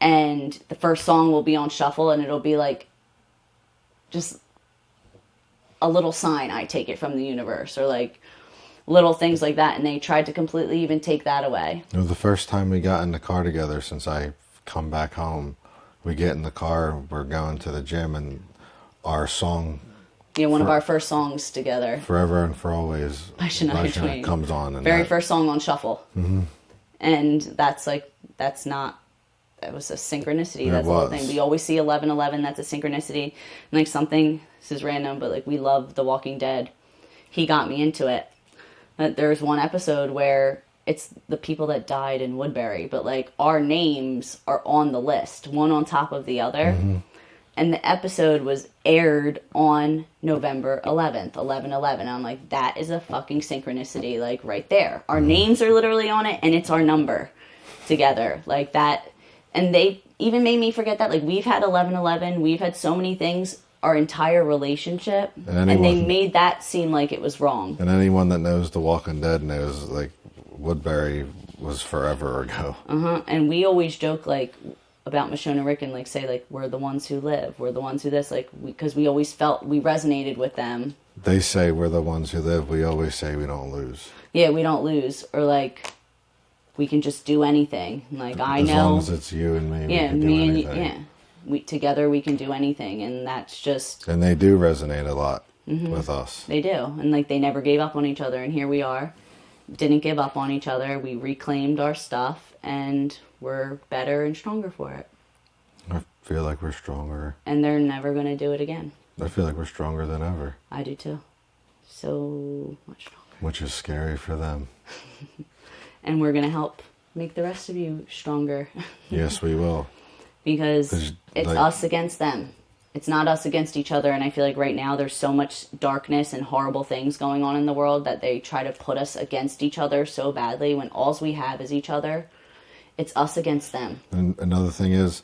and the first song will be on shuffle and it'll be like just a little sign, I take it from the universe, or like little things like that. And they tried to completely even take that away. You know, the first time we got in the car together since I come back home, we get in the car, we're going to the gym, and our song, one of our first songs together, Forever and For Always, by Shania Twain, comes on. And very first song on shuffle. And that was a synchronicity. That's the whole thing. We always see 11:11. That's a synchronicity. And like something, this is random, but like we love The Walking Dead. He got me into it. There's one episode where it's the people that died in Woodbury, but like our names are on the list, one on top of the other. And the episode was aired on November 11th, 11/11. I'm like, that is a fucking synchronicity, like right there. Our names are literally on it, and it's our number together, like that. And they even made me forget that. Like, we've had 11/11. We've had so many things our entire relationship. And they made that seem like it was wrong. And anyone that knows The Walking Dead knows, like, Woodbury was forever ago. And we always joke, like, about Michonne and Rick and, like, say, like, we're the ones who live. We're the ones who this. Like, because we always felt we resonated with them. They say we're the ones who live. We always say we don't lose. Yeah, we don't lose. Or, like, we can just do anything. Like, I As long know, as it's you and me, we yeah, can do me and anything. yeah, together we can do anything, and that's just, And they do resonate a lot with us. they do. And like, they never gave up on each other, and here we are. Didn't give up on each other. We reclaimed our stuff, and we're better and stronger for it. I feel like we're stronger. And they're never going to do it again. I feel like we're stronger than ever. I do too. So much stronger. Which is scary for them. And we're going to help make the rest of you stronger. Yes, we will. Because it's like, us against them. It's not us against each other. And I feel like right now there's so much darkness and horrible things going on in the world that they try to put us against each other so badly, when all we have is each other. It's us against them. And another thing is,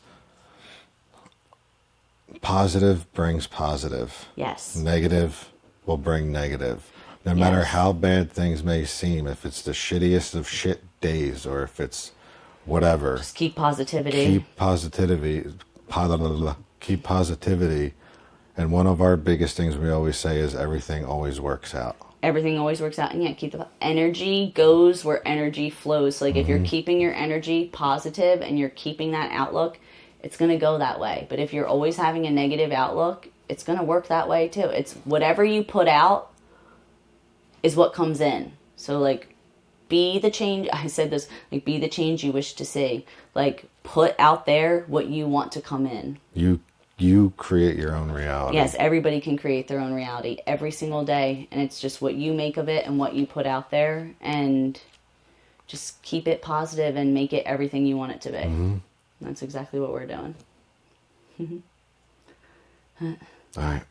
positive brings positive. Yes. Negative will bring negative. No matter how bad things may seem, if it's the shittiest of shit days, or if it's whatever, Just keep positivity. keep positivity. Keep positivity. And one of our biggest things we always say is everything always works out. Everything always works out. And yeah, keep the energy goes where energy flows. So like, if you're keeping your energy positive and you're keeping that outlook, it's going to go that way. But if you're always having a negative outlook, it's going to work that way too. It's whatever you put out is what comes in. So like, be the change. I said this, like, be the change you wish to see. Like, put out there what you want to come in. You create your own reality. Yes, everybody can create their own reality every single day. And it's just what you make of it and what you put out there. And just keep it positive and make it everything you want it to be. That's exactly what we're doing. All right.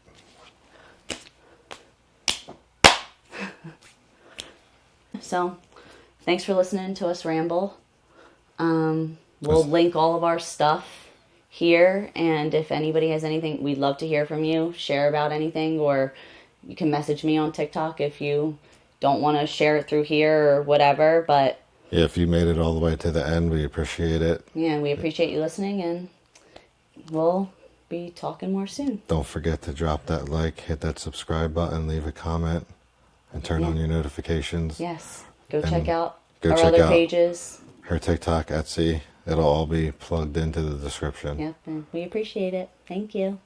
So, thanks for listening to us ramble. We'll link all of our stuff here, and if anybody has anything, we'd love to hear from you. Share about anything, or you can message me on TikTok if you don't want to share it through here or whatever. But yeah, if you made it all the way to the end, we appreciate it. Yeah, we appreciate you listening, and we'll be talking more soon. Don't forget to drop that like, hit that subscribe button, leave a comment, and turn on your notifications. Yes. Go check out go our check other out pages. Her TikTok, Etsy. It'll all be plugged into the description. Yep, and we appreciate it. Thank you.